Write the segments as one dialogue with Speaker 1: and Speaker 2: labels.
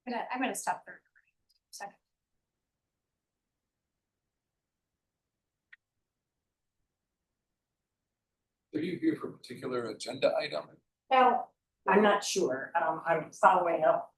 Speaker 1: I'm gonna stop for a second.
Speaker 2: Are you here for a particular agenda item?
Speaker 3: Well, I'm not sure. I'm following up.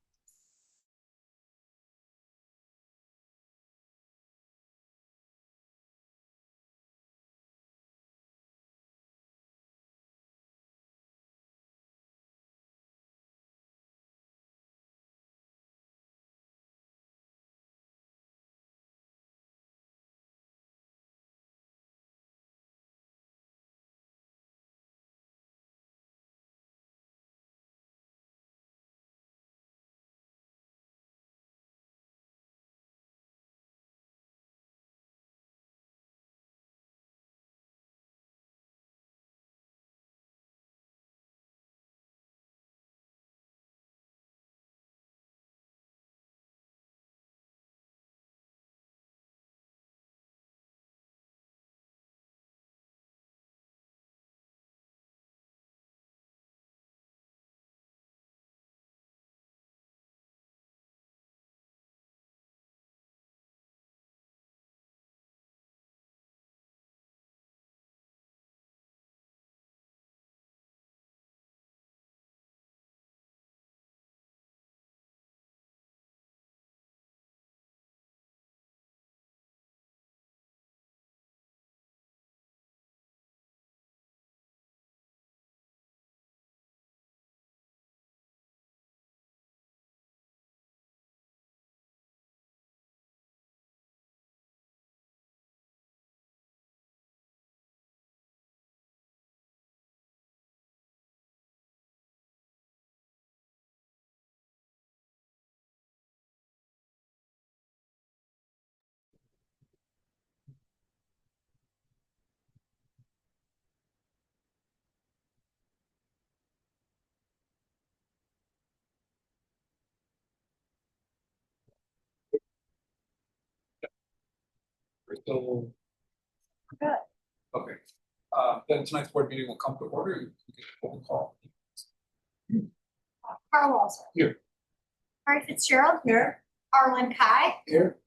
Speaker 2: We're still
Speaker 1: Good.
Speaker 2: okay. Then tonight's board meeting will come to order. You can hold the call.
Speaker 1: Carl Walser.
Speaker 2: Here.
Speaker 1: Mary Fitzgerald here. Arlen Kai
Speaker 2: Here.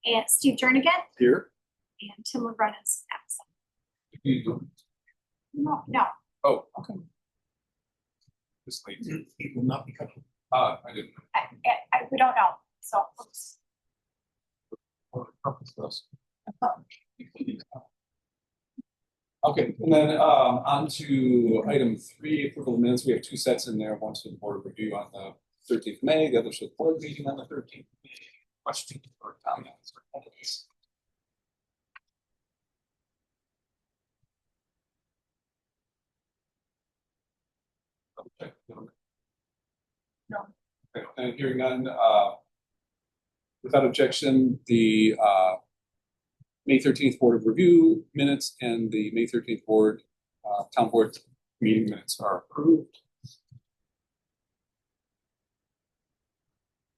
Speaker 1: and Steve Jernigan
Speaker 2: Here.
Speaker 1: and Tim LeBrun is absent.
Speaker 2: You do.
Speaker 1: No.
Speaker 2: Oh, okay. This late.
Speaker 4: He will not be coming.
Speaker 2: I didn't.
Speaker 1: We don't know. So oops.
Speaker 2: Okay, and then on to item 3, approval of minutes. We have 2 sets in there. One's for the board review on the 13th of May, the other's for the board meeting on the 13th of May. Questions or comments or edits? Okay.
Speaker 1: No.
Speaker 2: Okay, and hearing none, without objection, the May 13th Board of Review minutes and the May 13th Board Town Board meeting minutes are approved.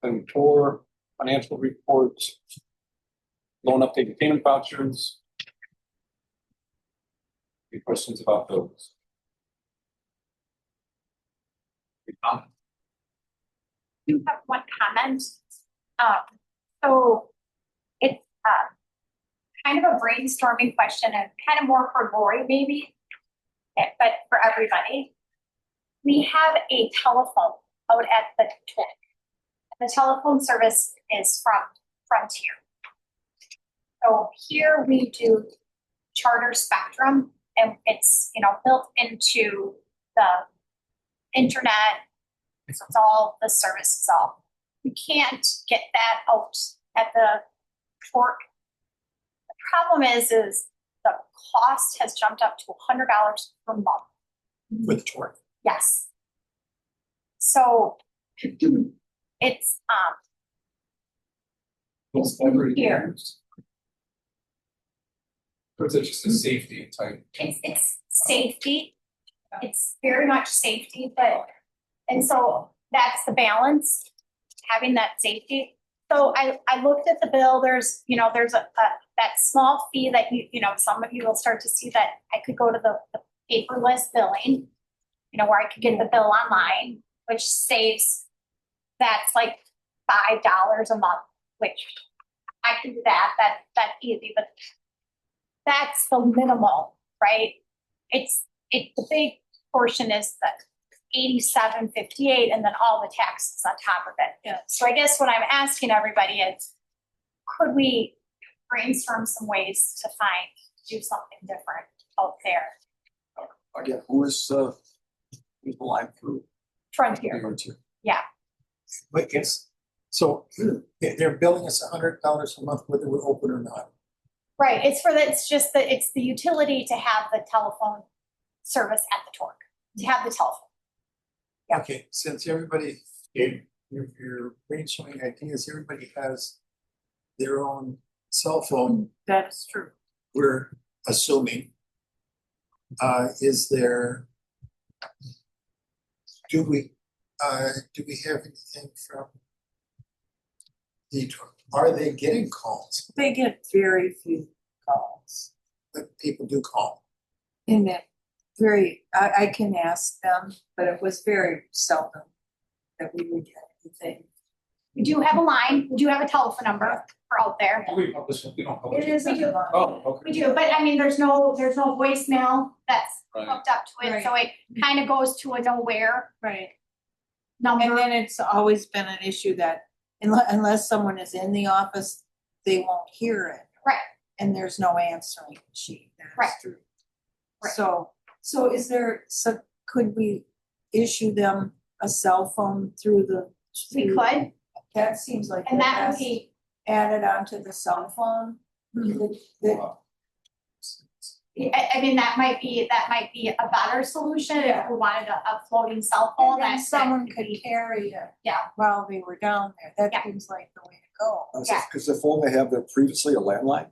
Speaker 2: And tour, financial reports, loan update and payment vouchers. Any questions about those?
Speaker 1: You have one comment. So it's kind of a brainstorming question and kind of more for Lori maybe, but for everybody. We have a telephone out at the tour. The telephone service is from Frontier. So here we do Charter Spectrum, and it's built into the internet. So it's all the service is all. We can't get that out at the port. The problem is the cost has jumped up to $100 per month.
Speaker 4: With torque.
Speaker 1: Yes. So it's here.
Speaker 2: Or is it just a safety type?
Speaker 1: It's safety. It's very much safety, and so that's the balance, having that safety. So I looked at the bill. There's a that small fee that some of you will start to see that I could go to the paperless billing, where I could get the bill online, which saves. That's like $5 a month, which I can do that's easy, but that's the minimal, right? The big portion is the 87.58 and then all the taxes on top of it.
Speaker 3: Yeah.
Speaker 1: So I guess what I'm asking everybody is, could we brainstorm some ways to do something different out there?
Speaker 4: Again, who's the line through?
Speaker 1: Frontier, yeah.
Speaker 4: But it's, so they're billing us $100 a month whether we're open or not.
Speaker 1: Right, it's the utility to have the telephone service at the Torque, to have the telephone. Yeah.
Speaker 4: Okay, since everybody, you're brainstorming ideas, everybody has their own cell phone,
Speaker 3: That is true.
Speaker 4: we're assuming. Is there, do we have anything from are they getting calls?
Speaker 3: They get very few calls.
Speaker 4: That people do call.
Speaker 3: And that I can ask them, but it was very seldom that we would get anything.
Speaker 1: We do have a line, we do have a telephone number for out there.
Speaker 2: We publish it, we don't publish
Speaker 3: It
Speaker 2: it.
Speaker 3: is a lot.
Speaker 2: Oh, okay.
Speaker 1: We do, but I mean, there's no voicemail that's
Speaker 2: Right.
Speaker 1: hooked up to it, so it kind of goes to a nowhere
Speaker 3: Right.
Speaker 1: number.
Speaker 3: And then it's always been an issue that unless someone is in the office, they won't hear it.
Speaker 1: Right.
Speaker 3: And there's no answering machine. That's
Speaker 1: Right.
Speaker 3: true.
Speaker 1: Right.
Speaker 3: So could we issue them a cell phone through the?
Speaker 1: We could,
Speaker 3: That seems like.
Speaker 1: and
Speaker 3: the
Speaker 1: that would
Speaker 3: best.
Speaker 1: be,
Speaker 3: Added onto the cell phone.
Speaker 2: Wow.
Speaker 1: I mean, that might be a better solution if we wanted a floating cell phone.
Speaker 3: And then
Speaker 1: that
Speaker 3: someone
Speaker 1: could
Speaker 3: could
Speaker 1: be-
Speaker 3: carry it.
Speaker 1: Yeah.
Speaker 3: While they were down there, that
Speaker 1: Yeah.
Speaker 3: seems like the way to go.
Speaker 1: Yeah.
Speaker 5: Because the phone they have there previously a landline?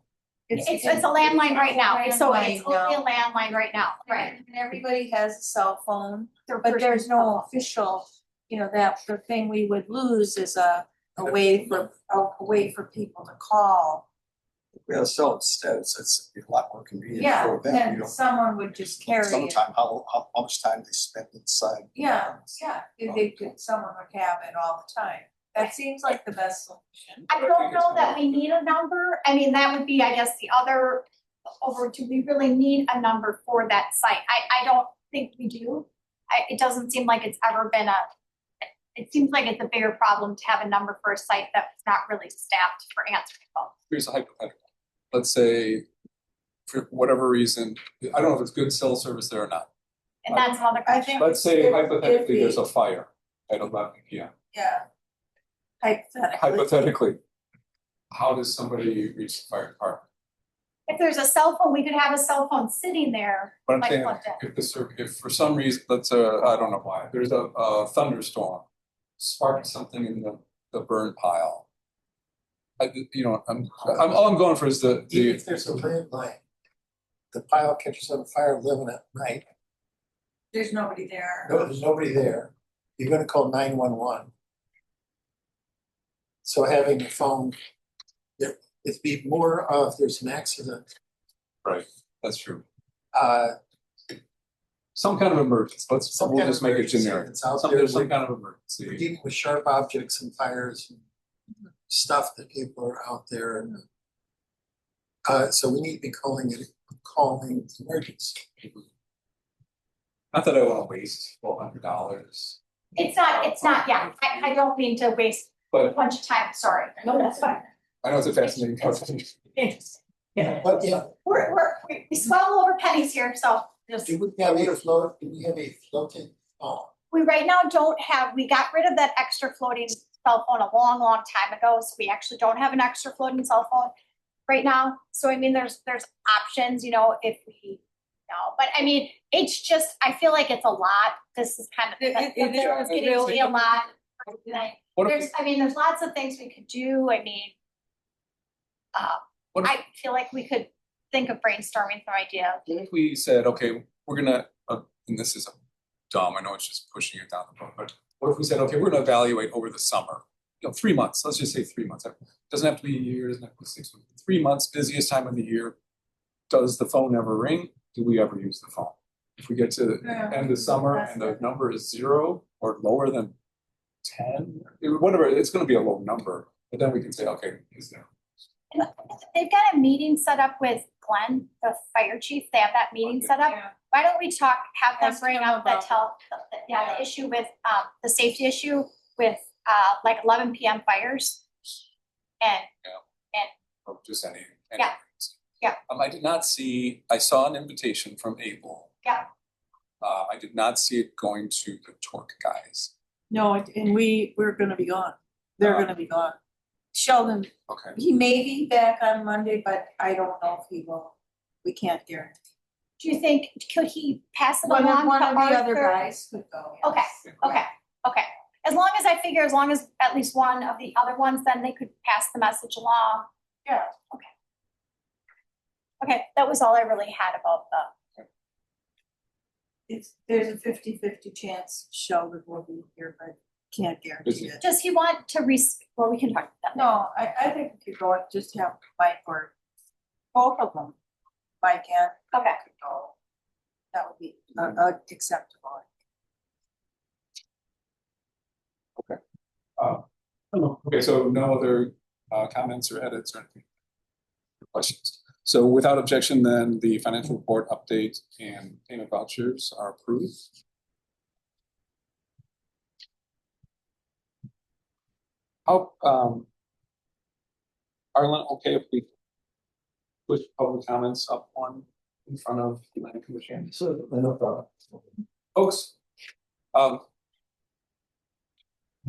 Speaker 1: It's a landline right now, so it's
Speaker 3: Landline
Speaker 1: only a
Speaker 3: now.
Speaker 1: landline right now, right?
Speaker 3: And everybody has a cell phone,
Speaker 1: Their
Speaker 3: but
Speaker 1: version
Speaker 3: there's
Speaker 1: of
Speaker 3: no
Speaker 1: cell
Speaker 3: official, that the thing we would lose is a way for people to call.
Speaker 5: We had a cell instead, it's a lot more convenient
Speaker 3: Yeah,
Speaker 5: for them, you
Speaker 3: then
Speaker 5: know.
Speaker 3: someone would just carry it.
Speaker 5: Summertime, how much time they spend inside.
Speaker 3: Yeah, someone would have it all the time. That seems like the best solution.
Speaker 1: I don't know that we need a number, I mean, that would be, I guess, the other, do we really need a number for that site? I don't think we do. It doesn't seem like it's ever been it seems like it's a bigger problem to have a number for a site that's not really staffed for answering phones.
Speaker 2: Here's a hypothetical. Let's say, for whatever reason, I don't know if it's good cell service there or not.
Speaker 1: And that's another
Speaker 3: I
Speaker 1: question.
Speaker 3: think
Speaker 2: Let's say
Speaker 3: it's
Speaker 2: hypothetically, there's a
Speaker 3: iffy.
Speaker 2: fire at 11 p.m.
Speaker 3: Yeah. Hypothetically.
Speaker 2: Hypothetically, how does somebody reach the fire department?
Speaker 1: If there's a cell phone, we could have a cell phone sitting there,
Speaker 2: But I'm
Speaker 1: like
Speaker 2: saying,
Speaker 1: plugged in.
Speaker 2: if for some reason, I don't know why, there's a thunderstorm, sparked something in the burn pile. All I'm going for is
Speaker 4: Even
Speaker 2: the
Speaker 4: if there's a landline, the pile catches on fire 11 at night,
Speaker 3: There's nobody there.
Speaker 4: there's nobody there, you're gonna call 911. So having a phone, it'd be more of there's an accident,
Speaker 2: right. That's true.
Speaker 4: some
Speaker 2: Some kind of emergency. We'll
Speaker 4: kind
Speaker 2: just
Speaker 4: of
Speaker 2: make it
Speaker 4: emergency
Speaker 2: generic.
Speaker 4: that's out there.
Speaker 2: There's some
Speaker 4: We're
Speaker 2: kind of emergency.
Speaker 4: dealing with sharp objects and fires and stuff that people are out there. And, so we need to be calling emergency.
Speaker 2: Not that I want to waste $1,200,
Speaker 1: It's not, yeah, I don't mean to waste a
Speaker 2: but
Speaker 1: bunch of time, sorry. No, that's fine.
Speaker 2: I know it's a fascinating conversation.
Speaker 1: Interesting.
Speaker 4: But yeah,
Speaker 1: We swallow over pennies here, so just.
Speaker 4: do we have a floating phone?
Speaker 1: We right now don't have, we got rid of that extra floating cell phone a long, long time ago, so we actually don't have an extra floating cell phone right now. So I mean, there's options, if we, but I mean, it's just, I feel like it's a lot. This is kind of,
Speaker 3: It
Speaker 1: the bill is
Speaker 3: is
Speaker 1: getting to be a lot.
Speaker 2: What if,
Speaker 1: There's lots of things we could do. I mean,
Speaker 2: what if-
Speaker 1: I feel like we could think of brainstorming some ideas.
Speaker 2: what if we said, okay, we're gonna, and this is dumb, I know it's just pushing it down the road, but what if we said, okay, we're gonna evaluate over the summer, 3 months, let's just say 3 months. Doesn't have to be a year, doesn't have to be 6 months. 3 months, busiest time of the year. Does the phone ever ring? Do we ever use the phone? If we get to the
Speaker 3: Yeah.
Speaker 2: end of summer and the number is 0 or lower than 10, whatever, it's gonna be a low number, but then we can say, okay, is there?
Speaker 1: And they've got a meeting set up with Glenn, the fire chief. They have that meeting set up.
Speaker 3: Yeah.
Speaker 1: Why don't we have them
Speaker 3: Ask
Speaker 1: bring
Speaker 3: him
Speaker 1: up
Speaker 3: about-
Speaker 1: the issue with, the safety issue with, like 11 PM fires? And
Speaker 2: Or just any.
Speaker 1: Yeah. Yeah.
Speaker 2: I did not see, I saw an invitation from Able.
Speaker 1: Yeah.
Speaker 2: I did not see it going to the Torque guys.
Speaker 3: No, and we're gonna be gone. They're gonna be gone. Sheldon,
Speaker 2: Okay.
Speaker 3: he may be back on Monday, but I don't know if he will. We can't guarantee.
Speaker 1: do you think, could he pass it
Speaker 3: One
Speaker 1: along
Speaker 3: of
Speaker 1: to
Speaker 3: the other
Speaker 1: Arthur?
Speaker 3: guys could go. yes.
Speaker 1: Okay. As long as I figure, as long as at least one of the other ones, then they could pass the message along.
Speaker 3: Yeah.
Speaker 1: Okay, that was all I really had about
Speaker 3: There's a 50-50 chance Sheldon will be here, but can't guarantee it.
Speaker 1: does he want to well, we can talk about that.
Speaker 3: No, I think we could go, just have Mike or both of them. Mike and
Speaker 1: Okay,
Speaker 3: could go. That would be acceptable.
Speaker 2: Okay, so no other comments or edits or anything? Questions? So without objection, then the financial report update and payment vouchers are approved. How, Arlen, okay if we push public comments up one in front of the planning commission?
Speaker 5: So, no problem.
Speaker 2: Folks, the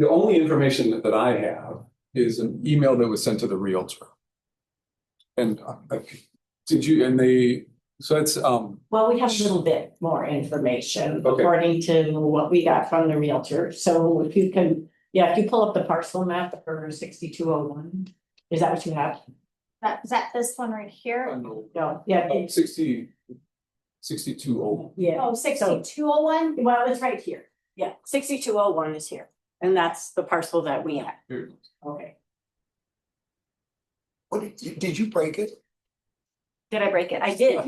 Speaker 2: only information that I have is an email that was sent to the Realtor. And did you, and they, so it's,
Speaker 6: Well, we have a little bit more information
Speaker 2: Okay.
Speaker 6: according to what we got from the Realtor. So if you can, if you pull up the parcel map for 6201, is that what you have?
Speaker 1: is that this one right here?
Speaker 6: No, yeah, it's,
Speaker 2: 62
Speaker 6: yeah.
Speaker 1: Oh, 6201?
Speaker 6: Well, it's right here. Yeah, 6201 is here. And that's the parcel that we have.
Speaker 2: Here.
Speaker 6: Okay.
Speaker 4: What did you break it?
Speaker 6: Did I break it? I did.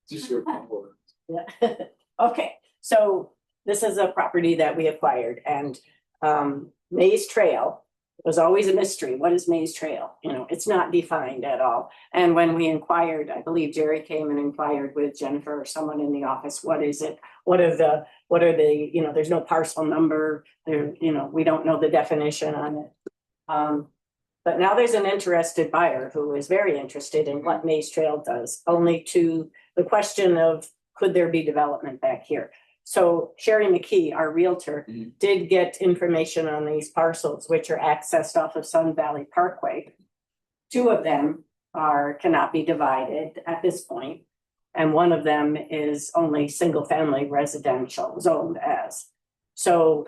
Speaker 2: Just your word.
Speaker 6: Yeah. Okay, so this is a property that we acquired and Maze Trail was always a mystery. What is Maze Trail? You know, it's not defined at all. And when we inquired, I believe Jerry came and inquired with Jennifer or someone in the office, what is it? What are the, you know, there's no parcel number there, you know, we don't know the definition on it. But now there's an interested buyer who is very interested in what Maze Trail does, only to the question of could there be development back here? So Sherry McKee, our realtor, did get information on these parcels, which are accessed off of Sun Valley Parkway. Two of them cannot be divided at this point, and one of them is only single family residential zoned as. So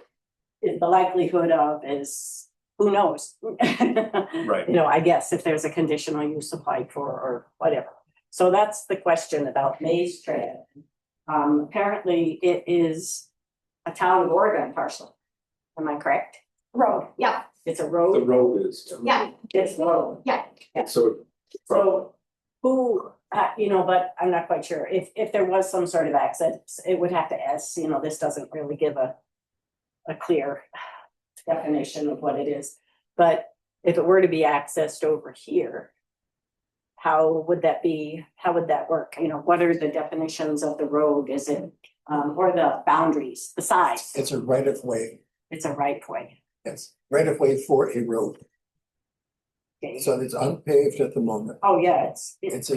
Speaker 6: the likelihood of is, who knows?
Speaker 2: Right.
Speaker 6: You know, I guess if there's a conditional use applied for or whatever. So that's the question about Maze Trail. Apparently it is a town of Oregon parcel. Am I correct?
Speaker 1: Road, yeah,
Speaker 6: It's a
Speaker 2: The
Speaker 6: road.
Speaker 2: road is.
Speaker 1: yeah,
Speaker 6: It's road.
Speaker 1: yeah.
Speaker 2: So.
Speaker 6: So who, you know, but I'm not quite sure. If there was some sort of access, it would have to ask, you know, this doesn't really give a clear definition of what it is. But if it were to be accessed over here, how would that be? How would that work? You know, what are the definitions of the road? Is it, or the boundaries, the size?
Speaker 4: It's a right of way.
Speaker 6: It's a right of way.
Speaker 4: Yes, right of way for a road.
Speaker 6: Okay.
Speaker 4: So it's unpaved at the moment.
Speaker 6: Oh, yeah, it's
Speaker 4: It's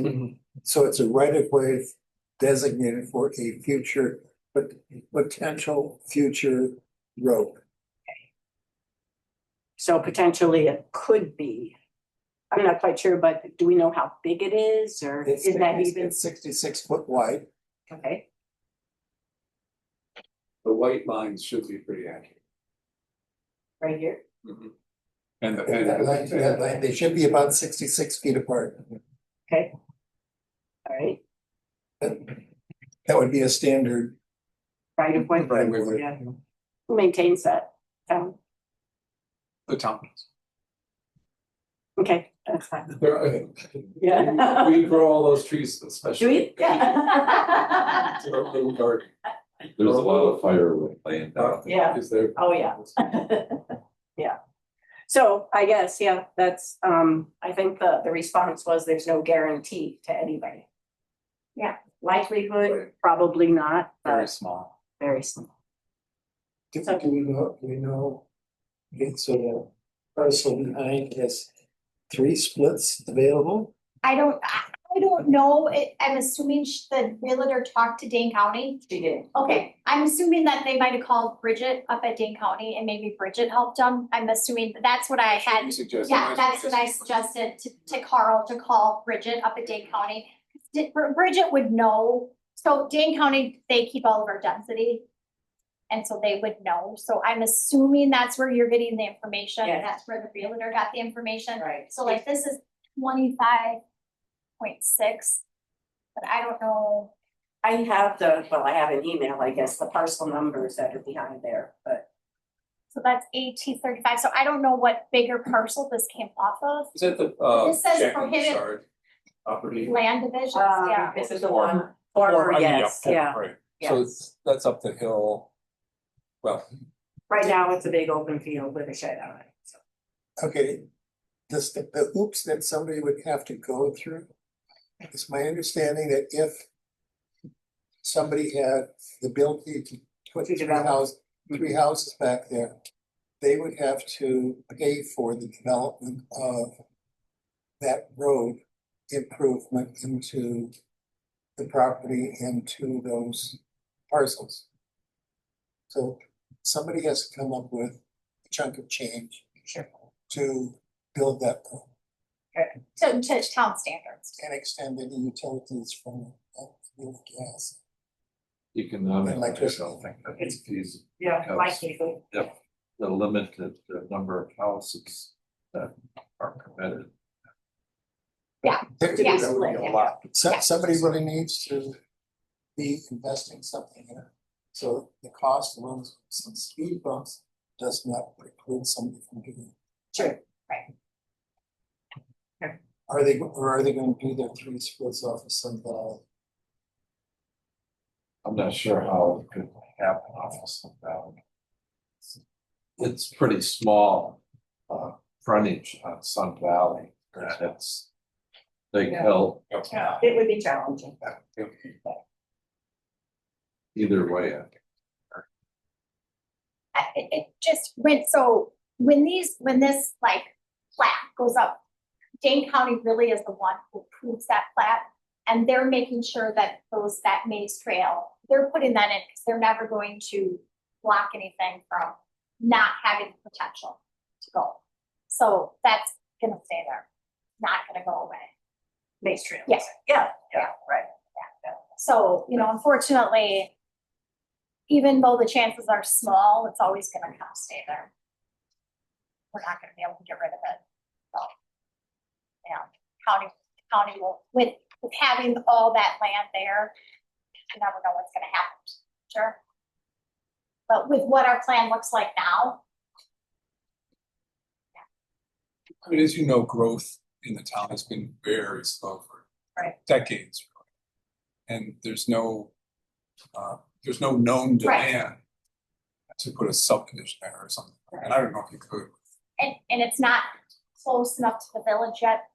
Speaker 4: so it's a right of way designated for a future, but potential future road.
Speaker 6: so potentially it could be. I'm not quite sure, but do we know how big it is or
Speaker 4: It's
Speaker 6: is that even?
Speaker 4: 66 foot wide.
Speaker 6: Okay,
Speaker 2: The white lines should be pretty accurate.
Speaker 6: right here.
Speaker 2: And
Speaker 4: They should be about 66 feet apart.
Speaker 6: Okay. All right,
Speaker 4: That would be a standard.
Speaker 6: right of way.
Speaker 4: Right of way.
Speaker 6: Yeah. Who maintains that?
Speaker 2: the town.
Speaker 6: Okay, that's fine. Yeah.
Speaker 2: We grow all those trees especially.
Speaker 6: Do we? Yeah.
Speaker 2: It's our little garden.
Speaker 7: There's a lot of firewood laying down.
Speaker 6: Yeah.
Speaker 2: Is there?
Speaker 6: Oh, yeah. Yeah. So I guess, yeah, that's, I think the response was there's no guarantee to anybody. Yeah, likelihood, probably not,
Speaker 2: Very
Speaker 6: but
Speaker 2: small.
Speaker 6: very small.
Speaker 4: Do we know, okay, so the parcel behind has 3 splits available?
Speaker 1: I don't know, I'm assuming the realtor talked to Dane County.
Speaker 6: She did.
Speaker 1: Okay, I'm assuming that they might have called Bridget up at Dane County and maybe Bridget helped them. I'm assuming that's what I had.
Speaker 2: You suggested.
Speaker 1: Yeah, that's what I suggested to Carl to call Bridget up at Dane County. Bridget would know, so Dane County, they keep all of our density. And so they would know, so I'm assuming that's where you're getting the information,
Speaker 6: Yes.
Speaker 1: that's where the realtor got the information.
Speaker 6: Right.
Speaker 1: So like this is 25.6, but I don't know.
Speaker 6: I have I have an email, I guess, the parcel numbers that are behind there, but
Speaker 1: So that's AT 35, so I don't know what bigger parcel this came off of,
Speaker 2: Is that the,
Speaker 1: This says
Speaker 2: Jack and
Speaker 1: prohibit-
Speaker 2: Shard property?
Speaker 1: land divisions, yeah.
Speaker 6: this is the
Speaker 2: Former.
Speaker 6: one, former,
Speaker 2: I mean,
Speaker 6: yes,
Speaker 2: former,
Speaker 6: yeah,
Speaker 2: right.
Speaker 6: yes.
Speaker 2: So that's up the hill. Well,
Speaker 6: Right now, it's a big open field with a shed on it, so.
Speaker 4: Okay, does the hoops that somebody would have to go through? It's my understanding that if somebody had the ability to put
Speaker 6: To develop.
Speaker 4: three houses back there, they would have to pay for the development of that road improvement into the property into those parcels. So somebody has to come up with a chunk of change to build that road
Speaker 1: To town standards.
Speaker 4: and extend any utilities from gas.
Speaker 7: Economic, I
Speaker 4: Electricity.
Speaker 7: don't think that it's feasible.
Speaker 6: Yeah,
Speaker 7: Because
Speaker 6: likelihood.
Speaker 7: The limited number of houses that are permitted.
Speaker 1: Yes.
Speaker 2: that would be a lot.
Speaker 4: Somebody really needs to be investing something in it. So the cost of some speed bumps does not preclude somebody from doing it.
Speaker 6: Sure.
Speaker 4: Are they going to do their 3 splits off of Sun Valley?
Speaker 7: I'm not sure how it could happen off of some valley. It's pretty small frontage on Sun Valley. That's Big Hill.
Speaker 6: Yeah, it would be challenging.
Speaker 7: Either way,
Speaker 1: It just went, so when this like plat goes up, Dane County really is the one who approves that plat. And they're making sure that that Maze Trail, they're putting that in because they're never going to block anything from not having the potential to go. So that's gonna stay there, not gonna go away.
Speaker 6: Maze Trail.
Speaker 1: Yes.
Speaker 6: Yeah, right.
Speaker 1: So, unfortunately, even though the chances are small, it's always gonna kind of stay there. We're not gonna be able to get rid of it, so. Yeah, county will, with having all that land there, you never know what's gonna happen, sure. But with what our plan looks like now,
Speaker 2: I mean, as you know, growth in the town has been very slow for
Speaker 1: Right.
Speaker 2: decades. And there's no known demand to put a subdivision there or something. And I don't know if you could.
Speaker 1: and it's not close enough to the village yet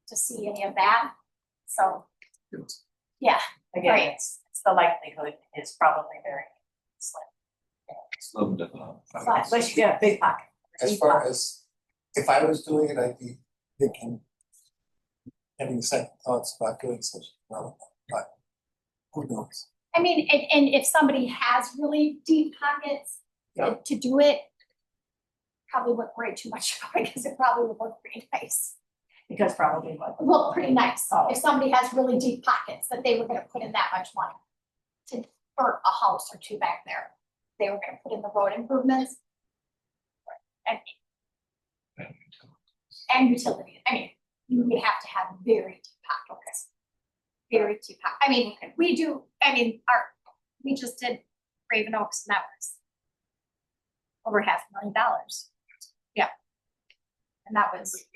Speaker 1: to see any of that, so, yeah.
Speaker 6: Again,
Speaker 1: Right.
Speaker 6: it's the likelihood is probably very slim.
Speaker 7: slim to
Speaker 1: But-
Speaker 6: Unless you get a big pocket.
Speaker 4: As far as, if I was doing it, I'd be thinking, having second thoughts about doing such development, but who knows?
Speaker 1: I mean, and if somebody has really deep pockets
Speaker 4: Yeah.
Speaker 1: to do it, probably wouldn't worry too much about it, because it probably would look pretty nice.
Speaker 6: Because probably what.
Speaker 1: Look pretty nice, if somebody has really deep pockets, that they were gonna put in that much money for a house or two back there. They were gonna put in the road improvements. And utilities, I mean, you would have to have very deep pockets. Very deep I mean, we just did Raven Oaks, and that was over $500,000. Yeah. And that was,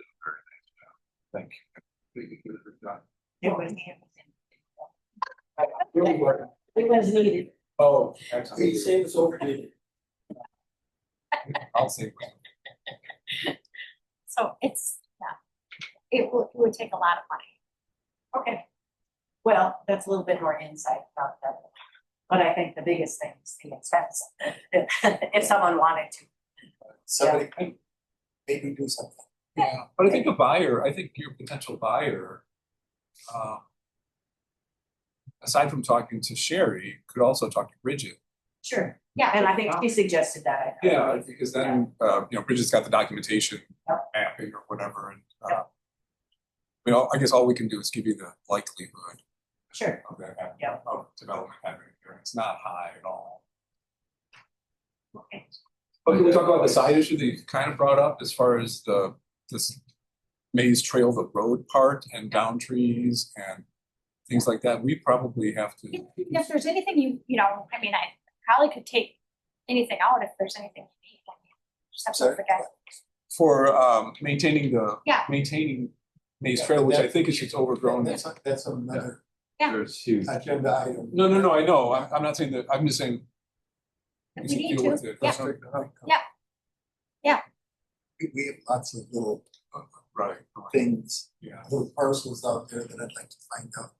Speaker 7: Thank you.
Speaker 6: It was needed. It was needed.
Speaker 2: Oh,
Speaker 5: Please say this over to
Speaker 2: I'll say.
Speaker 1: So it's, yeah, it would take a lot of money.
Speaker 6: Okay. Well, that's a little bit more insight about that. But I think the biggest thing is the expense. If someone wanted to.
Speaker 4: Somebody could maybe do something.
Speaker 2: Yeah, but I think your potential buyer, aside from talking to Sherry, could also talk to Bridget.
Speaker 6: Sure.
Speaker 1: Yeah.
Speaker 6: And I think she suggested that.
Speaker 2: Yeah, because then, Bridget's got the documentation, mapping or whatever, and, I guess all we can do is give you the likelihood
Speaker 6: Sure.
Speaker 2: of that,
Speaker 6: Yeah.
Speaker 2: of development happening here. It's not high at all.
Speaker 6: Okay.
Speaker 2: But can we talk about the side issue that you kind of brought up as far as this Maze Trail, the road part and down trees and things like that? We probably have to.
Speaker 1: If there's anything I mean, I probably could take anything out if there's anything you need. I mean, just have to
Speaker 4: Sorry?
Speaker 1: forget.
Speaker 2: For maintaining
Speaker 1: Yeah.
Speaker 2: maintaining Maze Trail, which I think is just overgrown.
Speaker 4: That's another
Speaker 1: Yeah.
Speaker 7: There's huge.
Speaker 4: agenda item.
Speaker 2: No, I know. I'm not saying that. I'm just saying.
Speaker 1: If
Speaker 2: we
Speaker 1: we
Speaker 2: should
Speaker 1: need
Speaker 2: deal
Speaker 1: to,
Speaker 2: with it.
Speaker 1: yeah. Yeah.
Speaker 4: We have lots of little
Speaker 2: Right.
Speaker 4: things,
Speaker 2: Yeah.
Speaker 4: little parcels out there that I'd like to find out.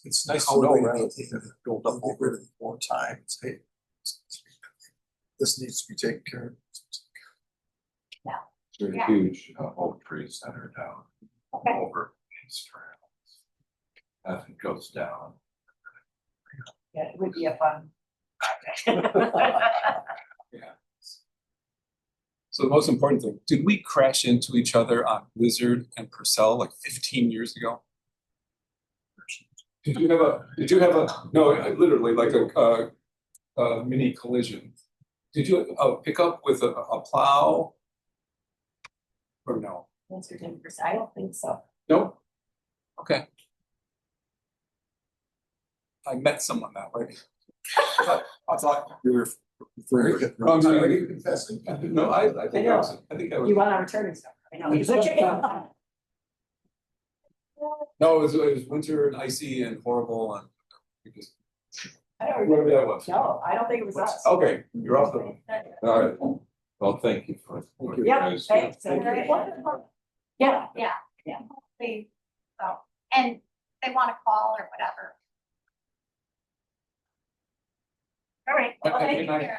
Speaker 5: It's nice
Speaker 4: How
Speaker 5: to know
Speaker 4: we're
Speaker 5: rather
Speaker 4: gonna
Speaker 5: than build up over more time. Say, this needs to be taken care of.
Speaker 7: There's
Speaker 1: Yeah.
Speaker 7: huge oak trees that are down
Speaker 1: Okay.
Speaker 7: over these trails. As it goes down.
Speaker 6: Yeah, it would be a fun project.
Speaker 2: Yeah. So the most important thing, did we crash into each other on Blizzard and Purcell like 15 years ago? Did you have a, no, literally like a mini collision? Did you pick up with a plow? Or no?
Speaker 6: Answer 10%. I don't think so.
Speaker 2: Nope. Okay. I met someone that way. I thought you were
Speaker 4: Very good.
Speaker 2: No, I'm sorry.
Speaker 4: Are you confessing?
Speaker 2: No, I think
Speaker 6: I
Speaker 2: I
Speaker 6: know.
Speaker 2: was, I think I was.
Speaker 6: You want our attorney stuff? I know. He's like,
Speaker 2: No, it was winter and icy and horrible and we just,
Speaker 6: I don't
Speaker 2: whatever
Speaker 6: remember.
Speaker 2: that was.
Speaker 6: No, I don't think it was us.
Speaker 2: Okay, you're off the hook.
Speaker 7: All right. Well, thank you for what you
Speaker 6: Yeah,
Speaker 7: guys do.
Speaker 6: thanks. Yeah,
Speaker 1: Yeah. And they want to call or whatever.
Speaker 6: all right. Well,
Speaker 2: Okay,
Speaker 6: thank
Speaker 2: good
Speaker 6: you.
Speaker 2: night.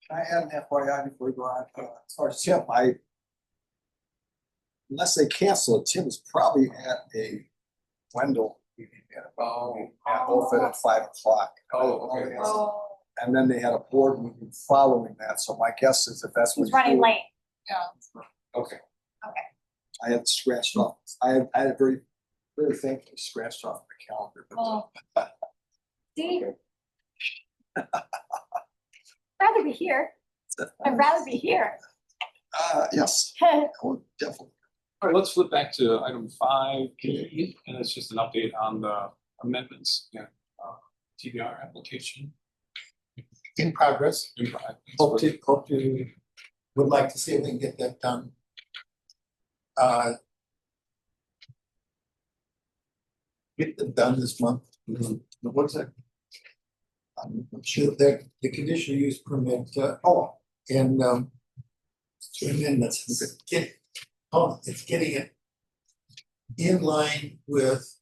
Speaker 5: Can I add an FYI before we go on? As far as Tim, unless they cancel it, Tim is probably at a Wendell meeting at Ophid at 5:00.
Speaker 2: Oh, okay.
Speaker 1: Oh,
Speaker 5: And then they had a board meeting following that, so my guess is if that's what
Speaker 1: he's running
Speaker 5: doing,
Speaker 1: late.
Speaker 2: Okay.
Speaker 5: I had scratched off, I had very, very thankfully scratched off the calendar, but
Speaker 1: Oh. See? Rather be here. I'd rather be here.
Speaker 5: yes, I would definitely.
Speaker 2: All right, let's flip back to item 5, and it's just an update on the amendments and TBR application.
Speaker 4: In progress. Hope
Speaker 2: Okay.
Speaker 4: to, would like to see if we can get that done. Get them done this month.
Speaker 5: What's that?
Speaker 4: I'm sure that the conditional use permit, and amendments, it's getting it in line with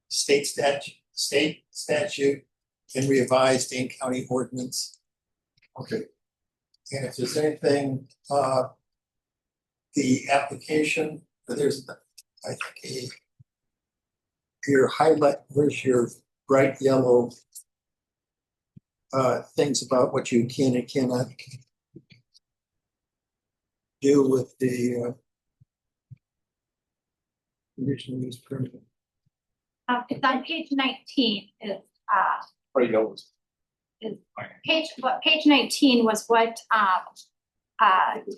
Speaker 4: state statute and revised in county ordinance.
Speaker 5: Okay,
Speaker 4: And if there's anything, the application, there's, I think, your highlight, where's your bright yellow things about what you can and cannot do with the conditional use permit.
Speaker 1: It's on page 19 is
Speaker 2: Right, that was.
Speaker 1: page 19 was what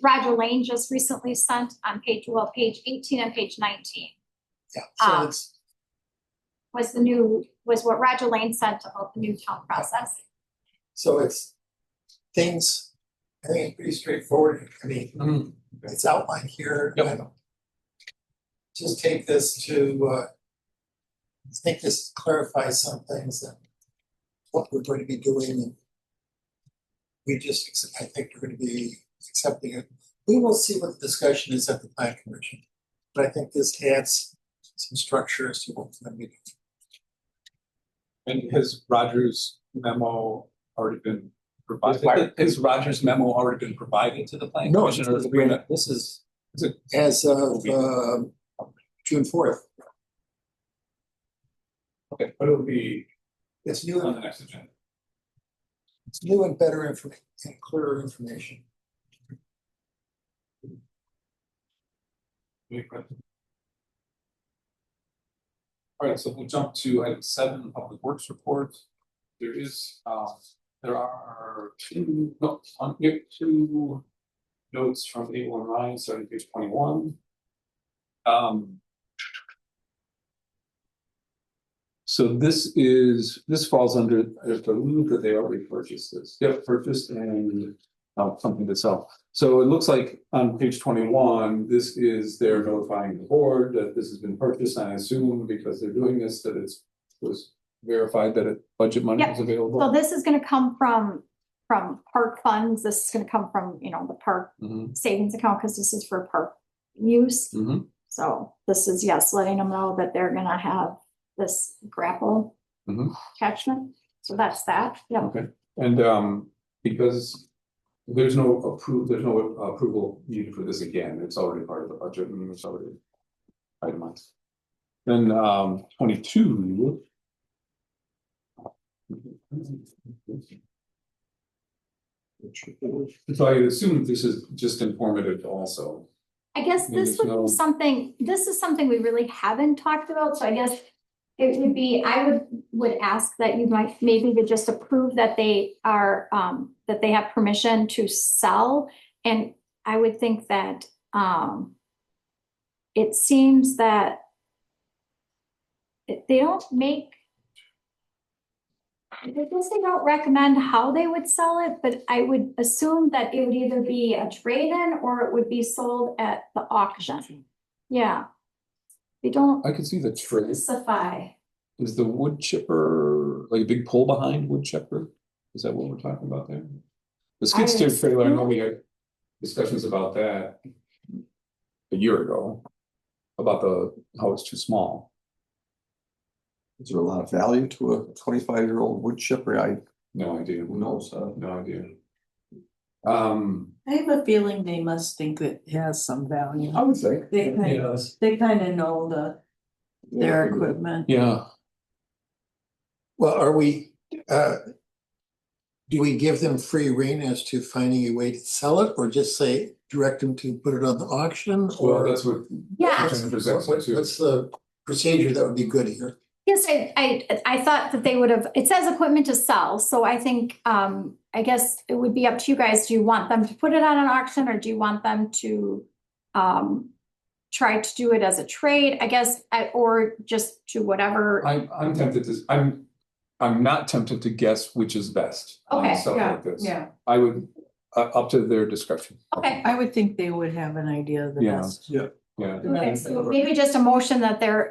Speaker 1: Roger Lane just recently sent on page 18 and page 19
Speaker 4: Yeah, so it's,
Speaker 1: was what Roger Lane sent about the new town process.
Speaker 4: so it's things, I think it's pretty straightforward. I mean, it's outlined here.
Speaker 2: Yep.
Speaker 4: Just take this to, I think this clarifies some things that what we're going to be doing. And we just, I think we're going to be accepting it. We will see what the discussion is at the plan commission. But I think this adds some structure as to what we're going to be doing.
Speaker 2: And has Roger's memo already been provided? Has Roger's memo already been provided to the planning
Speaker 5: No,
Speaker 2: commission? Or is it being-
Speaker 5: this is
Speaker 4: As of June 4th.
Speaker 2: Okay, but it'll be
Speaker 4: It's new
Speaker 2: on
Speaker 4: and
Speaker 2: the next agenda.
Speaker 4: it's new and better information and clearer information.
Speaker 2: All right, so we'll jump to item 7, public works report. There is, there are two notes from 819, starting page 21. So this falls under, I believe that they already purchased this. Yep, purchased and something to sell. So it looks like on page 21, this is they're notifying the board that this has been purchased. And I assume because they're doing this, that it was verified that budget money
Speaker 1: Yep.
Speaker 2: is available.
Speaker 1: So this is gonna come from park funds. This is gonna come from, the park
Speaker 2: Mhm.
Speaker 1: savings account, because this is for park use.
Speaker 2: Mhm.
Speaker 1: So this is, yes, letting them know that they're gonna have this grapple
Speaker 2: Mhm.
Speaker 1: attachment. So that's that, yeah.
Speaker 2: Okay, and because there's no approval needed for this again, it's already part of the budget and it's already itemized. Then 22. So I assume this is just informative also.
Speaker 1: I guess
Speaker 2: I mean,
Speaker 1: this
Speaker 2: there's
Speaker 1: would
Speaker 2: no-
Speaker 1: be something, this is something we really haven't talked about, so I guess it would be, I would ask that you might maybe to just approve that they are, that they have permission to sell. And I would think that, it seems that they don't make, I guess they don't recommend how they would sell it, but I would assume that it would either be a trade-in or it would be sold at the auction. Yeah. They don't
Speaker 2: I can see the tray.
Speaker 1: specify.
Speaker 2: Is the wood chipper like a big pull behind wood chipper? Is that what we're talking about there? The skid steer trailer, I know we had discussions about that a year ago. About how it's too small.
Speaker 5: Is there a lot of value to a 25-year-old wood chipper?
Speaker 2: No idea.
Speaker 5: Who knows?
Speaker 2: No idea.
Speaker 3: I have a feeling they must think it has some value.
Speaker 5: I would think.
Speaker 3: They kind of know their equipment.
Speaker 2: Yeah,
Speaker 4: Well, are we, do we give them free rein as to finding a way to sell it, or just say, direct them to put it on the auction?
Speaker 2: well,
Speaker 4: Or
Speaker 2: that's what.
Speaker 1: Yeah.
Speaker 2: Jennifer's asking too.
Speaker 4: what's the procedure that would be good here?
Speaker 1: Yes, I thought that they would have, it says equipment to sell, so I think, I guess it would be up to you guys. Do you want them to put it on an auction, or do you want them to try to do it as a trade, I guess, or just to whatever?
Speaker 2: I'm tempted to, I'm not tempted to guess which is best on
Speaker 1: Okay,
Speaker 2: stuff
Speaker 3: yeah,
Speaker 2: like this.
Speaker 3: yeah.
Speaker 2: I would, up to their discretion.
Speaker 1: Okay,
Speaker 3: I would think they would have an idea of the
Speaker 2: Yeah.
Speaker 3: best.
Speaker 2: Yeah.
Speaker 1: okay, so maybe just a motion that they're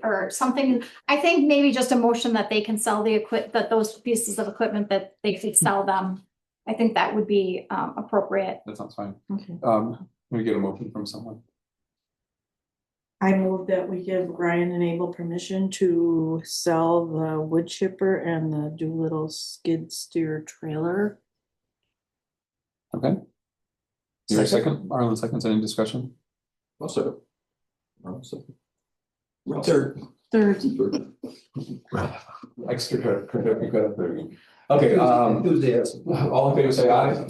Speaker 1: or something. I think maybe just a motion that they can sell the that those pieces of equipment, that they could sell them. I think that would be appropriate.
Speaker 2: That sounds fine.
Speaker 3: Okay.
Speaker 2: Can we get a motion from someone?
Speaker 3: I move that we give Ryan and Abel permission to sell the wood chipper and the Doolittle skid steer trailer.
Speaker 2: Okay. Your second, Arlen seconds, any discussion?
Speaker 5: Also.
Speaker 4: Third,
Speaker 3: Third.
Speaker 2: Extra credit. Okay, all in favor say aye.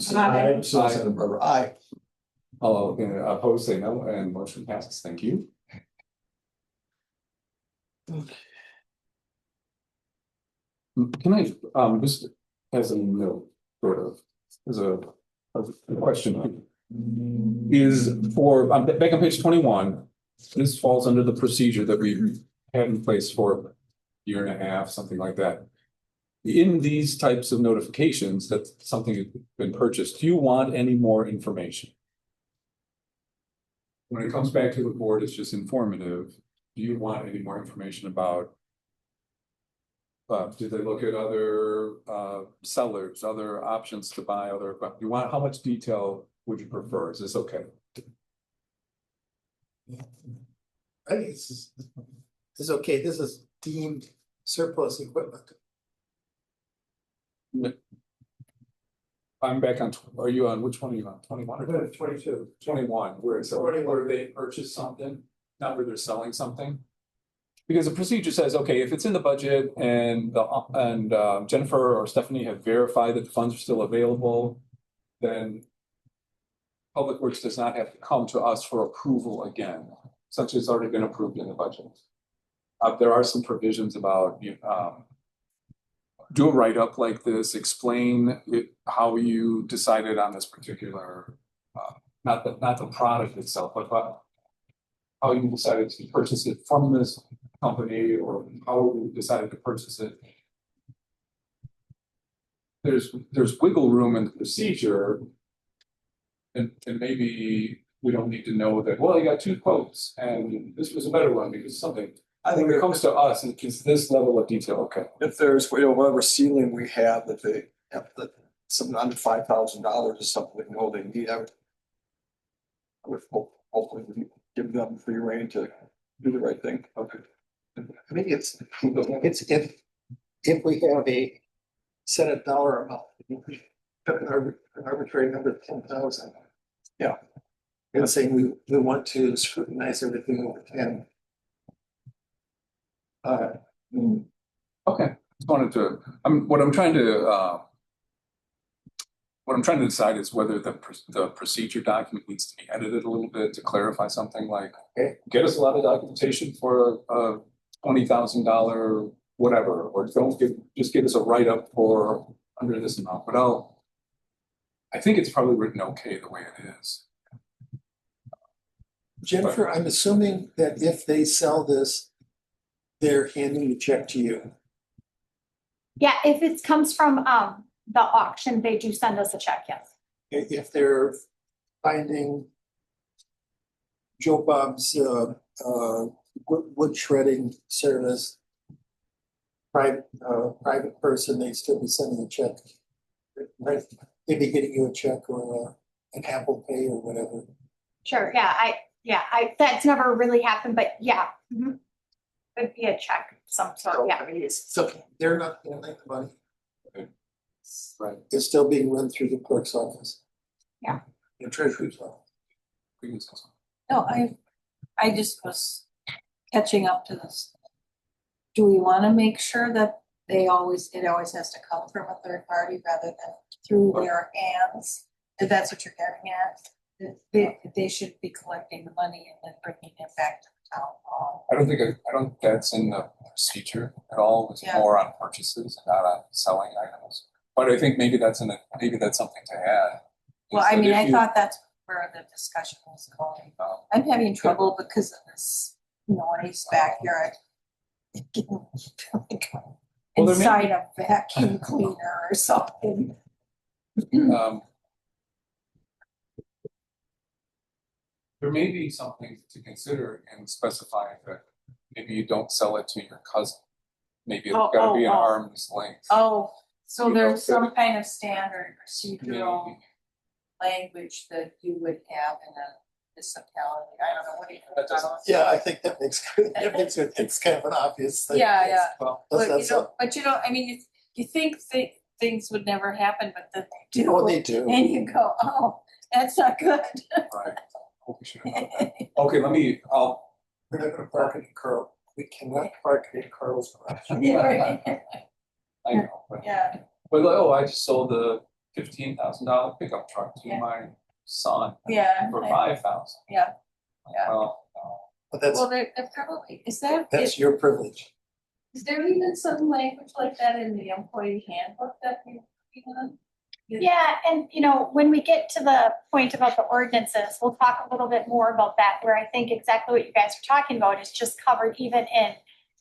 Speaker 5: Aye.
Speaker 2: All opposed say no, and motion passes. Thank you. Can I, just as a note, sort of, as a question. Is for, back on page 21, this falls under the procedure that we had in place for a year and a half, something like that. In these types of notifications that something has been purchased, do you want any more information? When it comes back to the board, it's just informative. Do you want any more information about Did they look at other sellers, other options to buy other equipment? You want, how much detail would you prefer? Is this okay?
Speaker 4: I think this is okay, this is deemed surplus equipment.
Speaker 2: I'm back on, are you on, which one are you on? 21 or
Speaker 4: 22.
Speaker 2: 21, where it's, where they purchase something, not where they're selling something? Because the procedure says, okay, if it's in the budget and Jennifer or Stephanie have verified that the funds are still available, then Public Works does not have to come to us for approval again, such as already been approved in the budget. There are some provisions about do a write-up like this, explain how you decided on this particular, not the product itself, but how you decided to purchase it from this company, or how you decided to purchase it. There's wiggle room in the procedure, and maybe we don't need to know that, well, you got 2 quotes and this was a better one because something. I think when it comes to us, it's this level of detail, okay.
Speaker 5: If there's, whatever ceiling we have, that they have, that something under $5,000 is something they know they need, I would hopefully give them free rein to do the right thing.
Speaker 2: Okay.
Speaker 4: I mean, it's if we have a set a dollar amount, an arbitrary number of 10,000.
Speaker 5: Yeah.
Speaker 4: And saying we want to scrutinize everything over 10.
Speaker 2: Okay, just wanted to, what I'm trying to decide is whether the procedure document needs to be edited a little bit to clarify something like,
Speaker 4: Okay.
Speaker 2: Get us a lot of documentation for a $20,000 whatever, or just give us a write-up for under this amount, but I think it's probably written okay the way it is.
Speaker 4: Jennifer, I'm assuming that if they sell this, they're handing the check to you.
Speaker 1: Yeah, if it comes from the auction, they do send us a check, yes.
Speaker 4: If they're finding Joe Bob's wood shredding service, private person, they still be sending a check. Right? They'd be getting you a check or an Apple Pay or whatever.
Speaker 1: Sure, that's never really happened, but yeah. Mhm. It'd be a check of some sort, yeah.
Speaker 4: So they're not gonna make the money.
Speaker 2: Right.
Speaker 4: It's still being run through the clerk's office.
Speaker 1: Yeah.
Speaker 4: The treasurer's office.
Speaker 3: No, I just was catching up to this. Do we want to make sure that it always has to come from a third party rather than through their hands? If that's what you're getting at, they should be collecting the money and then bringing it back to the town hall.
Speaker 2: I don't think that's in the procedure at all. It's more on purchases and not on selling items. But I think maybe that's something to add.
Speaker 3: Well, I mean, I thought that's where the discussion was going. I'm having trouble because of this noise back here. Inside a vacuum cleaner or something.
Speaker 2: There may be something to consider in specifying that maybe you don't sell it to your cousin. Maybe it's gotta be an arm's length.
Speaker 3: Oh, so
Speaker 2: You know,
Speaker 3: there's some kind of standard procedural
Speaker 2: Maybe.
Speaker 3: language that you would have in a municipality. I don't know, what do you
Speaker 2: That doesn't-
Speaker 4: Yeah, I think that makes good. It's kind of an obvious thing.
Speaker 3: Yeah, yeah.
Speaker 2: Well,
Speaker 3: But you know, I mean, you think things would never happen, but then they do.
Speaker 4: You know what they do?
Speaker 3: And you go, oh, that's not good.
Speaker 2: right. Hope we should have done that. Okay,
Speaker 4: We're not gonna park it in Carl. We cannot park it in Carl's garage.
Speaker 3: Yeah,
Speaker 2: I know, but
Speaker 3: yeah.
Speaker 2: I just sold the $15,000 pickup truck to
Speaker 3: Yeah.
Speaker 2: my son
Speaker 3: Yeah.
Speaker 2: for $5,000.
Speaker 3: Yeah. Yeah.
Speaker 2: Well, no.
Speaker 4: But that's
Speaker 3: Well, there probably,
Speaker 4: that's your privilege.
Speaker 3: is there even some language like that in the employee handbook that you on?
Speaker 1: Yeah, and when we get to the point about the ordinances, we'll talk a little bit more about that, where I think exactly what you guys are talking about is just covered even in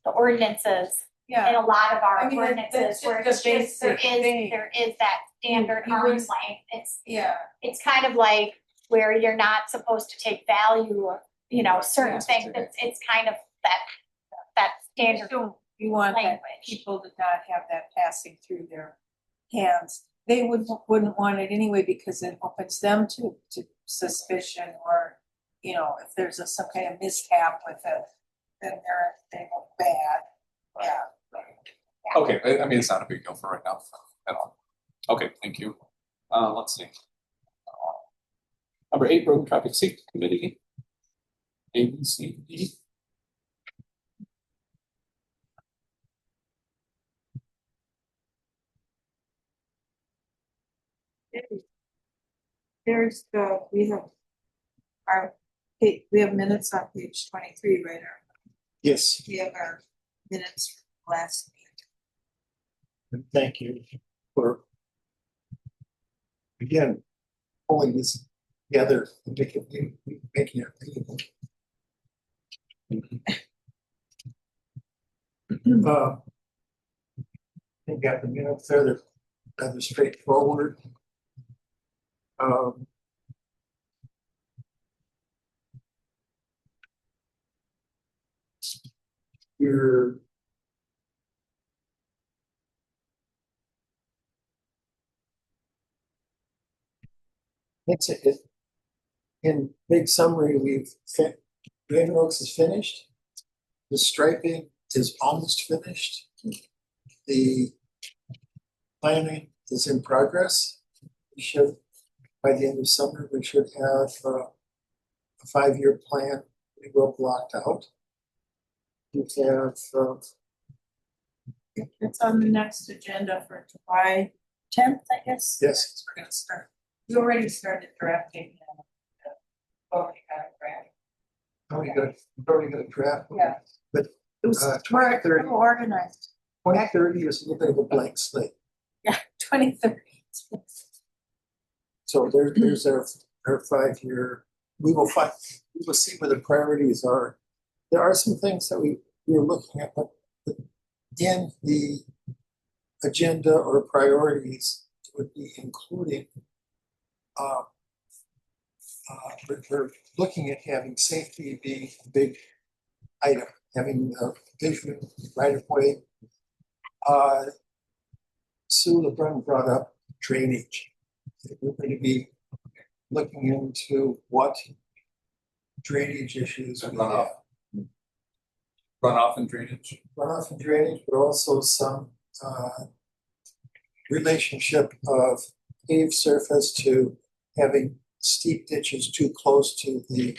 Speaker 1: the ordinances.
Speaker 3: Yeah.
Speaker 1: In a lot of our
Speaker 3: I mean,
Speaker 1: ordinances
Speaker 3: that's
Speaker 1: where
Speaker 3: just the
Speaker 1: it's just, there
Speaker 3: basic thing.
Speaker 1: is that standard
Speaker 3: You
Speaker 1: arm's length.
Speaker 3: Yeah.
Speaker 1: It's kind of like where you're not supposed to take value of, certain things. It's kind of that standard.
Speaker 3: You want that
Speaker 1: language.
Speaker 3: people to not have that passing through their hands. They wouldn't want it anyway because it opens them to suspicion or, you know, if there's some kind of mishap with it, then they look bad. Yeah.
Speaker 2: Okay, I mean, it's not a big deal for right now at all. Okay, thank you. Let's see. Number 8, Road and Traffic Safety Committee. A, B, C, D.
Speaker 3: There's we have minutes on page 23, right?
Speaker 4: Yes,
Speaker 3: We have our minutes from last meeting.
Speaker 4: and thank you for again pulling this together and making it readable. I got the minutes there, they're rather straightforward. Your That's it. In big summary, Raven Oaks is finished. The striping is almost finished. The planning is in progress. We should, by the end of summer, we should have a 5-year plan pretty well blocked out. We have
Speaker 3: It's on the next agenda for July 10th, I guess.
Speaker 4: yes,
Speaker 3: We're gonna start. We already started drafting. Already got a draft.
Speaker 4: we've already got a draft.
Speaker 3: Yeah.
Speaker 4: But
Speaker 3: It was
Speaker 4: 2030.
Speaker 3: organized.
Speaker 4: 2030 is a little bit of a blank slate.
Speaker 3: Yeah, 2030.
Speaker 4: So there's our 5-year, we will see where the priorities are. There are some things that we're looking at, but in the agenda or priorities would be including, we're looking at having safety be a big item, having vision right of way. Sue LeBrun brought up drainage. We're going to be looking into what drainage issues we have.
Speaker 2: Runoff and drainage.
Speaker 4: Runoff and drainage, but also some relationship of paved surface to having steep ditches too close to the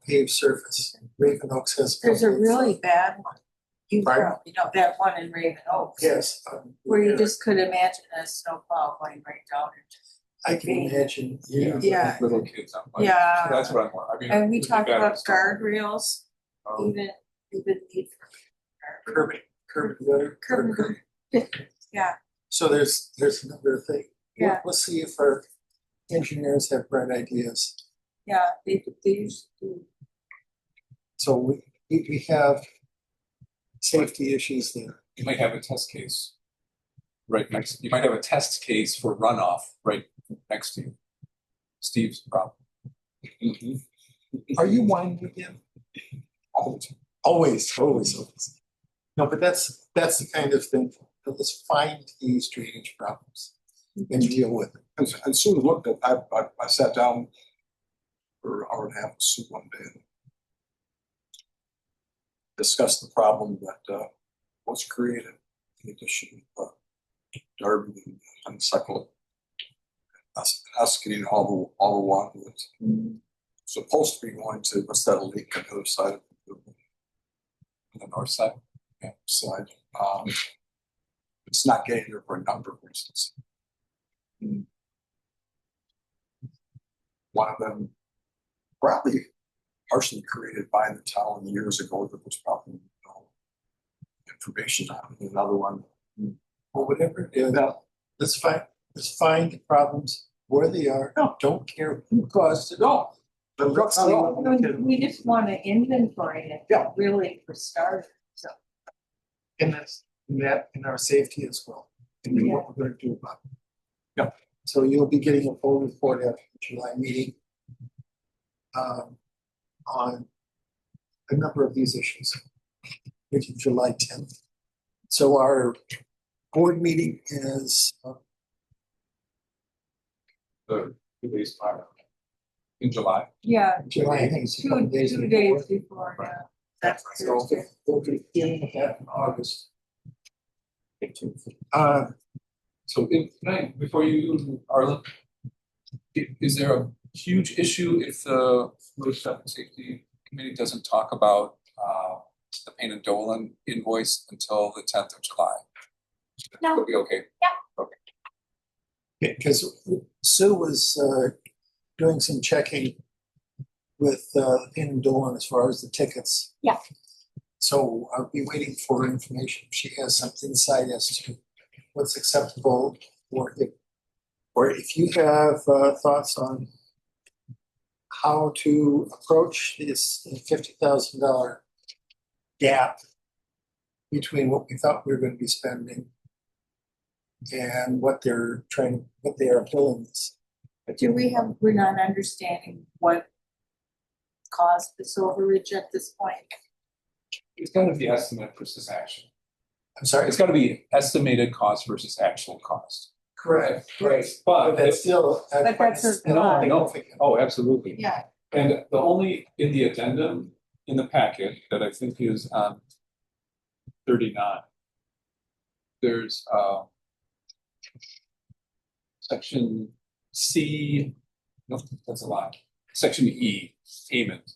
Speaker 4: paved surface. Raven Oaks has.
Speaker 3: There's a really bad one.
Speaker 4: Pardon?
Speaker 3: You know, that one in Raven Oaks.
Speaker 4: Yes.
Speaker 3: Where you just could imagine a snowplow going right down it.
Speaker 4: I can imagine.
Speaker 3: Yeah.
Speaker 2: Little kids on bikes.
Speaker 3: Yeah.
Speaker 2: That's what I want. I mean.
Speaker 3: And we
Speaker 2: it'd be
Speaker 3: talked
Speaker 2: better
Speaker 3: about
Speaker 2: stuff.
Speaker 3: guardrails, even need for
Speaker 4: Curb and gutter.
Speaker 3: curb and gutter. Yeah,
Speaker 4: So there's a number of things.
Speaker 3: Yeah.
Speaker 4: We'll see if our engineers have bright ideas.
Speaker 3: yeah, they used to.
Speaker 4: So we have safety issues there.
Speaker 2: You might have a test case right next, you might have a test case for runoff right next to you. Steve's problem.
Speaker 4: Are you whining again? Always. No, but that's the kind of thing. Let's find these drainage problems and deal with it.
Speaker 5: And Sue looked at, I sat down for an hour and a half with Sue one day and discussed the problem that was created in addition of Darby and Cycle. Us getting all the water that's supposed to be going to what's that leak on the other side of the north side. Yeah, side. It's not getting there for a number of reasons. One of them probably partially created by the town years ago that was probably no information on it. Another one,
Speaker 4: Or whatever it is. Let's find the problems where they are. Don't care who caused it all. But let's see what we can.
Speaker 3: We just want to inventory it.
Speaker 4: Yeah.
Speaker 3: Really for starters, so.
Speaker 4: And that's in our safety as well. And what we're going to do about it. Yeah. So you'll be getting a full report after the July meeting on a number of these issues. which is July 10th. So our board meeting is
Speaker 2: The 2 days prior. In July.
Speaker 3: Yeah,
Speaker 4: July, I think it's a couple
Speaker 3: two days before,
Speaker 2: Right.
Speaker 3: yeah. That's
Speaker 4: So
Speaker 3: Thursday.
Speaker 4: we'll be in that in August.
Speaker 2: So before you, Arlen, is there a huge issue if the road traffic safety committee doesn't talk about the Payne and Dolan invoice until the 10th of July?
Speaker 1: No.
Speaker 2: It'll be okay.
Speaker 4: Because Sue was doing some checking with Payne and Dolan as far as the tickets.
Speaker 1: Yeah.
Speaker 4: So I'll be waiting for her information. If she has some insight as to what's acceptable, or if you have thoughts on how to approach this $50,000 gap between what we thought we were going to be spending and what they are billing us.
Speaker 3: But we're not understanding what caused this overreach at this point.
Speaker 2: It's got to be estimate versus action.
Speaker 4: I'm sorry.
Speaker 2: It's got to be estimated cost versus actual cost.
Speaker 4: Correct. Right.
Speaker 2: But
Speaker 4: That's still.
Speaker 3: But that's a
Speaker 2: No. Oh, absolutely.
Speaker 3: Yeah,
Speaker 2: And the only in the addendum in the packet that I think is on 39, there's section C, no, that's a lot. Section E, payment.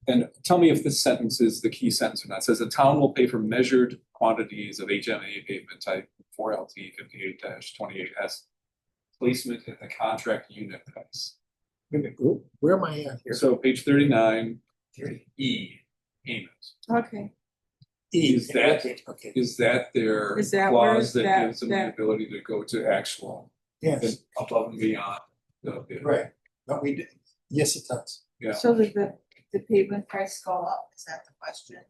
Speaker 2: And tell me if this sentence is the key sentence or not. It says the town will pay for measured quantities of HMA pavement type 4LT 58-28S placement at the contract unit price.
Speaker 4: Where am I at here?
Speaker 2: So page 39, E, payment.
Speaker 3: okay.
Speaker 2: Is that
Speaker 4: Okay.
Speaker 2: is that their
Speaker 3: Is that where
Speaker 2: clause that
Speaker 3: that-
Speaker 2: gives them the ability to go to actual
Speaker 4: Yes.
Speaker 2: and above and beyond the bid?
Speaker 4: Right. But we did. Yes, it does.
Speaker 2: Yeah.
Speaker 3: So did the pavement price go up? Is that the question?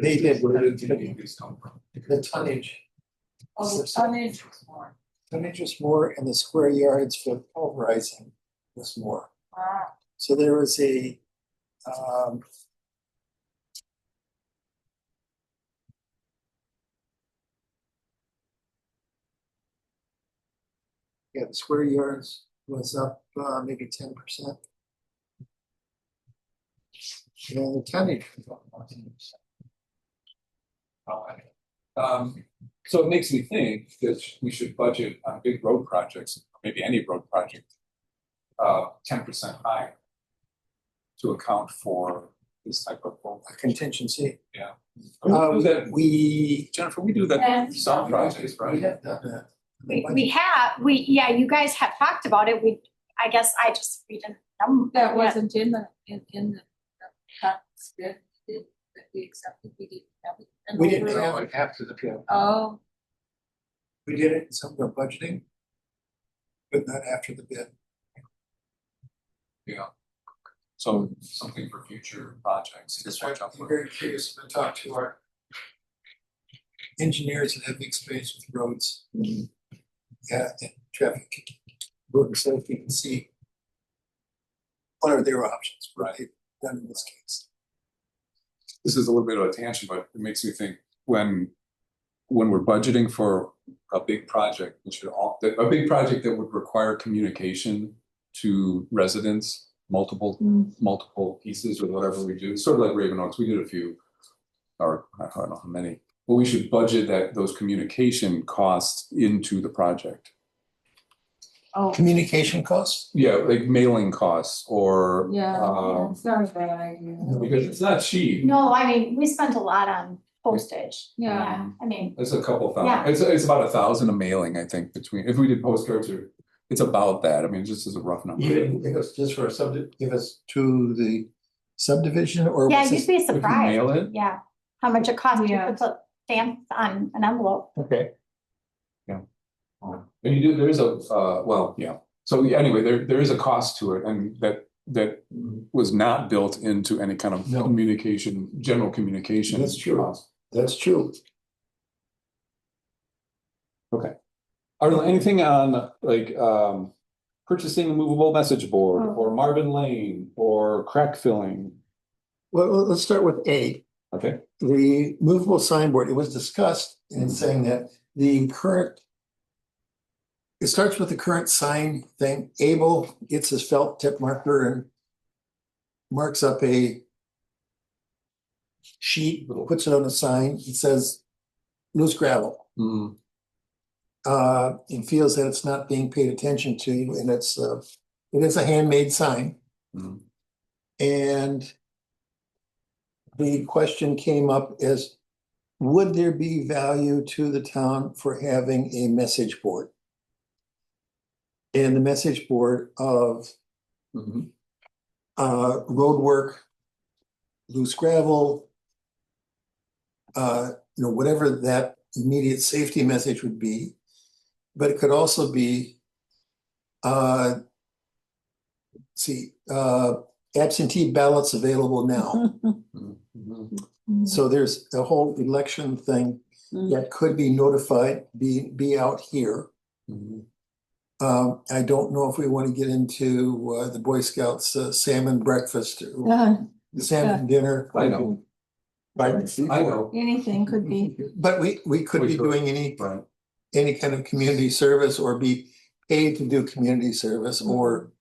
Speaker 4: They did.
Speaker 2: Where did the increase come from?
Speaker 4: The tonnage.
Speaker 3: Oh, the tonnage was more.
Speaker 4: Tonnage was more, and the square yards for pulverizing was more.
Speaker 3: Wow.
Speaker 4: So there was a the square yards was up maybe 10%. And the tonnage was up about 10%.
Speaker 2: So it makes me think that we should budget on big road projects, maybe any road project, 10% higher to account for this type of program.
Speaker 4: A contingency.
Speaker 2: Yeah. We do that,
Speaker 4: We
Speaker 2: Jennifer, we do that
Speaker 1: Yeah.
Speaker 2: with some projects,
Speaker 4: we
Speaker 2: right?
Speaker 4: have done that.
Speaker 1: Yeah, you guys have talked about it. I guess we didn't.
Speaker 3: That wasn't in the tax bid that we accepted, we didn't have it. And
Speaker 4: We didn't
Speaker 3: over-
Speaker 4: have it after the bid.
Speaker 3: Oh,
Speaker 4: We did it in some of the budgeting, but not after the bid.
Speaker 2: Yeah. So something for future projects.
Speaker 4: That's right. I'm very curious to talk to our engineers that have experience with roads. And traffic, road and safety, and see what are their options, what they've done in this case.
Speaker 2: This is a little bit of a tangent, but it makes me think when we're budgeting for a big project, a big project that would require communication to residents, multiple pieces or whatever we do, sort of like Raven Oaks, we did a few, or I don't know how many, but we should budget those communication costs into the project.
Speaker 3: oh,
Speaker 4: Communication costs?
Speaker 2: Yeah, like mailing costs or
Speaker 3: yeah, it's not a bad idea.
Speaker 2: because it's not cheap.
Speaker 1: No, I mean, we spent a lot on postage.
Speaker 3: Yeah.
Speaker 1: I mean,
Speaker 2: It's a couple thousand.
Speaker 1: Yeah.
Speaker 2: It's about 1,000 a mailing, I think, between if we did postcards or it's about that. I mean, just as a rough number.
Speaker 4: You didn't give us just for give us to the subdivision or?
Speaker 1: yeah,
Speaker 4: was
Speaker 1: you'd
Speaker 4: this-
Speaker 1: be
Speaker 2: If you
Speaker 1: surprised.
Speaker 2: mail it,
Speaker 1: Yeah, how much it costs to
Speaker 3: Yeah.
Speaker 1: put the stamp on an envelope.
Speaker 4: Okay.
Speaker 2: and you do. There is a well, yeah. So yeah, anyway, there is a cost to it, and that was not built into any kind of
Speaker 4: No.
Speaker 2: communication, general communication.
Speaker 4: That's true.
Speaker 2: cost.
Speaker 4: That's true.
Speaker 2: Okay. Are there anything on like purchasing a movable message board or Marvin Lane or crack filling?
Speaker 4: Well, let's start with A.
Speaker 2: Okay,
Speaker 4: The movable signboard, it was discussed in saying that the current. It starts with the current sign thing. Abel gets his felt tip marker and marks up a sheet, puts it on a sign. It says loose gravel.
Speaker 7: Hmm.
Speaker 4: And feels that it's not being paid attention to, and it is a handmade sign.
Speaker 7: Mhm.
Speaker 4: And the question came up as, would there be value to the town for having a message board? And the message board of
Speaker 7: Mhm.
Speaker 4: road work, loose gravel, whatever that immediate safety message would be. But it could also be, absentee ballots available now.
Speaker 7: Mhm.
Speaker 4: So there's a whole election thing that could be notified, be out here.
Speaker 7: Mhm.
Speaker 4: I don't know if we want to get into the Boy Scouts salmon breakfast or the salmon dinner.
Speaker 7: I know,
Speaker 4: Pardon?
Speaker 7: I know,
Speaker 3: Anything could be.
Speaker 4: But we could
Speaker 7: We
Speaker 4: be
Speaker 7: could.
Speaker 4: doing
Speaker 7: right,
Speaker 4: any kind of community service or be paid to do community service or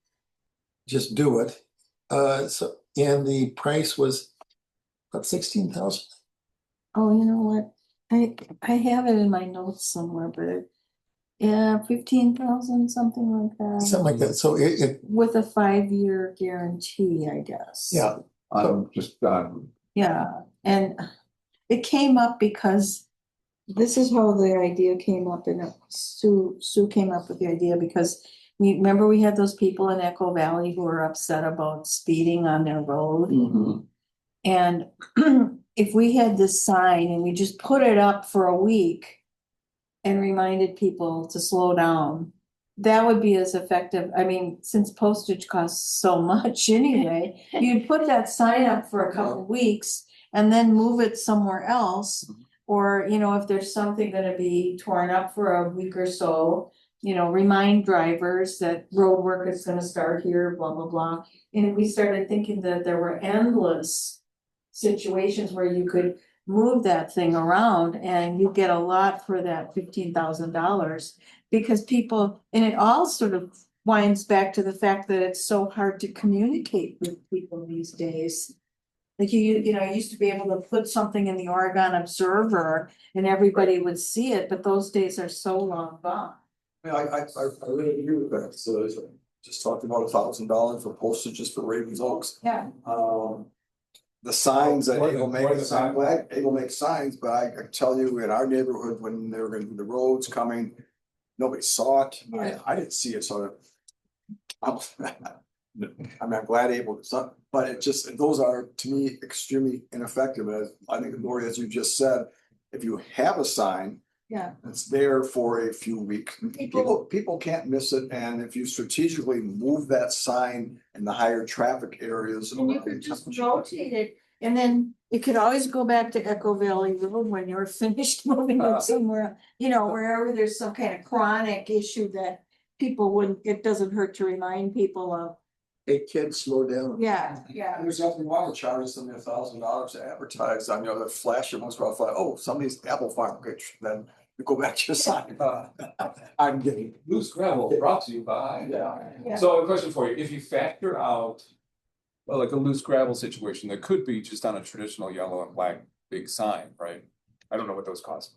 Speaker 4: just do it. And the price was about 16,000.
Speaker 3: Oh, you know what? I have it in my notes somewhere, but yeah, 15,000, something like that.
Speaker 4: Something like that. So it
Speaker 3: With a 5-year guarantee, I guess.
Speaker 4: yeah.
Speaker 7: I'm just,
Speaker 3: Yeah, and it came up because this is how the idea came up, and Sue came up with the idea because remember we had those people in Echo Valley who were upset about speeding on their road.
Speaker 7: Mhm.
Speaker 3: And if we had this sign and we just put it up for a week and reminded people to slow down, that would be as effective. I mean, since postage costs so much anyway, you'd put that sign up for a couple of weeks and then move it somewhere else. Or, if there's something gonna be torn up for a week or so, remind drivers that road work is gonna start here, blah, blah, blah. And we started thinking that there were endless situations where you could move that thing around and you get a lot for that $15,000. Because people, and it all sort of winds back to the fact that it's so hard to communicate with people these days. Like you used to be able to put something in the Oregon Observer and everybody would see it, but those days are so long gone.
Speaker 5: I really agree with that. So just talking about $1,000 for postages for Ravens Oaks.
Speaker 3: Yeah.
Speaker 5: The signs that
Speaker 2: More than-
Speaker 5: Eagle
Speaker 2: more
Speaker 5: makes,
Speaker 2: than
Speaker 5: I'm glad Eagle makes signs, but I can tell you in our neighborhood, when they were gonna do the roads coming, nobody saw it.
Speaker 3: Yeah.
Speaker 5: I didn't see it, so. I'm I'm glad Able, but it just, those are to me extremely ineffective. As I think, Lori, as you just said, if you have a sign,
Speaker 3: Yeah.
Speaker 5: it's there for a few weeks. People can't miss it, and if you strategically move that sign in the higher traffic areas.
Speaker 3: And you could just rotate it, and then it could always go back to Echo Valley Road when you're finished moving it somewhere, wherever there's some kind of chronic issue that people wouldn't, it doesn't hurt to remind people of.
Speaker 4: Hey, kids, slow down.
Speaker 3: Yeah.
Speaker 5: There's nothing wrong with charging somebody $1,000 to advertise on, the flash it once in a while, oh, somebody's apple farm, good, then you go back to your sign. I'm getting.
Speaker 2: loose gravel brought to you by.
Speaker 3: Yeah.
Speaker 2: So a question for you, if you factor out, well, like a loose gravel situation, that could be just on a traditional yellow and black big sign, right? I don't know what those cost,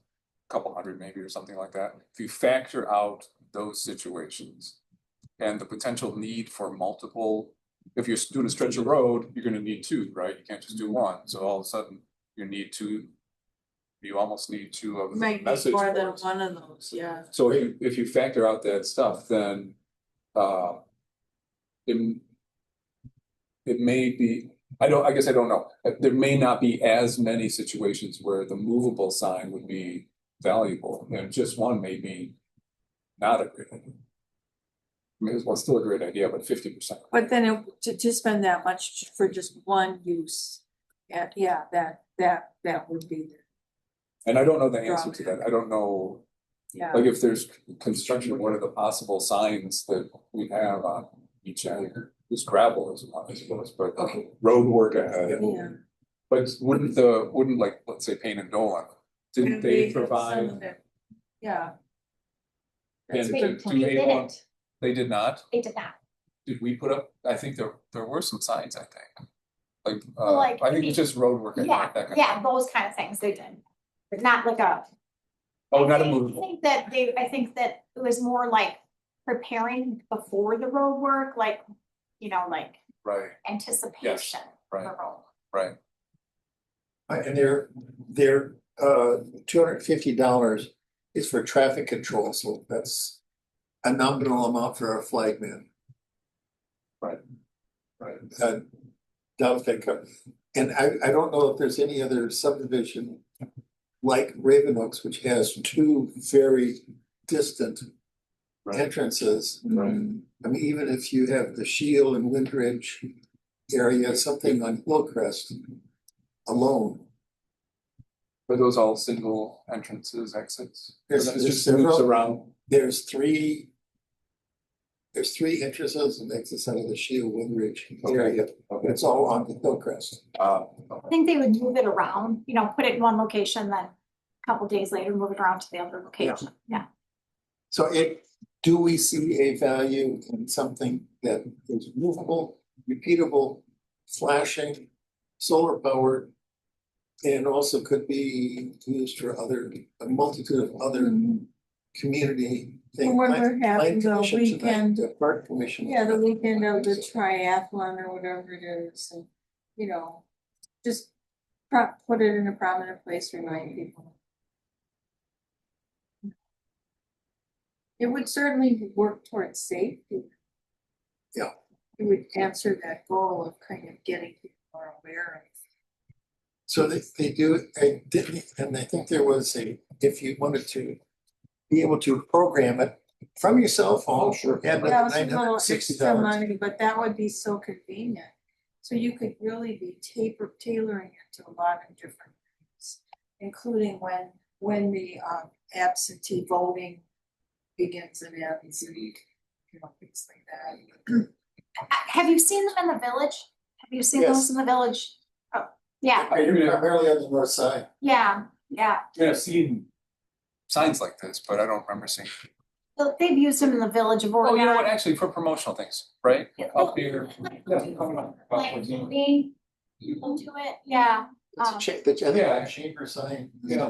Speaker 2: a couple hundred maybe or something like that. If you factor out those situations and the potential need for multiple, if you're doing a stretch of road, you're gonna need two, right? You can't just do one. So all of a sudden you almost need two of the
Speaker 3: Might be
Speaker 2: message
Speaker 3: more than
Speaker 2: boards.
Speaker 3: one of those, yeah.
Speaker 2: So if you factor out that stuff, then it may be, I guess I don't know. There may not be as many situations where the movable sign would be valuable, and just one may be not a great idea. Well, still a great idea, but 50%.
Speaker 3: But then to spend that much for just one use, yeah, that would be,
Speaker 2: And I don't know the answer to that. I don't know,
Speaker 3: yeah.
Speaker 2: like if there's construction, what are the possible signs that we have on each end? This gravel is one, I suppose, but road work ahead.
Speaker 3: Yeah.
Speaker 2: But wouldn't like, let's say Payne and Dolan, didn't
Speaker 3: And
Speaker 2: they
Speaker 3: have some
Speaker 2: provide?
Speaker 3: of it. Yeah.
Speaker 2: And
Speaker 3: That's
Speaker 1: They,
Speaker 2: do
Speaker 3: big.
Speaker 1: they
Speaker 2: A1
Speaker 1: didn't,
Speaker 2: They did not?
Speaker 1: they did not.
Speaker 2: Did we put up, I think there were some signs, I think. Like,
Speaker 1: Like,
Speaker 2: I think it was just road work. I think,
Speaker 1: Yeah,
Speaker 2: that kind of
Speaker 1: yeah,
Speaker 2: thing.
Speaker 1: those kind of things they did, but not like a.
Speaker 2: Oh, not a
Speaker 1: I
Speaker 2: movable.
Speaker 1: think that it was more like preparing before the road work, like, like
Speaker 2: Right,
Speaker 1: anticipation for
Speaker 2: right.
Speaker 1: road.
Speaker 2: right.
Speaker 4: And their $250 is for traffic control, so that's a nominal amount for a flagman.
Speaker 2: Right.
Speaker 4: Down pickup. And I don't know if there's any other subdivision like Raven Oaks, which has two very distant
Speaker 2: Right.
Speaker 4: entrances.
Speaker 2: Right.
Speaker 4: I mean, even if you have the Shield and Windridge area, something on Hillcrest alone.
Speaker 2: Were those all single entrances, exits?
Speaker 4: There's-
Speaker 2: It's
Speaker 4: there's
Speaker 2: just moves
Speaker 4: several.
Speaker 2: around.
Speaker 4: There's three entrances and exits out of the Shield Windridge area.
Speaker 2: Okay.
Speaker 4: It's all on the Hillcrest.
Speaker 1: I think they would move it around, put it in one location, then a couple days later, move it around to the other location, yeah.
Speaker 4: So do we see a value in something that is movable, repeatable, flashing, solar powered? And also could be used for a multitude of other community things.
Speaker 3: Whatever happens on
Speaker 4: Plan commission tonight,
Speaker 3: weekend.
Speaker 4: the park commission.
Speaker 3: Yeah, the weekend of the triathlon or whatever it is, and, just put it in a prominent place, remind people. It would certainly work towards safety.
Speaker 4: Yeah.
Speaker 3: It would answer that goal of kind of getting people more aware of.
Speaker 4: So they do, and I think there was if you wanted to be able to program it from your cell phone.
Speaker 5: Oh, sure.
Speaker 4: And
Speaker 3: Well, it's a little
Speaker 4: $960.
Speaker 3: extra money, but that would be so convenient. So you could really be tailoring it to a lot of different things, including when the absentee voting begins and ends and, things like that.
Speaker 1: Have you seen them in the village? Have you seen
Speaker 4: Yes.
Speaker 1: those in the village? Oh, yeah,
Speaker 4: Primarily on the north side.
Speaker 1: yeah.
Speaker 2: Yeah, I've seen signs like this, but I don't remember seeing.
Speaker 1: They've used them in the village of
Speaker 2: Oh,
Speaker 1: Oregon.
Speaker 2: you know what, actually, for promotional things, right? Up here.
Speaker 1: Like
Speaker 2: Yeah.
Speaker 1: voting, people do it, yeah,
Speaker 4: It's I think
Speaker 2: Yeah.
Speaker 4: a chamber sign.
Speaker 2: Yep,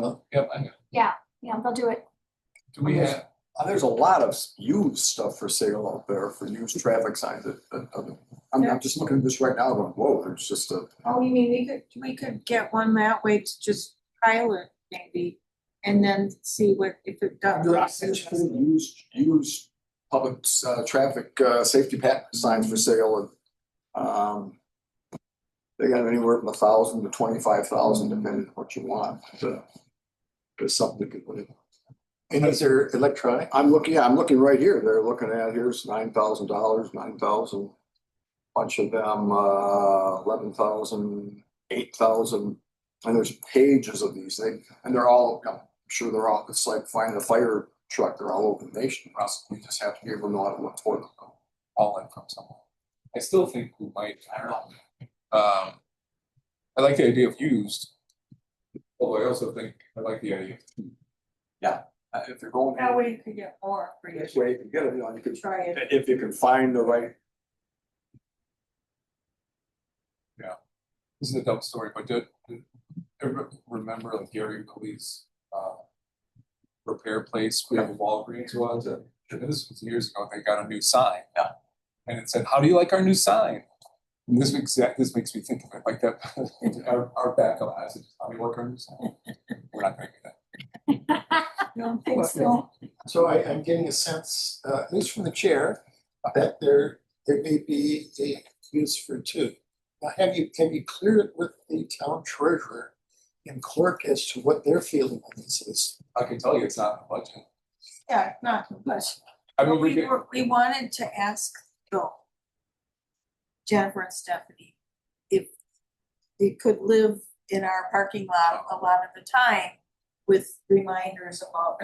Speaker 2: I know.
Speaker 1: yeah, they'll do it.
Speaker 2: Do we have,
Speaker 5: There's a lot of used stuff for sale out there for used traffic signs I'm just looking at this right now going, whoa, there's just a.
Speaker 3: Oh, you mean we could get one that way to just pilot maybe, and then see if it does.
Speaker 5: Used public traffic safety pattern signs for sale and they got anywhere from 1,000 to 25,000 depending on what you want. There's something that could put in.
Speaker 4: And these are electronic.
Speaker 5: I'm looking right here. They're looking at here's $9,000, 9,000. Bunch of them, 11,000, 8,000, and there's pages of these. They're all. I'm sure they're all. It's like finding a fire truck. They're all over the nation. You just have to be able to know how to look for them.
Speaker 2: all in from somewhere? I still think we might, I don't know. I like the idea of used. Although I also think I like the idea of
Speaker 5: If you're going
Speaker 3: That way you could get more for your.
Speaker 5: this way, you can get it. You can
Speaker 3: Try it.
Speaker 5: if you can find the right.
Speaker 2: this is a dumb story, but did everybody remember like Gary Willie's repair place where the Walgreens was? This was years ago. They got a new sign.
Speaker 5: Yeah.
Speaker 2: And it said, "How do you like our new sign?" And this makes me think of it like that. our backup has it. How do you like our new sign? We're not going to do that.
Speaker 3: You don't think so?
Speaker 4: So I'm getting a sense, at least from the chair, that there may be a use for two. Now, have you cleared it with the town treasurer and clerk as to what their feeling on this is?
Speaker 2: I can tell you it's not in the budget.
Speaker 3: Yeah, not much.
Speaker 2: I mean,
Speaker 3: We wanted to ask though, Jennifer and Stephanie, if we could live in our parking lot a lot of the time with reminders about,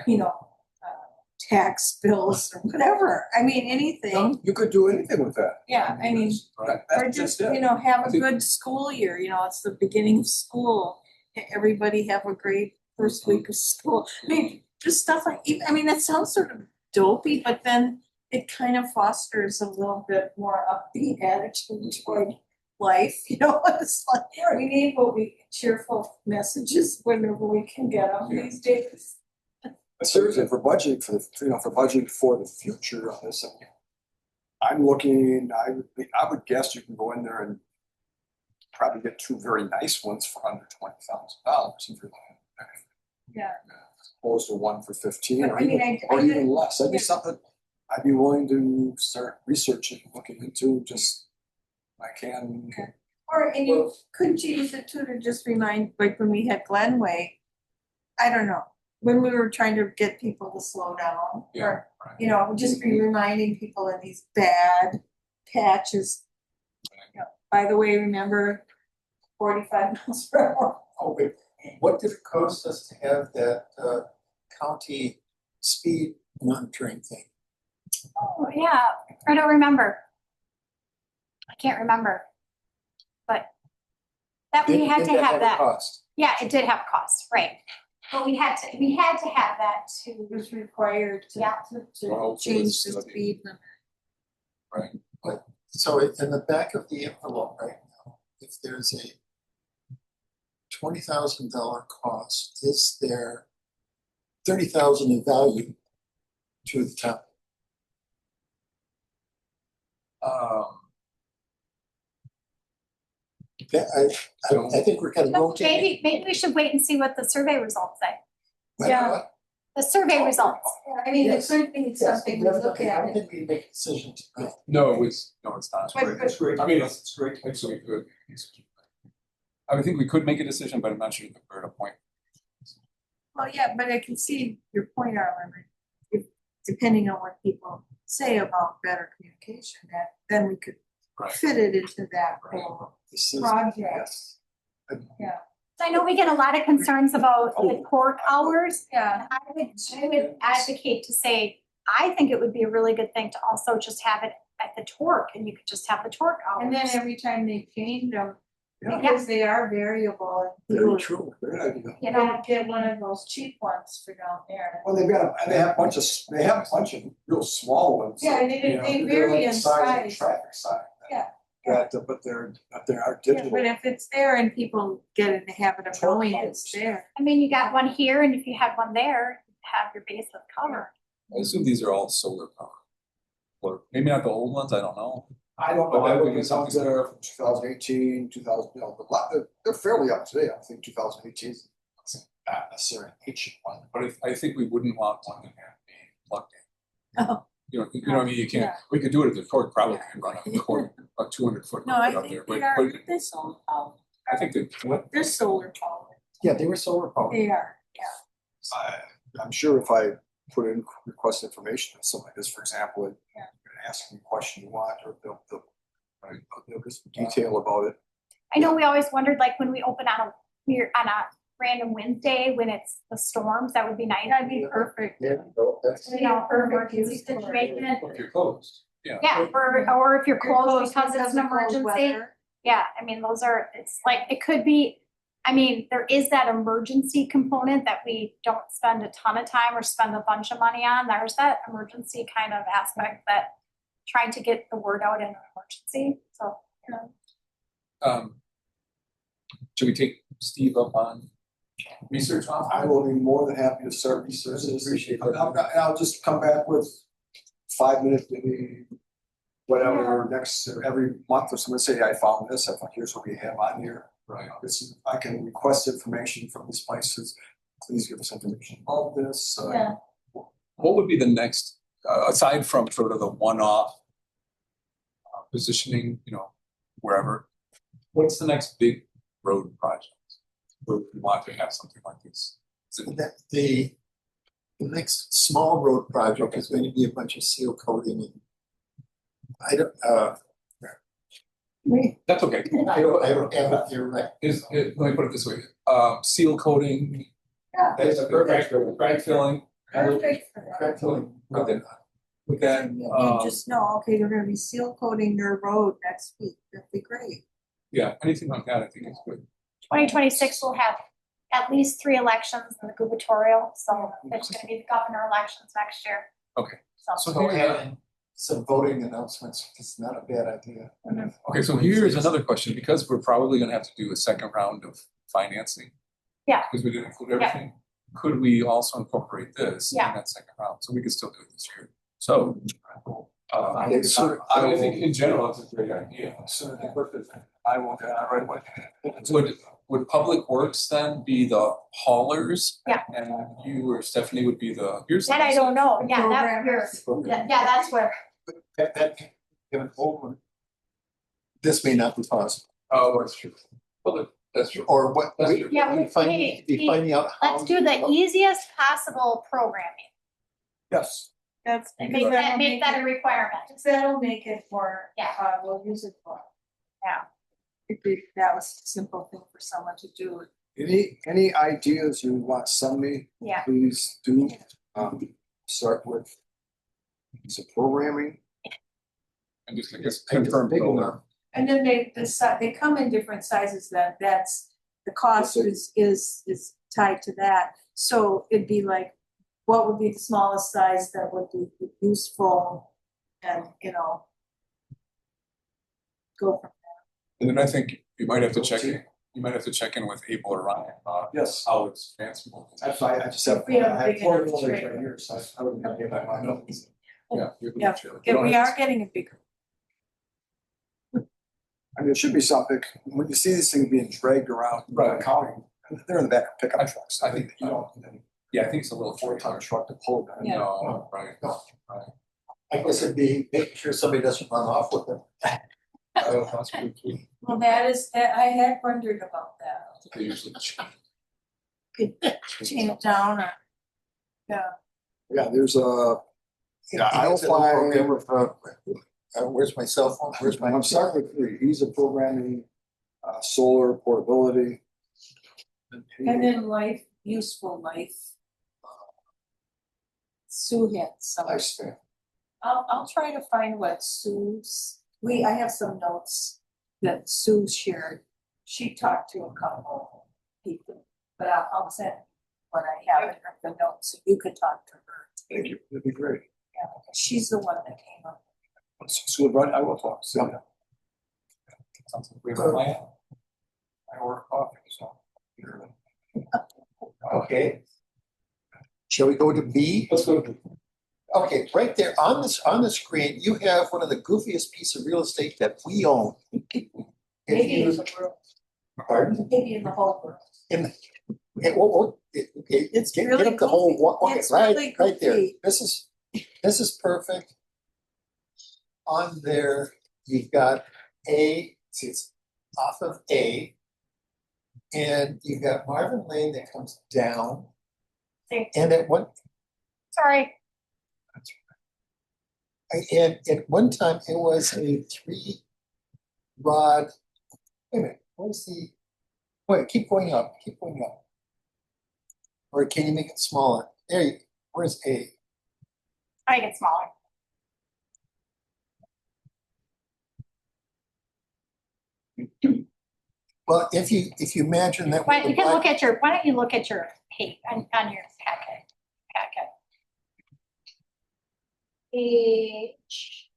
Speaker 3: tax bills or whatever. I mean, anything.
Speaker 5: You could do anything with that.
Speaker 3: Yeah, I mean,
Speaker 2: Right.
Speaker 3: or just, you know, have
Speaker 2: I
Speaker 3: a
Speaker 2: think-
Speaker 3: good school year, you know, it's the beginning of school. Everybody have a great first week of school. I mean, just stuff like, I mean, that sounds sort of dopey, but then it kind of fosters a little bit more upbeat attitude toward life, you know, it's like, we need cheerful messages whenever we can get them these days.
Speaker 5: Seriously, for budgeting for the, you know, for budgeting for the future on this, I'm looking, I would guess you can go in there and probably get two very nice ones for under $20,000 if you're looking at that.
Speaker 3: Yeah.
Speaker 5: As opposed to one for 15
Speaker 3: But
Speaker 5: or
Speaker 3: I mean,
Speaker 5: even,
Speaker 3: I
Speaker 5: or
Speaker 3: did-
Speaker 5: even less. That'd be
Speaker 3: yeah.
Speaker 5: something I'd be willing to start researching, looking into, just I can.
Speaker 3: Okay. Or, and you, couldn't you use it too to just remind, like when we had Glenway, I don't know, when we were trying to get people to slow down,
Speaker 2: Yeah,
Speaker 3: or,
Speaker 2: right.
Speaker 3: you know, just be reminding people of these bad patches. You know, by the way, remember 45 miles per hour.
Speaker 4: Oh, wait, what did it cost us to have that county speed monitoring thing?
Speaker 1: Oh, yeah, I don't remember. I can't remember. But that we
Speaker 4: Did-
Speaker 1: had
Speaker 4: did
Speaker 1: to have
Speaker 4: a
Speaker 1: that.
Speaker 4: cost?
Speaker 1: Yeah, it did have a cost, right? But we had to have that
Speaker 3: It
Speaker 1: to,
Speaker 3: was required to,
Speaker 1: Yeah.
Speaker 3: to
Speaker 2: Well,
Speaker 3: change the
Speaker 2: it's-
Speaker 3: speed limit.
Speaker 2: Right.
Speaker 4: So in the back of the envelope right now, if there's a $20,000 cost, is there 30,000 in value to the town? I think we're kind of rotating.
Speaker 1: maybe we should wait and see what the survey results say.
Speaker 4: But,
Speaker 3: Yeah.
Speaker 1: The survey results.
Speaker 3: I mean, it
Speaker 4: Yes.
Speaker 3: could be something we look
Speaker 4: I
Speaker 3: at.
Speaker 4: think we make a decision tonight.
Speaker 2: No, it's not.
Speaker 3: But-
Speaker 5: It's great.
Speaker 2: I mean, it's great. Actually, we could. I would think we could make a decision, but I'm not sure that we're at a point.
Speaker 3: Well, yeah, but I can see your point, Arlen, if, depending on what people say about better communication, that then we could
Speaker 2: Right.
Speaker 3: fit it into that
Speaker 2: Right.
Speaker 3: whole
Speaker 4: This is-
Speaker 3: project.
Speaker 4: yes.
Speaker 3: Yeah,
Speaker 1: I know we get a lot of concerns about the court hours.
Speaker 3: yeah,
Speaker 1: I would advocate to say, I think it would be a really good thing to also just have it at the torque, and you could just have the torque hours.
Speaker 3: and then every time they change them,
Speaker 5: Yeah.
Speaker 3: because they are variable.
Speaker 5: Very true, great idea.
Speaker 1: You
Speaker 3: You
Speaker 1: know,
Speaker 3: don't get one of those cheap ones for down there.
Speaker 5: Well, they have a bunch of real small ones.
Speaker 3: Yeah, and they
Speaker 5: you know,
Speaker 3: they
Speaker 5: they're
Speaker 3: vary
Speaker 5: like
Speaker 3: in
Speaker 5: the size of a
Speaker 3: size.
Speaker 5: traffic sign.
Speaker 3: Yeah.
Speaker 5: But they are
Speaker 3: Yeah,
Speaker 5: digital.
Speaker 3: but if it's there and people get in the habit of knowing it's there.
Speaker 1: I mean, you got one here, and if you had one there, you have your base of cover.
Speaker 2: I assume these are all solar powered. Or maybe not the old ones, I don't know.
Speaker 5: I don't
Speaker 2: But
Speaker 5: know,
Speaker 2: that
Speaker 5: I
Speaker 2: would
Speaker 5: looked
Speaker 2: be
Speaker 5: at some
Speaker 2: something-
Speaker 5: that are from 2018, 2000, you know, they're fairly up to date. I think 2018 is not necessarily an ancient one.
Speaker 2: But I think we wouldn't want one that had be plugged in.
Speaker 3: Oh.
Speaker 2: You know what I mean? You can't,
Speaker 3: Yeah.
Speaker 2: we could do it at the torque, probably can run a cord, a 200-foot
Speaker 3: No, I
Speaker 2: cord up there,
Speaker 3: think
Speaker 2: but,
Speaker 3: they are,
Speaker 2: but
Speaker 3: they're solar powered.
Speaker 2: I think that,
Speaker 3: They're solar powered.
Speaker 4: Yeah, they were solar powered.
Speaker 3: They are, yeah.
Speaker 5: I'm sure if I put in request information on something like this, for example, and
Speaker 3: Yeah.
Speaker 5: ask them a question you want, or they'll get some detail about it.
Speaker 1: I know we always wondered, like, when we open on a random Wednesday, when it's the storms, that would be nice.
Speaker 3: That'd be perfect.
Speaker 4: Yeah, no, that's.
Speaker 1: You know, for
Speaker 3: Perfect
Speaker 1: emergency
Speaker 3: use for it.
Speaker 1: situation.
Speaker 2: if you're closed, yeah.
Speaker 1: Yeah, or if you're closed because it's an
Speaker 3: of cold
Speaker 1: emergency.
Speaker 3: weather.
Speaker 1: Yeah, I mean, it's like, it could be, I mean, there is that emergency component that we don't spend a ton of time or spend a bunch of money on. There's that emergency kind of aspect that trying to get the word out in an emergency, so, you know.
Speaker 2: Should we take Steve up on research on?
Speaker 5: I will be more than happy to start researching.
Speaker 4: Appreciate that.
Speaker 5: I'll just come back with 5 minutes, maybe whatever, next, every month or something, say, I found this, I thought, here's what we have on here.
Speaker 2: Right.
Speaker 5: I can request information from these places, please give us information about this.
Speaker 3: Yeah.
Speaker 2: What would be the next, aside from sort of the one-off positioning, you know, wherever, what's the next big road project where we want to have something like this? Is it-
Speaker 4: The next small road project is going to be a bunch of seal coating and I don't
Speaker 2: That's okay.
Speaker 4: I don't have it here right.
Speaker 2: Let me put it this way, seal coating,
Speaker 3: Yeah.
Speaker 2: crack filling,
Speaker 3: Perfect for that.
Speaker 4: Crack filling.
Speaker 2: With that,
Speaker 3: You just know, okay, you're gonna be seal coating your road next week, that'd be great.
Speaker 2: yeah, anything like that, I think is good.
Speaker 1: 2026 will have at least 3 elections in the gubernatorial, so there's gonna be governor elections next year.
Speaker 2: Okay.
Speaker 1: So,
Speaker 4: So having some voting announcements is not a bad idea.
Speaker 2: Okay, so here's another question, because we're probably gonna have to do a second round of financing.
Speaker 1: Yeah.
Speaker 2: Because we didn't include everything. Could we also incorporate this in
Speaker 1: Yeah.
Speaker 2: that second round? So we could still do it this year. So.
Speaker 5: I think so.
Speaker 2: I think in general, it's a great idea.
Speaker 5: So I will get on right away.
Speaker 2: Would Public Works then be the haulers?
Speaker 1: Yeah.
Speaker 2: And you or Stephanie would be the, here's.
Speaker 1: that I don't know, yeah, that,
Speaker 3: Programmers.
Speaker 1: yeah, that's where,
Speaker 4: Given over. This may not be possible,
Speaker 2: Oh, that's true. Well, that's true.
Speaker 4: or what,
Speaker 2: That's
Speaker 4: we,
Speaker 2: true.
Speaker 1: yeah,
Speaker 4: we find, be finding out how.
Speaker 1: let's do the easiest possible programming.
Speaker 5: Yes.
Speaker 3: That's.
Speaker 1: And make that a requirement.
Speaker 3: That'll make it more,
Speaker 1: Yeah.
Speaker 3: we'll use it for.
Speaker 1: Yeah.
Speaker 3: That was a simple thing for someone to do.
Speaker 5: Any ideas you want to send me,
Speaker 1: Yeah,
Speaker 5: please do. Start with some programming.
Speaker 2: And just, I guess,
Speaker 4: And
Speaker 2: confirm.
Speaker 4: big enough.
Speaker 3: And then they come in different sizes, that's, the cost is tied to that. So it'd be like, what would be the smallest size that would be useful and, go from
Speaker 2: And then I think you might have to check in, with April or Ryan,
Speaker 5: Yes.
Speaker 2: how it's transferable.
Speaker 5: That's why I just have,
Speaker 3: We have
Speaker 5: I have
Speaker 3: big
Speaker 5: 4
Speaker 3: enough
Speaker 5: buildings
Speaker 3: trailer.
Speaker 5: right here, so I wouldn't get my mind up.
Speaker 2: Yeah. you can
Speaker 3: Yeah.
Speaker 2: share. You
Speaker 3: there.
Speaker 2: don't
Speaker 3: We
Speaker 2: have
Speaker 3: are getting a bigger.
Speaker 5: I mean, it should be something, when you see these things being dragged around,
Speaker 2: Right.
Speaker 5: counting, they're in the back of pickup trucks.
Speaker 2: I think-
Speaker 5: You know,
Speaker 2: Yeah, I think it's a little
Speaker 5: 4-ton truck to pull it.
Speaker 3: Yeah.
Speaker 2: No, right.
Speaker 4: No. I guess it'd be making sure somebody doesn't run off with it.
Speaker 2: That's pretty cool.
Speaker 3: Well, I had wondered about that.
Speaker 2: They usually check.
Speaker 3: Could chain it down or,
Speaker 5: Yeah, there's a, yeah, I'll find.
Speaker 4: Where's my cell phone? Where's my?
Speaker 5: I'm starting with 3, ease of programming, solar portability.
Speaker 3: and then useful life. Sue had some.
Speaker 5: Lifespan.
Speaker 3: I'll try to find what I have some notes that Sue shared. She talked to a couple people, but I'll send what I have in the notes, so you could talk to her.
Speaker 5: Thank you, that'd be great.
Speaker 3: Yeah, she's the one that came up.
Speaker 5: So, Brian, I will talk, so.
Speaker 2: Sounds like we have a plan.
Speaker 5: I order coffee, so.
Speaker 4: Okay. Shall we go to B?
Speaker 2: Let's go to.
Speaker 4: Okay, right there on the screen, you have one of the goofiest piece of real estate that we own. If
Speaker 3: Maybe in
Speaker 4: you-
Speaker 3: the world,
Speaker 4: Pardon?
Speaker 3: maybe in the whole world.
Speaker 4: Okay,
Speaker 3: It's
Speaker 4: get
Speaker 3: really
Speaker 4: up the whole
Speaker 3: goofy.
Speaker 4: one, okay,
Speaker 3: It's really
Speaker 4: right there.
Speaker 3: goofy.
Speaker 4: This is perfect. On there, you've got A, see, it's off of A. And you've got Marvin Lane that comes down.
Speaker 1: See.
Speaker 4: And at one time, it was a 3-rod. Wait a minute, wait, keep going up. Or can you make it smaller? Where's A?
Speaker 1: I get smaller.
Speaker 4: Well, if you imagine that.
Speaker 1: Why don't you look at your page on your packet. Page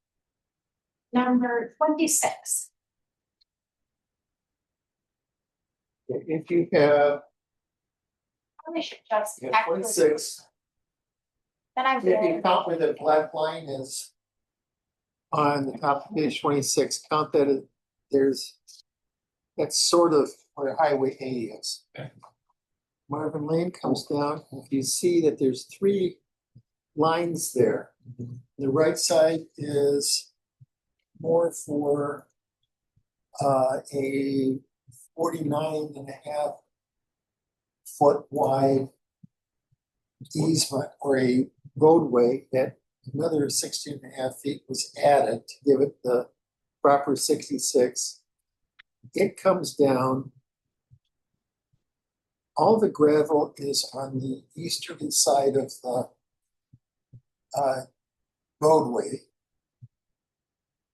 Speaker 1: number 26.
Speaker 4: If you have
Speaker 1: Probably should just.
Speaker 4: 26,
Speaker 1: Then I'm
Speaker 4: if you
Speaker 1: good.
Speaker 4: count where the black line is on the top of page 26, count that that's sort of where Highway A is.
Speaker 2: Okay.
Speaker 4: Marvin Lane comes down, if you see that there's 3 lines there. The right side is more for a 49.5 foot wide easement or a roadway that another 16.5 feet was added to give it the proper 66. It comes down. All the gravel is on the easterly side of roadway.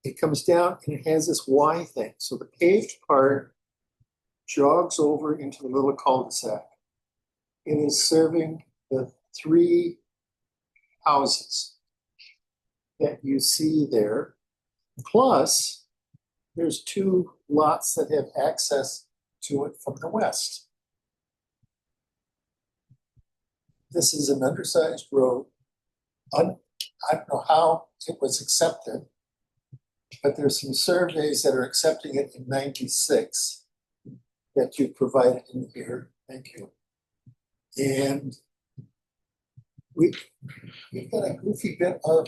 Speaker 4: It comes down and it has this Y thing. So the paved part jogs over into the little cul-de-sac. It is serving the 3 houses that you see there. Plus, there's 2 lots that have access to it from the west. This is an undersized road. I don't know how it was accepted, but there's some surveys that are accepting it in 96 that you provided in here. Thank you. And we've got a goofy bit of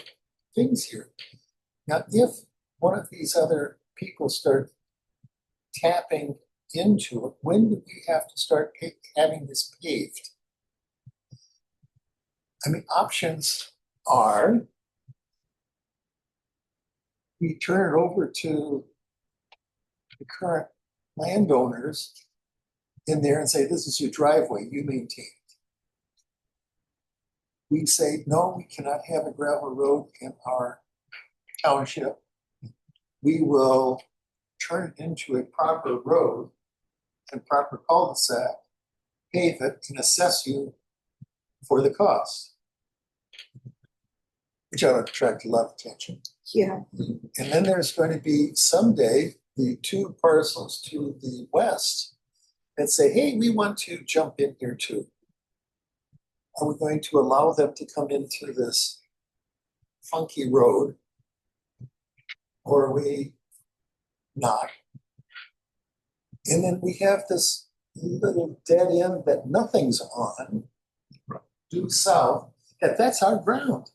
Speaker 4: things here. Now, if one of these other people start tapping into it, when do we have to start having this paved? I mean, options are we turn it over to the current landowners in there and say, this is your driveway, you maintain it. We say, no, we cannot have a gravel road in our township. We will turn it into a proper road and proper cul-de-sac, pave it, and assess you for the cost, which ought to attract a lot of attention.
Speaker 3: Yeah.
Speaker 4: And then there's going to be someday the 2 parcels to the west that say, hey, we want to jump in here too. Are we going to allow them to come into this funky road? Or are we not? And then we have this little dead end that nothing's on, due south, that's our ground.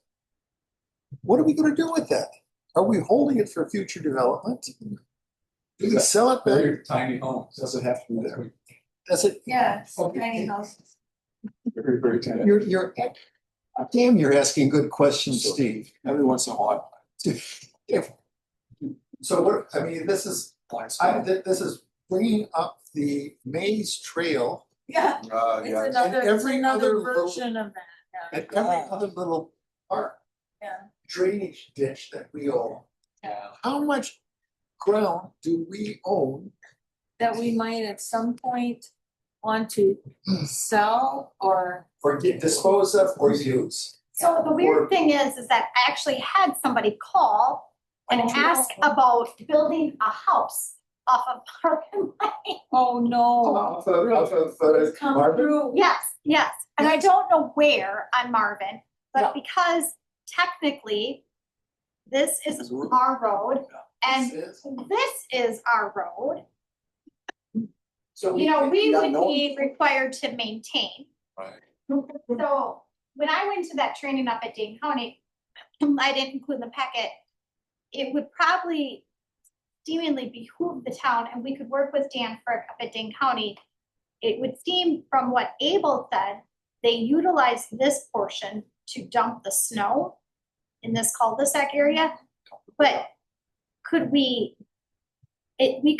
Speaker 4: What are we going to do with that? Are we holding it for future development? Do we sell it back?
Speaker 2: Very tiny homes.
Speaker 5: Does it have to be there?
Speaker 4: Does it?
Speaker 3: Yeah,
Speaker 4: Okay.
Speaker 3: tiny houses.
Speaker 2: Very, very tiny.
Speaker 4: You're damn, you're asking good questions, Steve.
Speaker 5: Every once in a while.
Speaker 4: So what, I mean, this is bringing up the Maze Trail
Speaker 3: Yeah,
Speaker 5: Yeah.
Speaker 3: it's another,
Speaker 4: every other little-
Speaker 3: version of that, yeah.
Speaker 4: and every other little park
Speaker 3: Yeah.
Speaker 4: drainage ditch that we own.
Speaker 7: Yeah.
Speaker 4: How much ground do we own?
Speaker 3: That we might at some point want to sell or.
Speaker 4: Or get disposed of or use?
Speaker 1: So the weird thing is that I actually had somebody call and ask about building a house off of Marvin Lane.
Speaker 3: Oh, no.
Speaker 4: Off of
Speaker 3: It's come
Speaker 4: Marvin?
Speaker 3: through.
Speaker 1: Yes, yes, and I don't know where on Marvin,
Speaker 4: Yeah.
Speaker 1: but because technically this is our road and this is our road,
Speaker 4: So
Speaker 1: you know, we would
Speaker 5: know-
Speaker 1: be required to maintain.
Speaker 7: Right.
Speaker 1: So when I went to that training up at Dane County, I didn't include in the packet. It would probably seemingly behoove the town, and we could work with Dan for up at Dane County. It would seem from what Abel said, they utilize this portion to dump the snow in this cul-de-sac area. But could we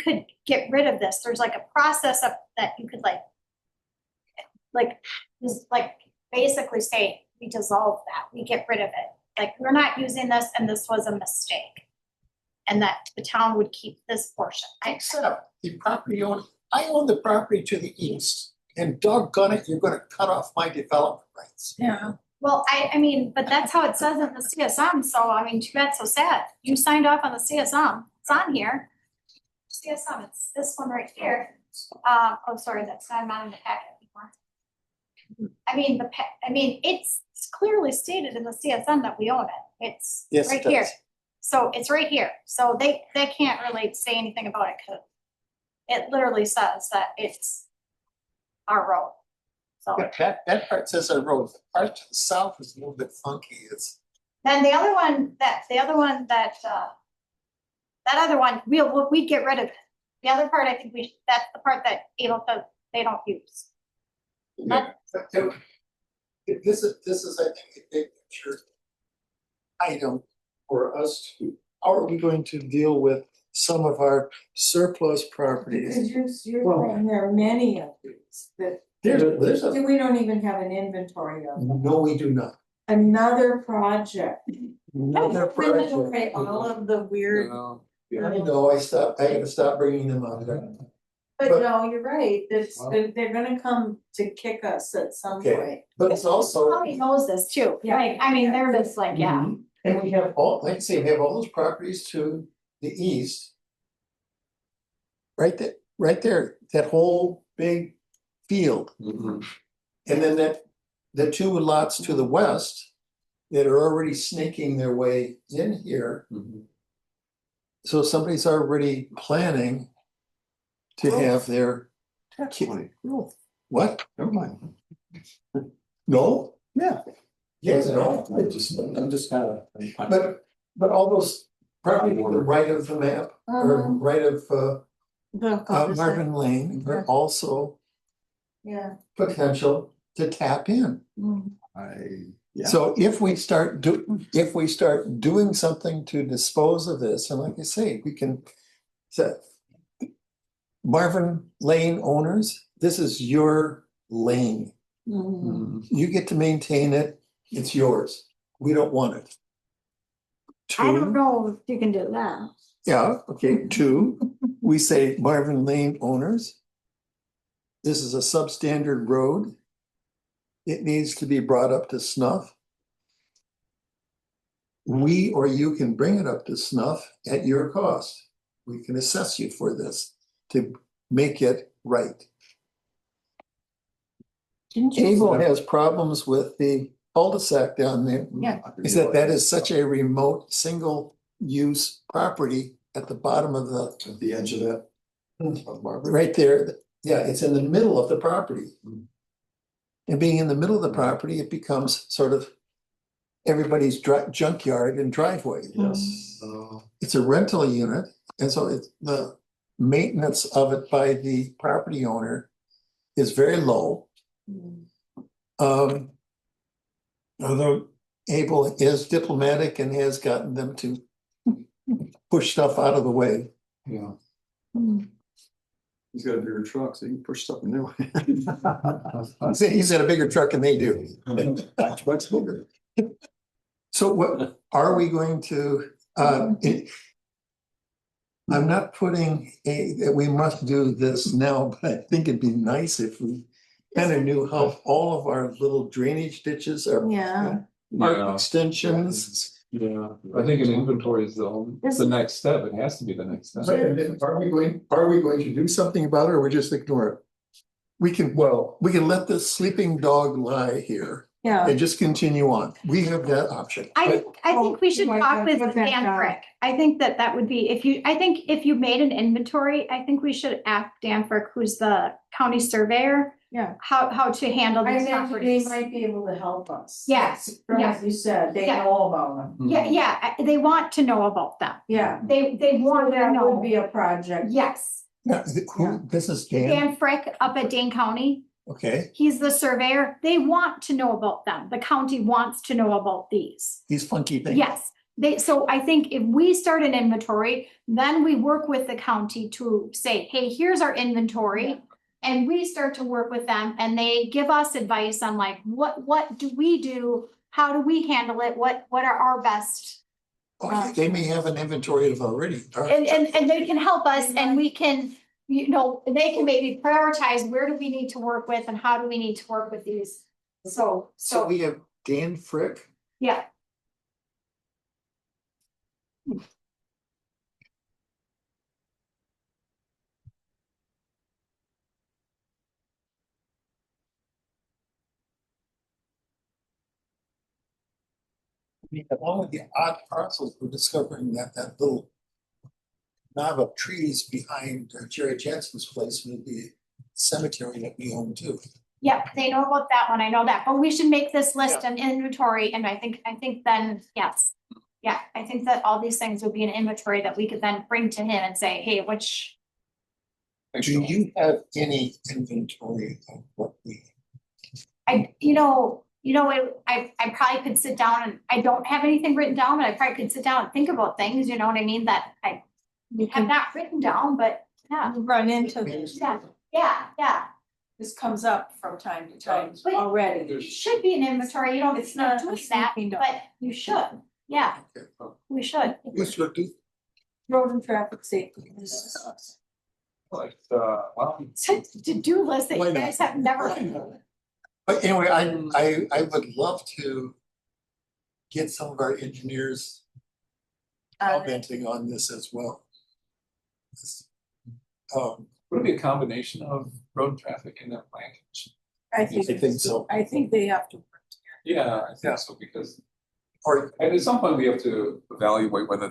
Speaker 1: could get rid of this. There's like a process of that you could just basically say, we dissolve that, we get rid of it. Like, we're not using this and this was a mistake. And that the town would keep this portion.
Speaker 4: Except the property owner, I own the property to the east, and doggone it, you're gonna cut off my development rights.
Speaker 3: Yeah.
Speaker 1: Well, I mean, but that's how it says in the CSM, so I mean, too bad, so sad. You signed off on the CSM, it's on here. CSM, it's this one right here. Oh, sorry, that's not in the packet anymore. I mean, it's clearly stated in the CSM that we own it. It's
Speaker 4: Yes,
Speaker 1: right
Speaker 4: it
Speaker 1: here.
Speaker 4: does.
Speaker 1: So it's right here. So they can't really say anything about it because it literally says that it's our road. So
Speaker 4: Yeah, that part says our road, the part to the south is a little bit funky, it's.
Speaker 1: then the other one, that other one, we'd get rid of it. The other part, I think that's the part that Abel says they don't use.
Speaker 4: But this is, I think, a big picture item for us to, how are we going to deal with some of our surplus properties?
Speaker 3: Because you're
Speaker 4: Well-
Speaker 3: saying there are many of these that
Speaker 4: There's a,
Speaker 3: we don't even have an inventory of.
Speaker 4: no, we do not.
Speaker 3: Another project.
Speaker 4: Another project.
Speaker 3: All of the weird,
Speaker 4: I know, I gotta stop bringing them up.
Speaker 3: but no, you're right, they're gonna come to kick us at some
Speaker 4: Okay.
Speaker 3: point.
Speaker 4: But it's also.
Speaker 1: Probably knows this too,
Speaker 3: Yeah.
Speaker 1: like, I mean, they're just like, yeah.
Speaker 4: And we have all, like I say, we have all those properties to the east. Right there, that whole big field.
Speaker 7: Mhm.
Speaker 4: And then the two lots to the west that are already snaking their way in here.
Speaker 7: Mhm.
Speaker 4: So somebody's already planning to have their,
Speaker 5: Actually, no,
Speaker 4: what?
Speaker 5: never mind.
Speaker 4: No?
Speaker 5: Yeah.
Speaker 4: Yes, no.
Speaker 5: I'm just kind of.
Speaker 4: But all those property to the right of the map, or right of Marvin Lane, are also
Speaker 3: Yeah.
Speaker 4: potential to tap in.
Speaker 5: Yeah.
Speaker 4: So if we start doing something to dispose of this, and like I say, we can say, Marvin Lane owners, this is your lane.
Speaker 7: Mhm.
Speaker 4: You get to maintain it, it's yours. We don't want it.
Speaker 1: I don't
Speaker 4: Two,
Speaker 1: know if you can do that.
Speaker 4: yeah, okay, two, we say Marvin Lane owners. This is a substandard road. It needs to be brought up to snuff. We or you can bring it up to snuff at your cost. We can assess you for this to make it right. Abel has problems with the cul-de-sac down there.
Speaker 3: Yeah.
Speaker 4: He said that is such a remote, single-use property at the bottom of
Speaker 5: At the edge of that. Of Marvin.
Speaker 4: right there. Yeah, it's in the middle of the property. And being in the middle of the property, it becomes sort of everybody's junkyard and driveway.
Speaker 5: Yes.
Speaker 4: It's a rental unit, and so it's the maintenance of it by the property owner is very low. Although Abel is diplomatic and has gotten them to push stuff out of the way.
Speaker 7: Yeah.
Speaker 5: He's got a bigger truck, so he can push stuff in there.
Speaker 4: He's got a bigger truck than they do.
Speaker 5: That truck's bigger.
Speaker 4: So what are we going to, I'm not putting that we must do this now, but I think it'd be nice if we kind of knew how all of our little drainage ditches are.
Speaker 3: Yeah.
Speaker 4: Our extensions.
Speaker 7: Yeah, I think an inventory is the next step. It has to be the next step.
Speaker 4: Are we going to do something about it, or we just ignore it? We can let the sleeping dog lie here
Speaker 3: Yeah.
Speaker 4: and just continue on. We have that option.
Speaker 1: I think we should
Speaker 3: Like
Speaker 1: talk with
Speaker 3: that
Speaker 1: Dan
Speaker 3: guy.
Speaker 1: Frick. I think that would be, if you made an inventory, I think we should ask Dan Frick, who's the county surveyor,
Speaker 3: Yeah.
Speaker 1: how to handle
Speaker 3: I
Speaker 1: these
Speaker 3: think they
Speaker 1: properties.
Speaker 3: might be able to help us.
Speaker 1: Yes,
Speaker 3: From
Speaker 1: yeah.
Speaker 3: what you said, they
Speaker 1: Yeah.
Speaker 3: know about them.
Speaker 1: Yeah, they want to know about them.
Speaker 3: Yeah.
Speaker 1: They want to
Speaker 3: That would
Speaker 1: know.
Speaker 3: be a project.
Speaker 1: Yes,
Speaker 4: Yeah, this is Dan,
Speaker 1: Dan Frick up at Dane County,
Speaker 4: okay,
Speaker 1: he's the surveyor. They want to know about them. The county wants to know about these.
Speaker 4: these funky things.
Speaker 1: Yes, so I think if we start an inventory, then we work with the county to say, hey, here's our inventory. And we start to work with them and they give us advice on like, what do we do? How do we handle it? What are our best?
Speaker 4: Okay, they may have an inventory of already.
Speaker 1: And they can help us and we can, they can maybe prioritize where do we need to work with and how do we need to work with these?
Speaker 4: So we have Dan Frick.
Speaker 1: Yeah.
Speaker 4: We have all of the odd parcels we're discovering that little knob of trees behind Jerry Jensen's place would be cemetery that we own too.
Speaker 1: Yeah, they know about that one. I know that, but we should make this list an inventory and I think then, yes. Yeah, I think that all these things would be an inventory that we could then bring to him and say, hey, which.
Speaker 4: Do you have any inventory of what we?
Speaker 1: I probably could sit down and I don't have anything written down, but I probably could sit down and think about things, you know what I mean, that I have not written down, but yeah.
Speaker 3: Run into this.
Speaker 1: Yeah.
Speaker 3: This comes up from time to time
Speaker 1: But-
Speaker 3: already.
Speaker 1: It should be an inventory, you don't,
Speaker 3: It's
Speaker 1: it's not
Speaker 3: not a
Speaker 1: doing that,
Speaker 3: sneaking dog.
Speaker 1: but you should, yeah, we should.
Speaker 4: Let's look at
Speaker 3: Road and traffic safety.
Speaker 2: But, well,
Speaker 1: It's a to-do list that
Speaker 4: Why
Speaker 1: you
Speaker 4: not?
Speaker 1: guys have never.
Speaker 4: But anyway, I would love to get some of our engineers commenting on this as well.
Speaker 2: would it be a combination of road traffic and their plan?
Speaker 3: I think
Speaker 4: so.
Speaker 3: I think they have to work together.
Speaker 2: Yeah, I
Speaker 4: Yeah.
Speaker 2: think so, because
Speaker 4: Or,
Speaker 2: and at some point we have to evaluate whether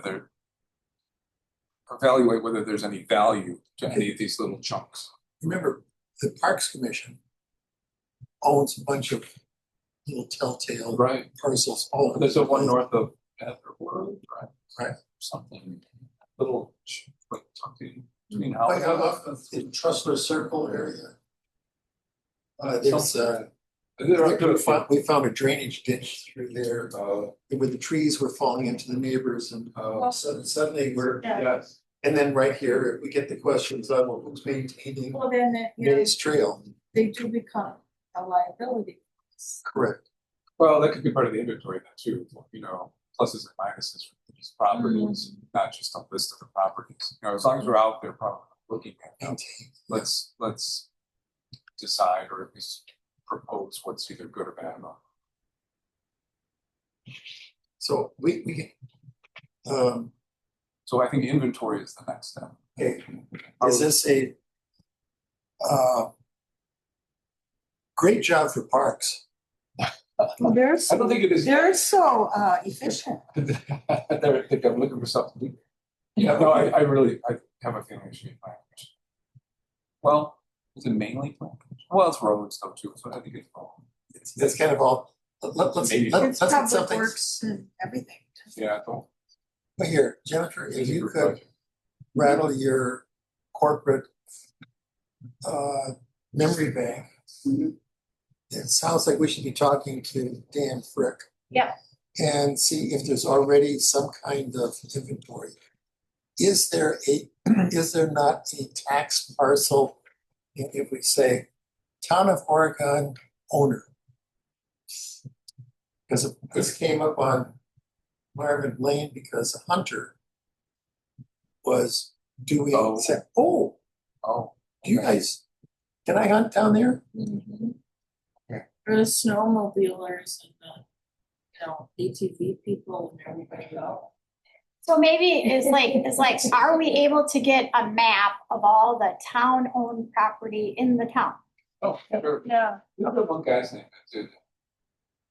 Speaker 2: there's any value to any of these little chunks.
Speaker 4: remember, the Parks Commission owns a bunch of little telltale
Speaker 2: Right.
Speaker 4: parcels. all over
Speaker 2: There's
Speaker 4: the
Speaker 2: a one
Speaker 4: place.
Speaker 2: north of Panther Road, right?
Speaker 4: Right.
Speaker 2: Something, little, like something between
Speaker 4: Like,
Speaker 2: houses.
Speaker 4: in Trustler Circle area. There's,
Speaker 2: There are
Speaker 4: we found a drainage ditch through there, where the trees were falling into the neighbors and, suddenly we're,
Speaker 2: yes.
Speaker 4: and then right here, we get the questions of, well, who's maintaining
Speaker 3: Well, then, you know,
Speaker 4: Maze Trail?
Speaker 3: they do become a liability.
Speaker 4: Correct.
Speaker 2: Well, that could be part of the inventory then too, you know, pluses and minuses for these properties, not just a list of the properties. You know, as long as we're out there probably looking at them,
Speaker 4: Maintain.
Speaker 2: let's decide or at least propose what's either good or bad about it.
Speaker 4: So we,
Speaker 2: So I think inventory is the next step.
Speaker 4: okay, is this a, great job for parks?
Speaker 3: Well, they're
Speaker 2: I don't think it is.
Speaker 3: they're so efficient.
Speaker 2: I think I'm looking for something. to do. Yeah, no, I have a feeling it should be plan commission. Well, is it mainly plan commission? Well, it's roads though too, so I think it's all.
Speaker 4: That's kind of all, let's
Speaker 2: Maybe.
Speaker 4: get
Speaker 3: Public
Speaker 4: something.
Speaker 3: works and everything.
Speaker 2: Yeah, I don't.
Speaker 4: But here, Jennifer, if you could rattle your corporate memory bank. It sounds like we should be talking to Dan Frick.
Speaker 1: Yeah.
Speaker 4: And see if there's already some kind of inventory. Is there not a tax parcel, if we say, Town of Oregon owner? Because this came up on Marvin Lane because a hunter was doing,
Speaker 2: Oh.
Speaker 4: said,
Speaker 2: Oh.
Speaker 4: do you guys, can I hunt down there?
Speaker 3: For the snowmobilers and the, you know, ATV people and everybody else.
Speaker 1: So maybe it's like, are we able to get a map of all the town-owned property in the town?
Speaker 2: Oh, sure.
Speaker 3: Yeah.
Speaker 2: You know the one guy's name that did.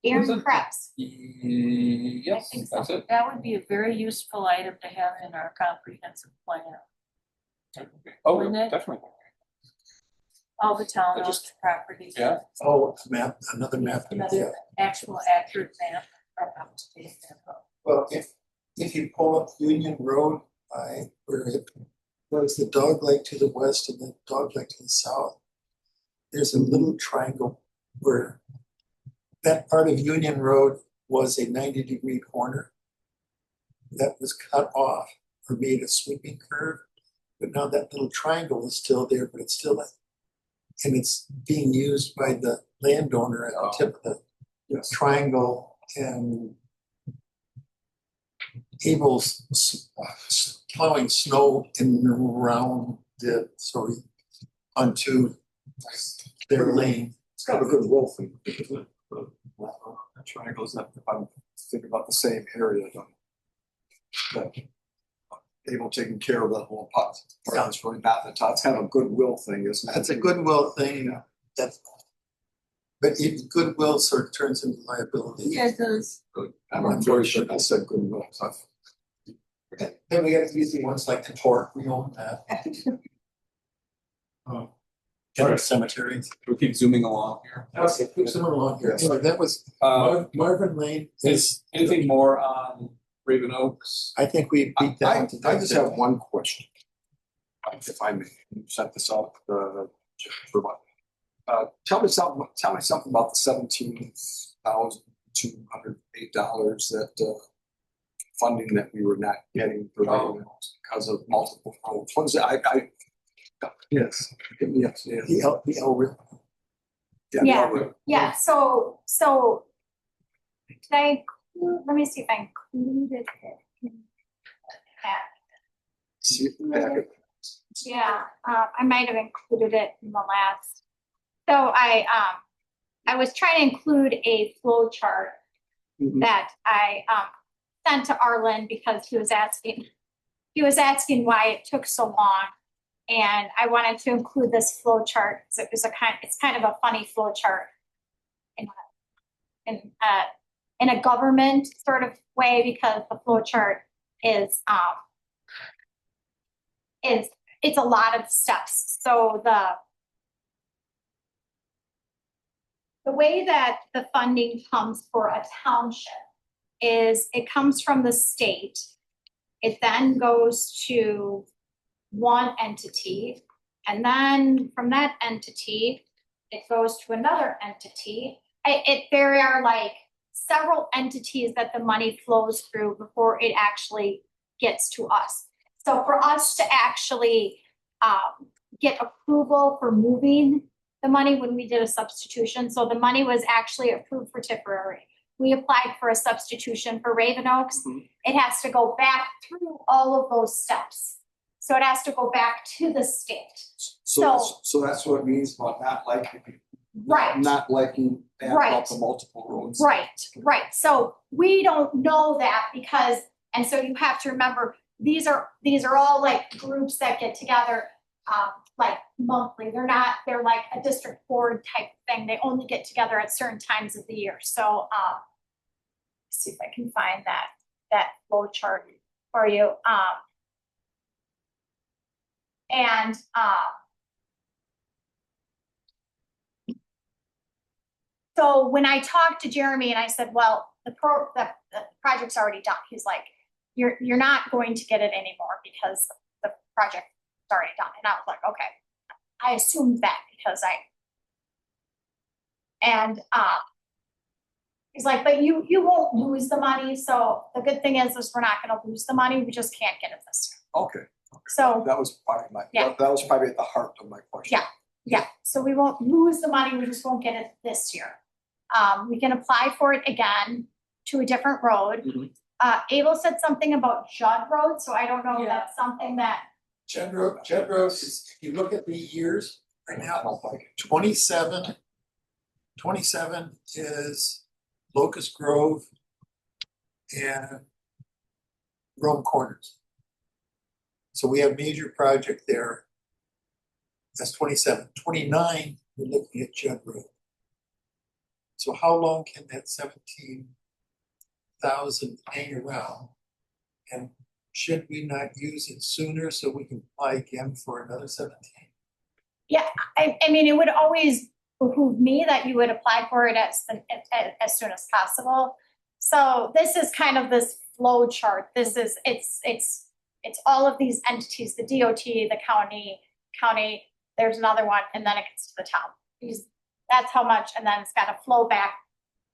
Speaker 1: Aaron
Speaker 2: Wasn't-
Speaker 1: Krebs.
Speaker 2: Yes,
Speaker 1: think so.
Speaker 2: that's it.
Speaker 3: That would be a very useful item to have in our comprehensive plan.
Speaker 2: Oh,
Speaker 3: Wouldn't it?
Speaker 2: definitely.
Speaker 3: All the town
Speaker 2: I
Speaker 3: owned
Speaker 2: just-
Speaker 3: properties.
Speaker 2: Yeah.
Speaker 4: Oh, map, another map.
Speaker 3: Another actual accurate map. or up-to-date map.
Speaker 4: Well, if you pull up Union Road by where it was the dog leg to the west and the dog leg to the south, there's a little triangle where that part of Union Road was a 90-degree corner that was cut off or made a sweeping curve. But now that little triangle is still there, but it's still and it's being used by the landowner at the tip of the triangle and able plowing snow in and around it, sorry, onto their lane.
Speaker 5: It's got a good will thing. Triangles that if I'm thinking about the same area, that able taking care of that whole pot.
Speaker 4: Yeah.
Speaker 5: It's really not the top. It's kind of a goodwill thing, isn't it?
Speaker 4: That's a goodwill thing. That's, but if goodwill sort of turns into liability.
Speaker 3: Yeah, it does.
Speaker 5: I'm very sure I said goodwill. So
Speaker 4: Then we got easy ones like the torque, we own that. General cemetery.
Speaker 2: We'll keep zooming along here.
Speaker 4: Okay, keep someone along here. Anyway, that was Marvin Lane
Speaker 2: Is anything more on Raven Oaks?
Speaker 4: I think we beat
Speaker 5: I
Speaker 4: that. to
Speaker 5: just have one question. If I may set this up, for one. Tell me something about the $17,208 that funding that we were not getting for Raven Oaks because of multiple problems. What is it? Yes. Give me a-
Speaker 4: The L
Speaker 1: Yeah.
Speaker 5: probably.
Speaker 1: Yeah, so did I include, let me see if I included it. in that.
Speaker 5: See if the packet.
Speaker 1: Yeah, I might have included it in the last. So I was trying to include a flow chart
Speaker 5: Mhm.
Speaker 1: that I sent to Arlen because he was asking why it took so long. And I wanted to include this flow chart. So it's kind of a funny flow chart in a government sort of way, because the flow chart is it's a lot of steps. So the way that the funding comes for a township is it comes from the state. It then goes to one entity, and then from that entity, it goes to another entity. There are like several entities that the money flows through before it actually gets to us. So for us to actually get approval for moving the money when we did a substitution, so the money was actually approved for Tipperary. We applied for a substitution for Raven Oaks. It has to go back through all of those steps. So it has to go back to the state.
Speaker 5: So that's what it means about not liking.
Speaker 1: Right.
Speaker 5: Not liking that
Speaker 1: Right.
Speaker 5: about the multiple roads.
Speaker 1: Right. So we don't know that because, and so you have to remember, these are all like groups that get together like monthly. They're like a district board type thing. They only get together at certain times of the year. So let's see if I can find that flow chart for you. So when I talked to Jeremy and I said, well, the project's already done, he's like, you're not going to get it anymore because the project's already done. And I was like, okay. I assumed that because he's like, but you won't lose the money. So the good thing is we're not gonna lose the money. We just can't get it this year.
Speaker 5: Okay.
Speaker 1: So
Speaker 5: That was probably
Speaker 1: Yeah.
Speaker 5: that was probably at the heart of my question.
Speaker 1: yeah, so we won't lose the money. We just won't get it this year. We can apply for it again to a different road.
Speaker 5: Mhm.
Speaker 1: Abel said something about Judd Road, so I don't know if
Speaker 3: Yeah.
Speaker 1: that's something that,
Speaker 4: Judd Road is, if you look at the years right now, 27 is Locust Grove and Rome Corners. So we have major project there. That's 27. 29, we're looking at Judd Road. So how long can that 17,000 hang around? And should we not use it sooner so we can apply again for another 17?
Speaker 1: I mean, it would always behoove me that you would apply for it as soon as possible. So this is kind of this flow chart. This is, it's all of these entities, the DOT, the county, there's another one, and then it gets to the town. That's how much, and then it's got to flow back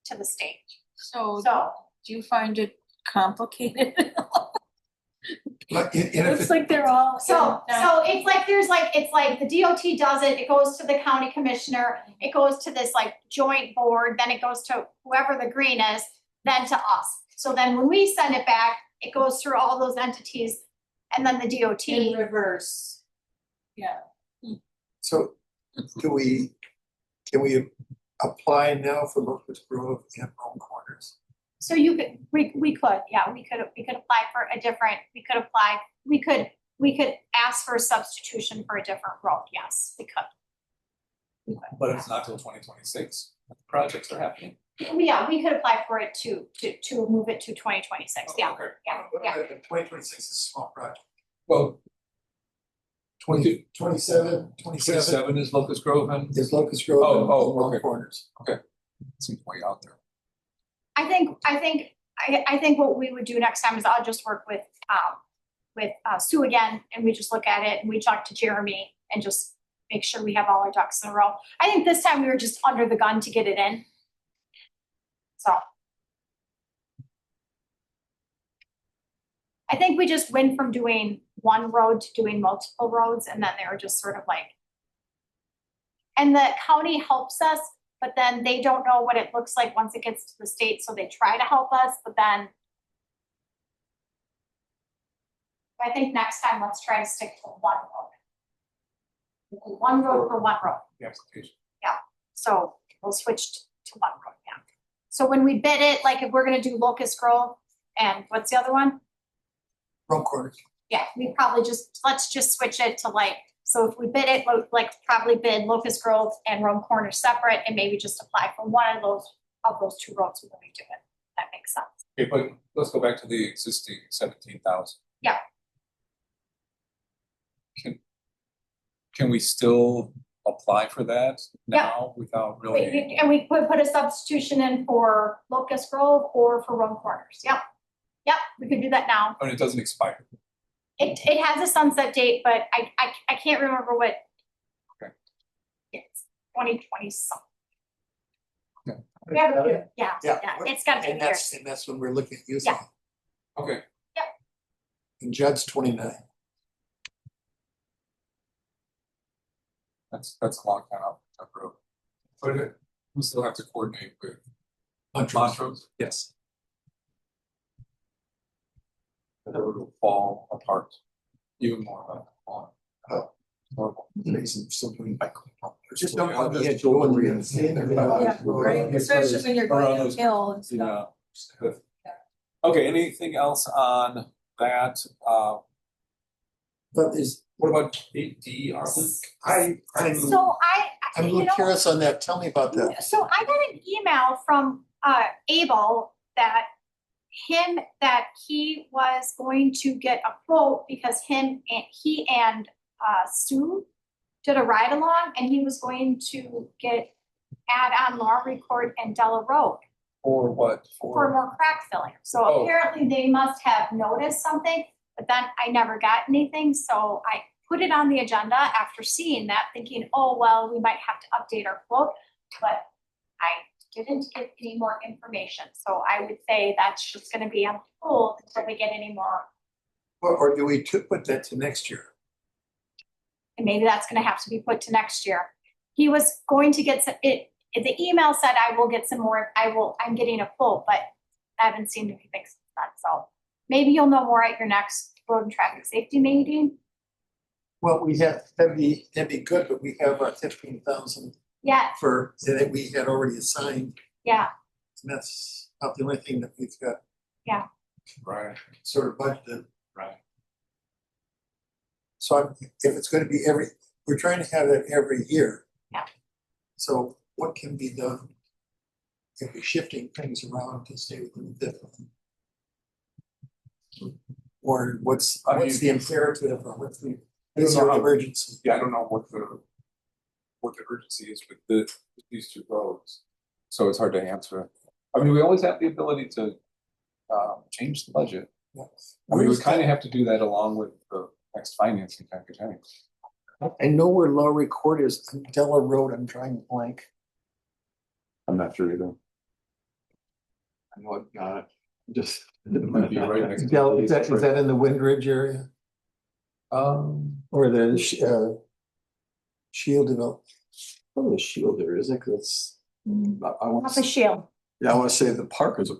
Speaker 1: to the state.
Speaker 3: So
Speaker 1: So,
Speaker 3: do you find it complicated?
Speaker 4: But and if
Speaker 3: Looks
Speaker 4: it,
Speaker 3: like they're all.
Speaker 1: so it's like it's like the DOT does it, it goes to the county commissioner, it goes to this like joint board, then it goes to whoever the green is, then to us. So then when we send it back, it goes through all those entities and then the DOT.
Speaker 3: In reverse. Yeah.
Speaker 4: so can we apply now for Locust Grove and Rome Corners?
Speaker 1: So we could apply for a different, we could ask for a substitution for a different road, yes, we could.
Speaker 2: But it's not till 2026. Projects are happening.
Speaker 1: Yeah, we could apply for it to move it to 2026, yeah,
Speaker 2: Okay.
Speaker 1: yeah.
Speaker 4: 2026 is a small project.
Speaker 2: Well,
Speaker 4: 27
Speaker 2: 27 is Locust Grove and
Speaker 4: is Locust Grove
Speaker 2: Oh,
Speaker 4: and
Speaker 2: oh,
Speaker 4: Rome
Speaker 2: okay.
Speaker 4: Corners.
Speaker 2: seems way out there.
Speaker 1: I think what we would do next time is I'll just work with Sue again, and we just look at it and we talk to Jeremy and just make sure we have all our ducks in a row. I think this time we were just under the gun to get it in. So. I think we just went from doing one road to doing multiple roads, and then they were just sort of like, and the county helps us but then they don't know what it looks like once it gets to the state, so they try to help us, but then I think next time, let's try to stick to one road. One road for one road.
Speaker 2: The application.
Speaker 1: So we'll switch to one road, yeah. So when we bid it, like if we're gonna do Locust Grove and what's the other one?
Speaker 4: Road corners.
Speaker 1: Yeah, we probably let's just switch it to like, so if we bid it, we'll like probably bid Locust Grove and Rome Corner separate and maybe just apply for one of those two roads when we do it. That makes sense.
Speaker 2: Okay, but let's go back to the existing 17,000.
Speaker 1: Yeah.
Speaker 2: Can we still apply for that now without really?
Speaker 1: And we could put a substitution in for Locust Grove or for Rome Corners. Yep, we could do that now.
Speaker 2: I mean, it doesn't expire.
Speaker 1: It has a sunset date, but I can't remember what.
Speaker 2: Okay.
Speaker 1: It's 2020 something.
Speaker 2: Okay.
Speaker 1: Yeah, it's gotta be
Speaker 4: And
Speaker 1: here.
Speaker 4: that's when we're looking at using it.
Speaker 2: Okay,
Speaker 4: And Judd's 29.
Speaker 2: that's a long time out of road. But we still have to coordinate with
Speaker 4: Montrose.
Speaker 2: Montrose. Yes. The road will fall apart even more on. Horrible.
Speaker 4: Amazing, so doing bike.
Speaker 5: Just don't want
Speaker 4: Yeah,
Speaker 5: to go and reinstate
Speaker 3: Yeah, right, especially when you're going uphill and stuff.
Speaker 2: Yeah. Okay, anything else on that?
Speaker 4: But is,
Speaker 2: What about 8D, Arlen?
Speaker 4: I'm
Speaker 1: So
Speaker 4: a
Speaker 1: you
Speaker 4: little
Speaker 1: know,
Speaker 4: curious on that. Tell me about that.
Speaker 1: so I got an email from Abel that he was going to get a quote because he and Sue did a ride along and he was going to add on Laurel Record and Della Road
Speaker 2: Or what?
Speaker 1: for more crack filling. So
Speaker 2: Oh.
Speaker 1: apparently they must have noticed something, but then I never got anything. So I put it on the agenda after seeing that, thinking, oh, well, we might have to update our quote, but I didn't get any more information. So I would say that's just gonna be on hold until we get any more.
Speaker 4: Or do we put that to next year?
Speaker 1: And maybe that's gonna have to be put to next year. He was going to get the email said I will get some more, I'm getting a quote, but I haven't seen anything since then. So maybe you'll know more at your next road and traffic safety meeting.
Speaker 4: Well, that'd be good, but we have 15,000
Speaker 1: Yeah,
Speaker 4: that we had already assigned.
Speaker 1: yeah,
Speaker 4: And that's not the only thing that we've got
Speaker 2: Right,
Speaker 4: sort of budgeted.
Speaker 2: right.
Speaker 4: So if it's gonna be we're trying to have it every year.
Speaker 1: Yeah.
Speaker 4: So what can be done if we're shifting things around to stay within the deadline? Or what's the imperative or what's the emergency?
Speaker 2: Yeah, I don't know what the urgency is with these two roads. So it's hard to answer. I mean, we always have the ability to change the budget.
Speaker 4: Yes.
Speaker 2: I mean, we kind of have to do that along with the next financing package anyway.
Speaker 4: I know where Law Record is, Della Road, I'm drawing a blank.
Speaker 2: I'm not sure either.
Speaker 5: I know it got it. Just.
Speaker 2: It might be right next to.
Speaker 4: Della, is that in the Windridge area? Or the Shield development?
Speaker 5: Oh, the shield there, isn't it? That's. I want
Speaker 1: off a shield.
Speaker 5: Yeah, I want to say that park is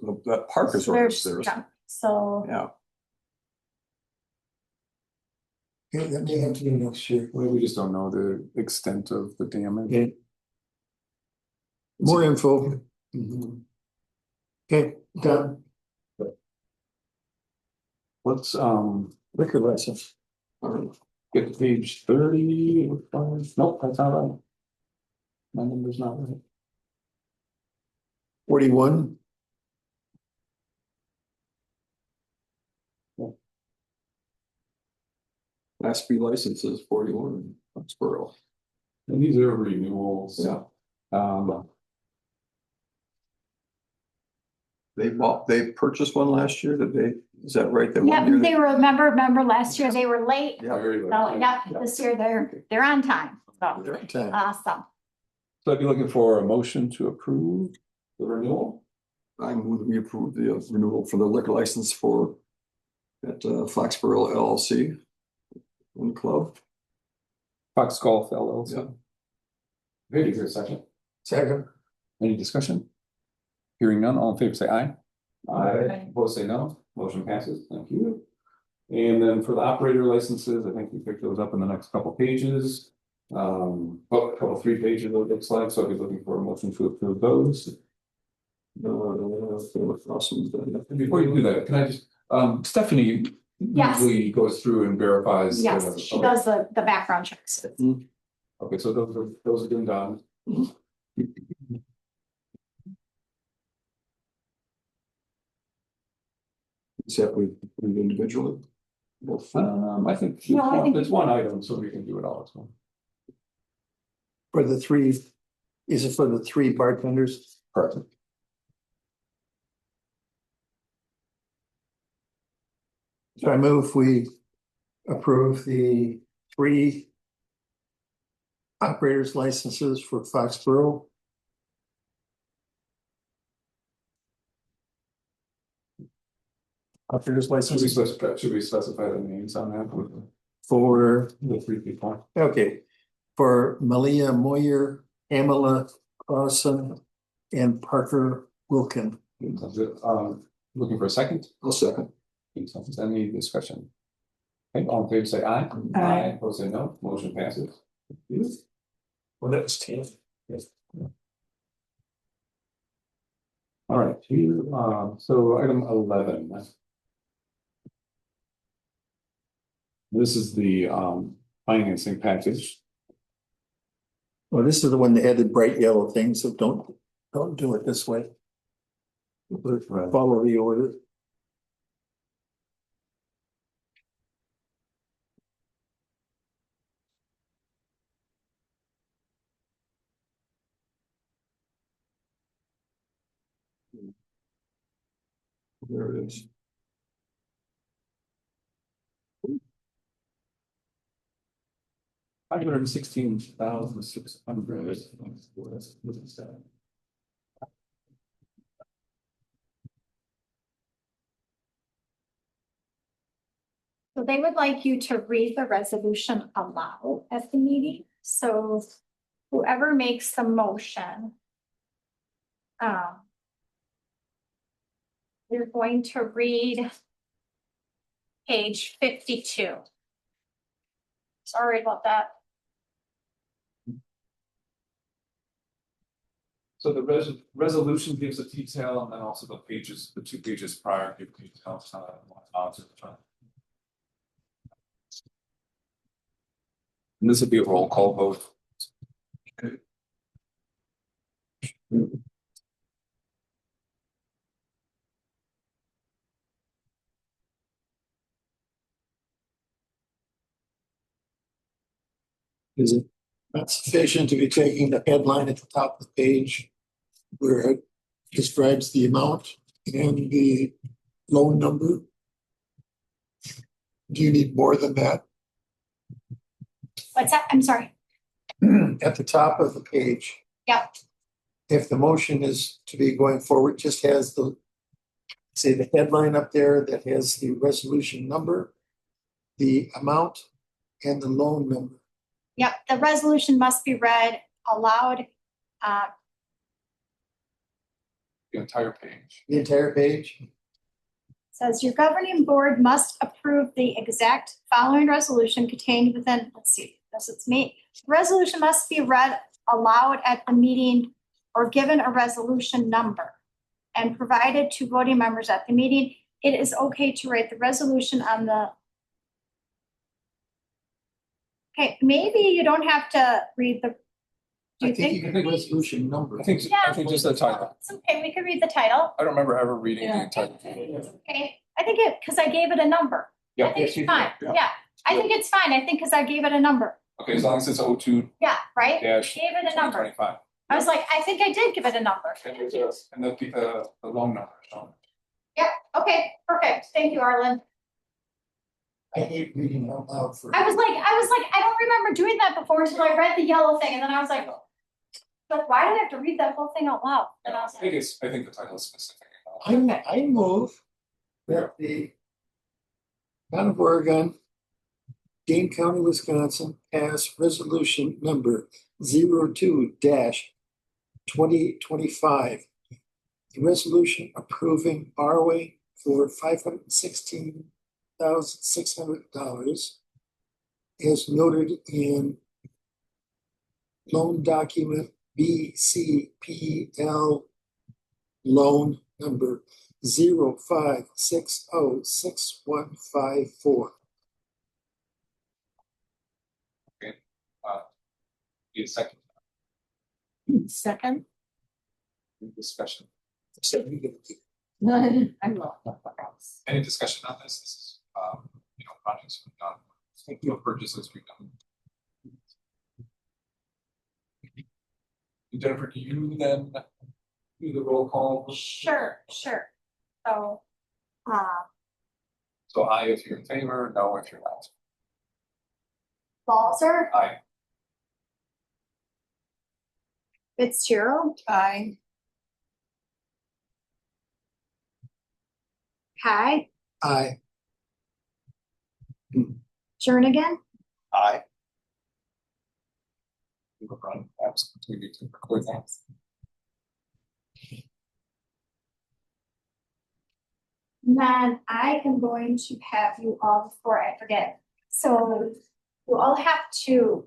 Speaker 5: already there.
Speaker 1: Yeah, so
Speaker 5: Yeah.
Speaker 4: Okay, that may have to be next year.
Speaker 2: Well, we just don't know the extent of the damage.
Speaker 4: Okay. More info.
Speaker 2: Mhm.
Speaker 4: Okay, done.
Speaker 2: Let's
Speaker 4: Liquor license.
Speaker 2: get to page 30. Nope, that's not right. My number's not right.
Speaker 4: 41.
Speaker 5: Last three licenses, 41 in Foxborough.
Speaker 2: And these are renewals.
Speaker 5: Yeah.
Speaker 2: Um,
Speaker 5: They purchased one last year, is that right? That
Speaker 1: yeah,
Speaker 5: one year
Speaker 1: they were, remember last year they were late.
Speaker 5: Yeah.
Speaker 2: very
Speaker 1: So
Speaker 2: little.
Speaker 1: yeah, this year they're on time. So
Speaker 4: They're on time.
Speaker 1: awesome.
Speaker 2: So I'd be looking for a motion to approve the renewal.
Speaker 5: I move that we approve the renewal for the liquor license at Foxborough LLC. In the club.
Speaker 2: Fox Golf LLC.
Speaker 5: Yeah.
Speaker 2: Maybe for a second.
Speaker 4: Second.
Speaker 2: Any discussion? Hearing none, all in favor say aye.
Speaker 3: Aye.
Speaker 2: Opposed say no. Motion passes. Thank you. And then for the operator licenses, I think we picked those up in the next couple pages. Couple 3 pages it looks like, so I'll be looking for a motion to approve those. Before you do that, can I just, Stephanie
Speaker 1: Yes.
Speaker 2: usually goes through and verifies.
Speaker 1: Yes, she does the background checks.
Speaker 2: Okay, so those are been done.
Speaker 5: Except we individually.
Speaker 2: I think
Speaker 1: No, I think-
Speaker 2: it's one item, so we can do it all at once.
Speaker 4: For the 3, is it for the 3 bartenders?
Speaker 2: Perfect.
Speaker 4: So I move we approve the 3 operators licenses for Foxborough. Operators licenses
Speaker 2: Should we specify the names on that with
Speaker 4: for,
Speaker 2: the 3 people?
Speaker 4: okay, for Malia Moyer, Pamela Clausen, and Parker Wilkin.
Speaker 2: Looking for a second?
Speaker 5: I'll second.
Speaker 2: Any discussion? Okay, all in favor say aye.
Speaker 3: Aye.
Speaker 2: Opposed say no. Motion passes.
Speaker 5: Well, that was 10.
Speaker 2: Yes. All right, so item 11. This is the financing package.
Speaker 4: Well, this is the one that had the bright yellow thing, so don't do it this way. Follow the order.
Speaker 5: There it is.
Speaker 2: $516,600.
Speaker 1: So they would like you to read the resolution aloud at the meeting, so whoever makes the motion. You're going to read page 52. Sorry about that.
Speaker 2: So the resolution gives a detail, and then also the 2 pages prior give details on the time. And this would be a roll call vote.
Speaker 5: Okay.
Speaker 4: Is it not sufficient to be taking the headline at the top of the page where it describes the amount and the loan number? Do you need more than that?
Speaker 1: What's that? I'm sorry.
Speaker 4: At the top of the page,
Speaker 1: Yep.
Speaker 4: if the motion is to be going forward, just has the, say, the headline up there that has the resolution number, the amount, and the loan number.
Speaker 1: Yep, the resolution must be read aloud.
Speaker 2: The entire page.
Speaker 4: The entire page.
Speaker 1: Says your governing board must approve the exact following resolution contained within, let's see, this it's me. Resolution must be read aloud at the meeting or given a resolution number and provided to voting members at the meeting. It is okay to write the resolution on the. Okay, maybe you don't have to read the. Do
Speaker 4: I
Speaker 1: you
Speaker 4: think you
Speaker 1: think?
Speaker 4: can resolution number.
Speaker 2: I think just the title.
Speaker 1: It's okay, we could read the title.
Speaker 2: I don't remember ever reading the
Speaker 3: Yeah.
Speaker 2: title.
Speaker 1: Okay, I think it, because I gave it a number. I think it's fine, yeah, I think it's fine, I think because I gave it a number,
Speaker 2: Okay, as long as it's 02
Speaker 1: yeah, right?
Speaker 2: dash
Speaker 1: Gave it a number,
Speaker 2: 2025.
Speaker 1: I was like, I think I did give it a number.
Speaker 2: And the loan number. so.
Speaker 1: Okay, perfect, thank you, Arlen.
Speaker 4: I hate reading out loud for.
Speaker 1: I was like, I don't remember doing that before until I read the yellow thing, and then I was like, why did I have to read that whole thing out loud? And I was like,
Speaker 2: I think the title is specific.
Speaker 4: I move that the town of Oregon, Dane County, Wisconsin, pass resolution number 02 2025. The resolution approving borrowing for $516,600 is noted in loan document BCPL loan number 05606154.
Speaker 2: Need a second.
Speaker 3: Second.
Speaker 2: Any discussion?
Speaker 3: I will.
Speaker 2: Any discussion on this? This is, projects we've done, purchases we've done. Jennifer, do you then do the roll call?
Speaker 1: Sure. So,
Speaker 2: So aye if you're in favor, no if you're not.
Speaker 1: Balzer,
Speaker 2: Aye.
Speaker 1: Fitzgerald,
Speaker 3: Aye.
Speaker 1: Kai,
Speaker 4: Aye.
Speaker 1: Jernigan,
Speaker 5: Aye.
Speaker 2: We need to record that.
Speaker 1: and then I am going to have you all, before I forget, so you all have to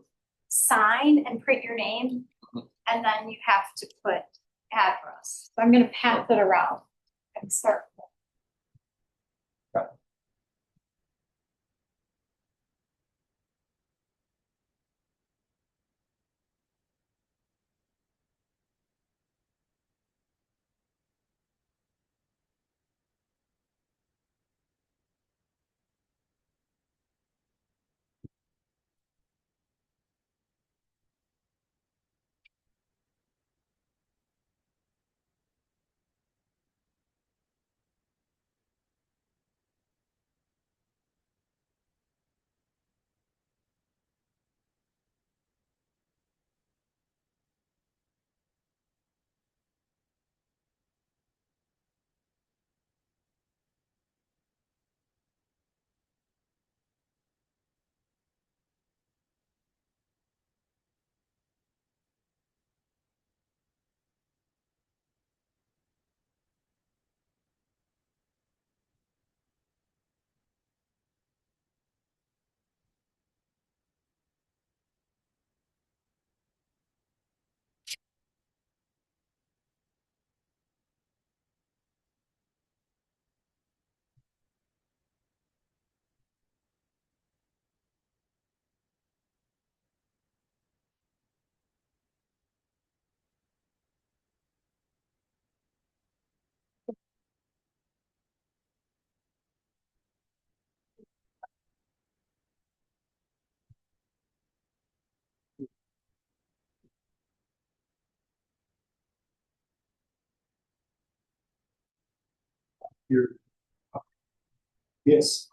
Speaker 1: sign and print your name, and then you have to put address. So I'm gonna pass it around and start.
Speaker 4: Yes.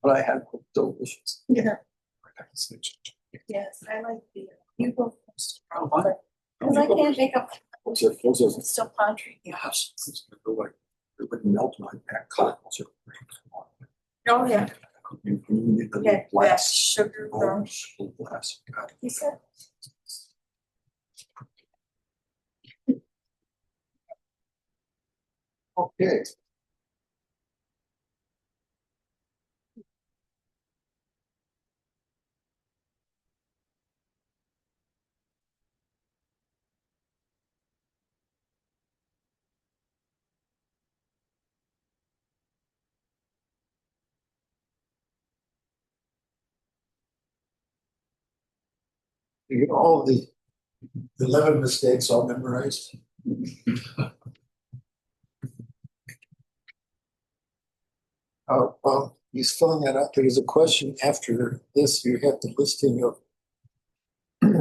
Speaker 5: But I had delicious.
Speaker 3: Yeah. Yes, I like the, you go first. Cause I can't make up,
Speaker 5: Those are
Speaker 3: it's still pantry.
Speaker 5: yes. It would melt my back cockles.
Speaker 3: Oh, yeah.
Speaker 5: You need the
Speaker 3: Yeah,
Speaker 5: glass.
Speaker 3: sugar from,
Speaker 5: Glass. God.
Speaker 3: he said.
Speaker 5: Okay.
Speaker 4: You get all the 11 mistakes all memorized. Well, he's filling that out. There is a question after this. You have the listing of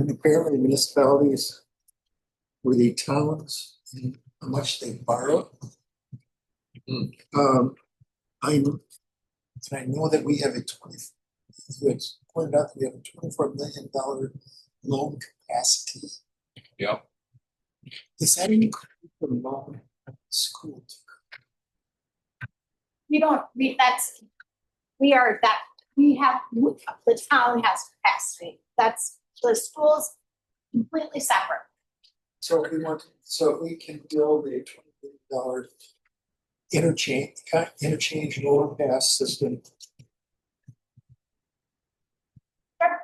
Speaker 4: apparently municipalities were the towns and how much they borrow. I know that we have it's pointed out that we have a $24 million loan capacity.
Speaker 2: Yep.
Speaker 4: Does that include the loan at the school?
Speaker 1: We don't, we have, the town has capacity. That's the school's completely separate.
Speaker 4: So we can build a $20 interchange overpass system.
Speaker 1: Sure.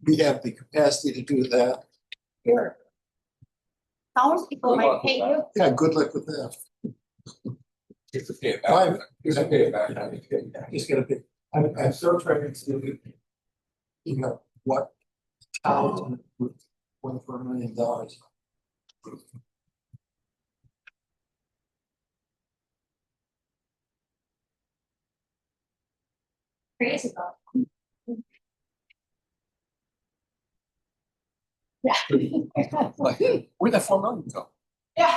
Speaker 4: We have the capacity to do that.
Speaker 1: Sure. Some people might pay you.
Speaker 4: Yeah, good luck with that.
Speaker 2: It's a pay it
Speaker 4: Fine.
Speaker 2: back. It's a pay it back.
Speaker 4: Just gotta be, I'm still trying to, what town with $24 million.
Speaker 1: Crazy though. Yeah.
Speaker 2: Like, where'd that 4 million go?
Speaker 1: Yeah.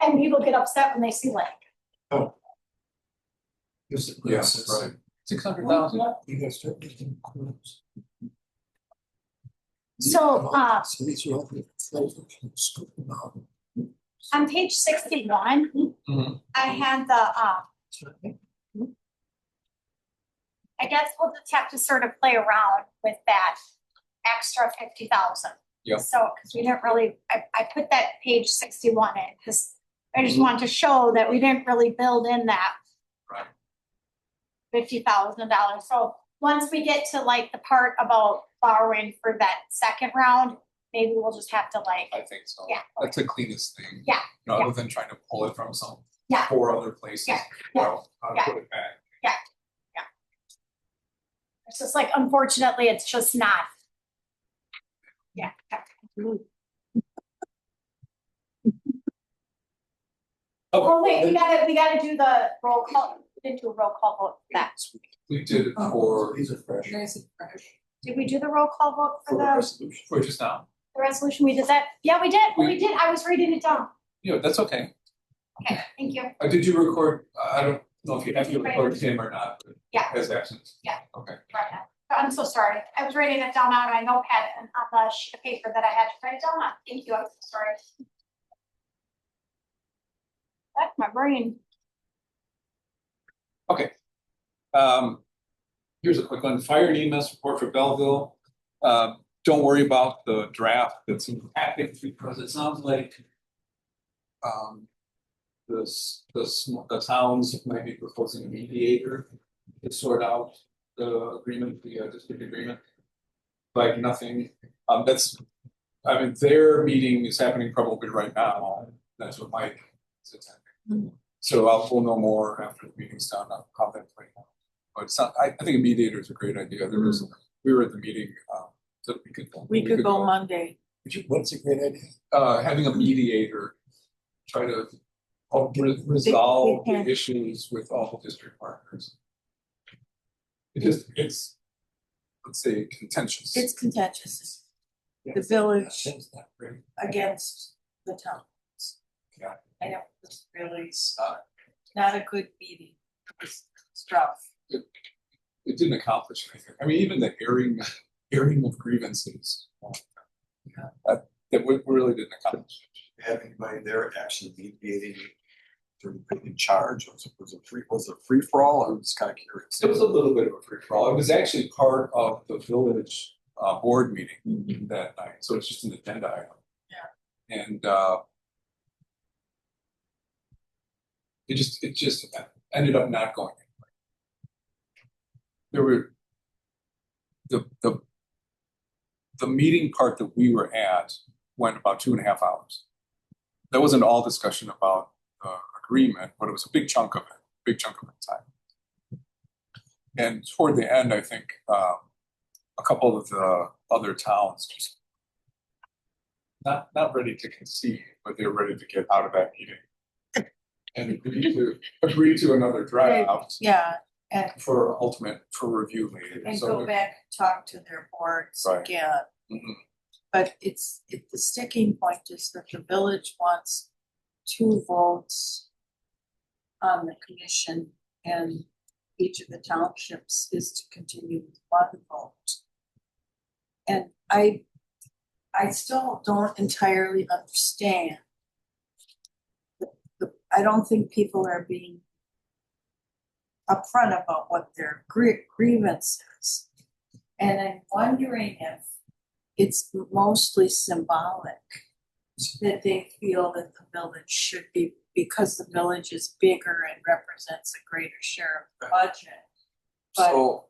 Speaker 1: And people get upset when they see like,
Speaker 2: Yes, right. 600,000.
Speaker 4: You guys start making clues.
Speaker 1: so,
Speaker 4: So these are all the things that you scoop them out.
Speaker 1: on page 61,
Speaker 2: Mhm.
Speaker 1: I had the, I guess we'll just have to sort of play around with that extra 50,000.
Speaker 2: Yep.
Speaker 1: So, because we didn't really, I put that page 61 in, because I just wanted to show that we didn't really build in that
Speaker 2: Right.
Speaker 1: $50,000. So once we get to like the part about borrowing for that second round, maybe we'll just have to like,
Speaker 2: I think so.
Speaker 1: Yeah.
Speaker 2: That's the cleanest thing.
Speaker 1: Yeah,
Speaker 2: You know, other than trying to pull it from some
Speaker 1: Yeah.
Speaker 2: 4 other places.
Speaker 1: Yeah.
Speaker 2: You know, how to
Speaker 1: Yeah.
Speaker 2: put it back.
Speaker 1: it's just like, unfortunately, it's just not. Yeah. Oh, wait, we gotta do the roll call, we didn't do a roll call vote for that.
Speaker 2: We did it for,
Speaker 4: These are fresh.
Speaker 1: Did we do the roll call vote for
Speaker 4: For the
Speaker 1: the
Speaker 4: resolution.
Speaker 2: for just now.
Speaker 1: resolution? We did that? Yeah, we did, we did, I was reading it down.
Speaker 2: Yeah, that's okay.
Speaker 1: Okay, thank you.
Speaker 2: Did you record, I don't know if you have to record him or not, but
Speaker 1: Yeah.
Speaker 2: as absent.
Speaker 1: Yeah.
Speaker 2: Okay.
Speaker 1: Right now. I'm so sorry. I was writing it down on my notepad and on the sheet of paper that I had to write it down on. Thank you, I'm so sorry. That's my brain.
Speaker 2: Okay. Here's a quick one. Fire and EMS report for Belleville. Don't worry about the draft that's in the packet because it sounds like the towns might be proposing a mediator to sort out the agreement, the district agreement. Like nothing, I mean, their meeting is happening probably right now. That's what Mike is attending. So we'll know more after the meeting's done on how that played out. But it's not, I think a mediator is a great idea. There was, we were at the meeting,
Speaker 3: We could go Monday.
Speaker 4: What's a great idea?
Speaker 2: Having a mediator try to help resolve the issues with all the district partners. Because it's, let's say, contentious.
Speaker 3: It's contentious. The
Speaker 4: Yes.
Speaker 3: village
Speaker 4: That's not great.
Speaker 3: against the towns.
Speaker 2: Yeah.
Speaker 3: I know, it's really not a good meeting. It's rough.
Speaker 2: It didn't accomplish anything. I mean, even the airing of grievances. That really didn't accomplish.
Speaker 5: Have anybody there actually mediating to be in charge? Was it free for all? I was kind of curious.
Speaker 2: It was a little bit of a free for all. It was actually part of the village board meeting that night, so it's just an agenda item. Yeah. And it just ended up not going anywhere. There were the meeting part that we were at went about 2.5 hours. That wasn't all discussion about agreement, but it was a big chunk of time. And toward the end, I think a couple of the other towns just not ready to concede, but they were ready to get out of that meeting and agree to another draft
Speaker 3: Yeah, and
Speaker 2: for review later.
Speaker 3: and
Speaker 2: So
Speaker 3: go back and talk to their boards
Speaker 2: Right.
Speaker 3: again.
Speaker 2: Mhm.
Speaker 3: But the sticking point is that the village wants 2 votes on the commission, and each of the townships is to continue with 1 vote. And I still don't entirely understand. I don't think people are being upfront about what their grievance is. And I'm wondering if it's mostly symbolic, that they feel that the village should be, because the village is bigger and represents a greater share of the budget. But
Speaker 5: So,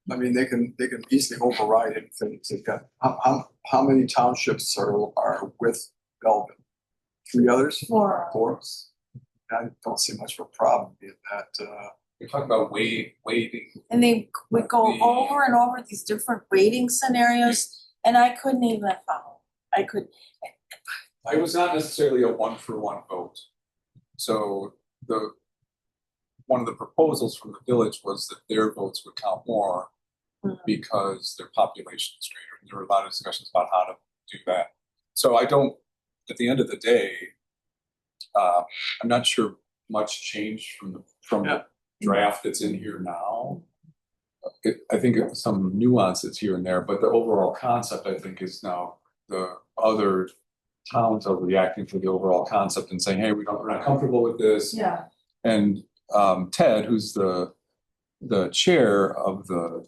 Speaker 5: I mean, they can easily override anything. They've got, how many townships are with Belvin? 3 others?
Speaker 3: for
Speaker 5: 4? I don't see much of a problem in that,
Speaker 2: You're talking about waiting.
Speaker 3: and they would go
Speaker 2: The-
Speaker 3: over and over these different waiting scenarios, and I couldn't even follow. I could,
Speaker 2: It was not necessarily a 1-for-1 vote. So one of the proposals from the village was that their votes would count more because their population is greater. And there were a lot of discussions about how to do that. So at the end of the day, I'm not sure much changed from the draft that's in here now. I think some nuances here and there, but the overall concept, I think, is now the other towns are reacting to the overall concept and saying, hey, we're not comfortable with this.
Speaker 3: yeah.
Speaker 2: And Ted, who's the chair of the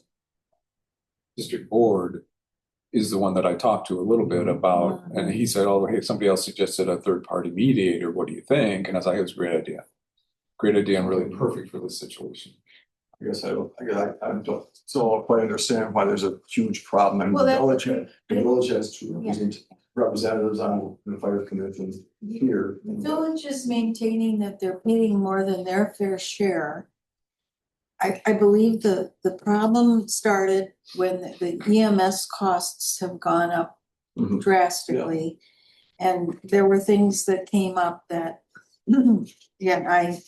Speaker 2: district board, is the one that I talked to a little bit about, and he said, oh, hey, somebody else suggested a third-party mediator, what do you think? And I was like, it was a great idea. Great idea and really perfect for this situation.
Speaker 5: I guess I don't still quite understand why there's a huge problem. I mean,
Speaker 3: Well,
Speaker 5: the village has 2 representatives on the fire commission here.
Speaker 3: The village is maintaining that they're paying more than their fair share. I believe the problem started when the EMS costs have gone up
Speaker 5: Mhm.
Speaker 3: drastically. And there were things that came up that, I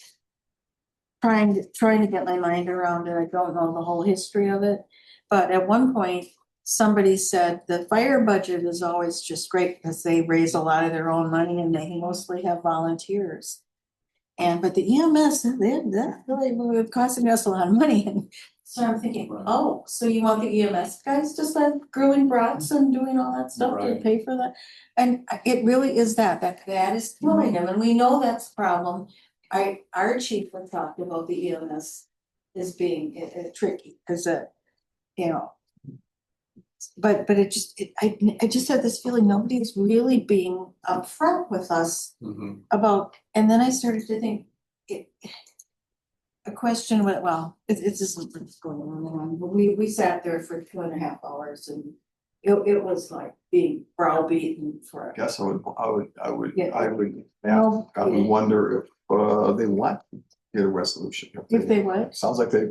Speaker 3: trying to get my mind around it. I don't know the whole history of it. But at one point, somebody said the fire budget is always just great because they raise a lot of their own money and they mostly have volunteers. But the EMS, that really was costing us a lot of money. And so I'm thinking, oh, so you want the EMS guys to start grilling brats and doing all that stuff to
Speaker 2: Right.
Speaker 3: pay for that? And it really is that is killing them, and we know that's a problem. Our chief had talked about the EMS as being tricky, because but it just, I just had this feeling nobody's really being upfront with us
Speaker 2: Mm-hmm.
Speaker 3: about, and then I started to think, a question, well, it isn't what's going on, but we sat there for 2.5 hours, and it was like being browbeaten for.
Speaker 5: I guess I would
Speaker 3: No.
Speaker 5: wonder if they want to get a resolution.
Speaker 3: If they what?
Speaker 5: Sounds like they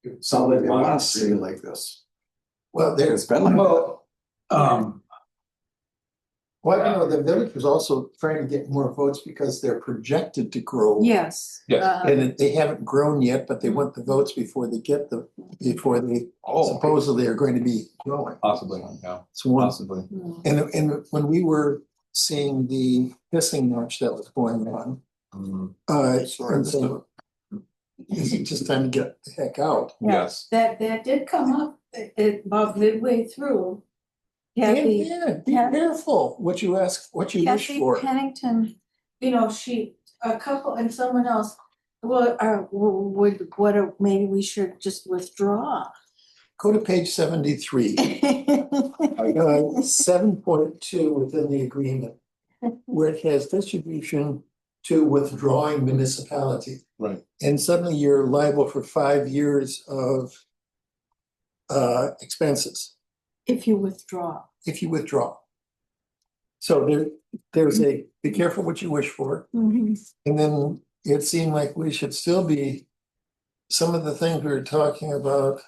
Speaker 5: want to see it like this.
Speaker 4: Well,
Speaker 5: It's been like that.
Speaker 4: the village was also trying to get more votes because they're projected to grow.
Speaker 3: Yes.
Speaker 2: Yes.
Speaker 4: And they haven't grown yet, but they want the votes before they supposedly are going to be growing.
Speaker 2: Possibly, yeah,
Speaker 4: So one,
Speaker 2: possibly.
Speaker 4: and when we were seeing the hissing match that was going on, and so is it just time to get the heck out?
Speaker 2: Yes.
Speaker 3: That did come up about midway through. Kathy
Speaker 4: Be careful what you ask, what you wish
Speaker 3: Kathy
Speaker 4: for.
Speaker 3: Pennington, a couple and someone else, maybe we should just withdraw.
Speaker 4: Go to page 73. 7.2 within the agreement, where it has distribution to withdrawing municipality.
Speaker 2: Right.
Speaker 4: And suddenly you're liable for 5 years of expenses
Speaker 3: If you withdraw.
Speaker 4: if you withdraw. So there's be careful what you wish for. And then it seemed like we should still be, some of the things we were talking about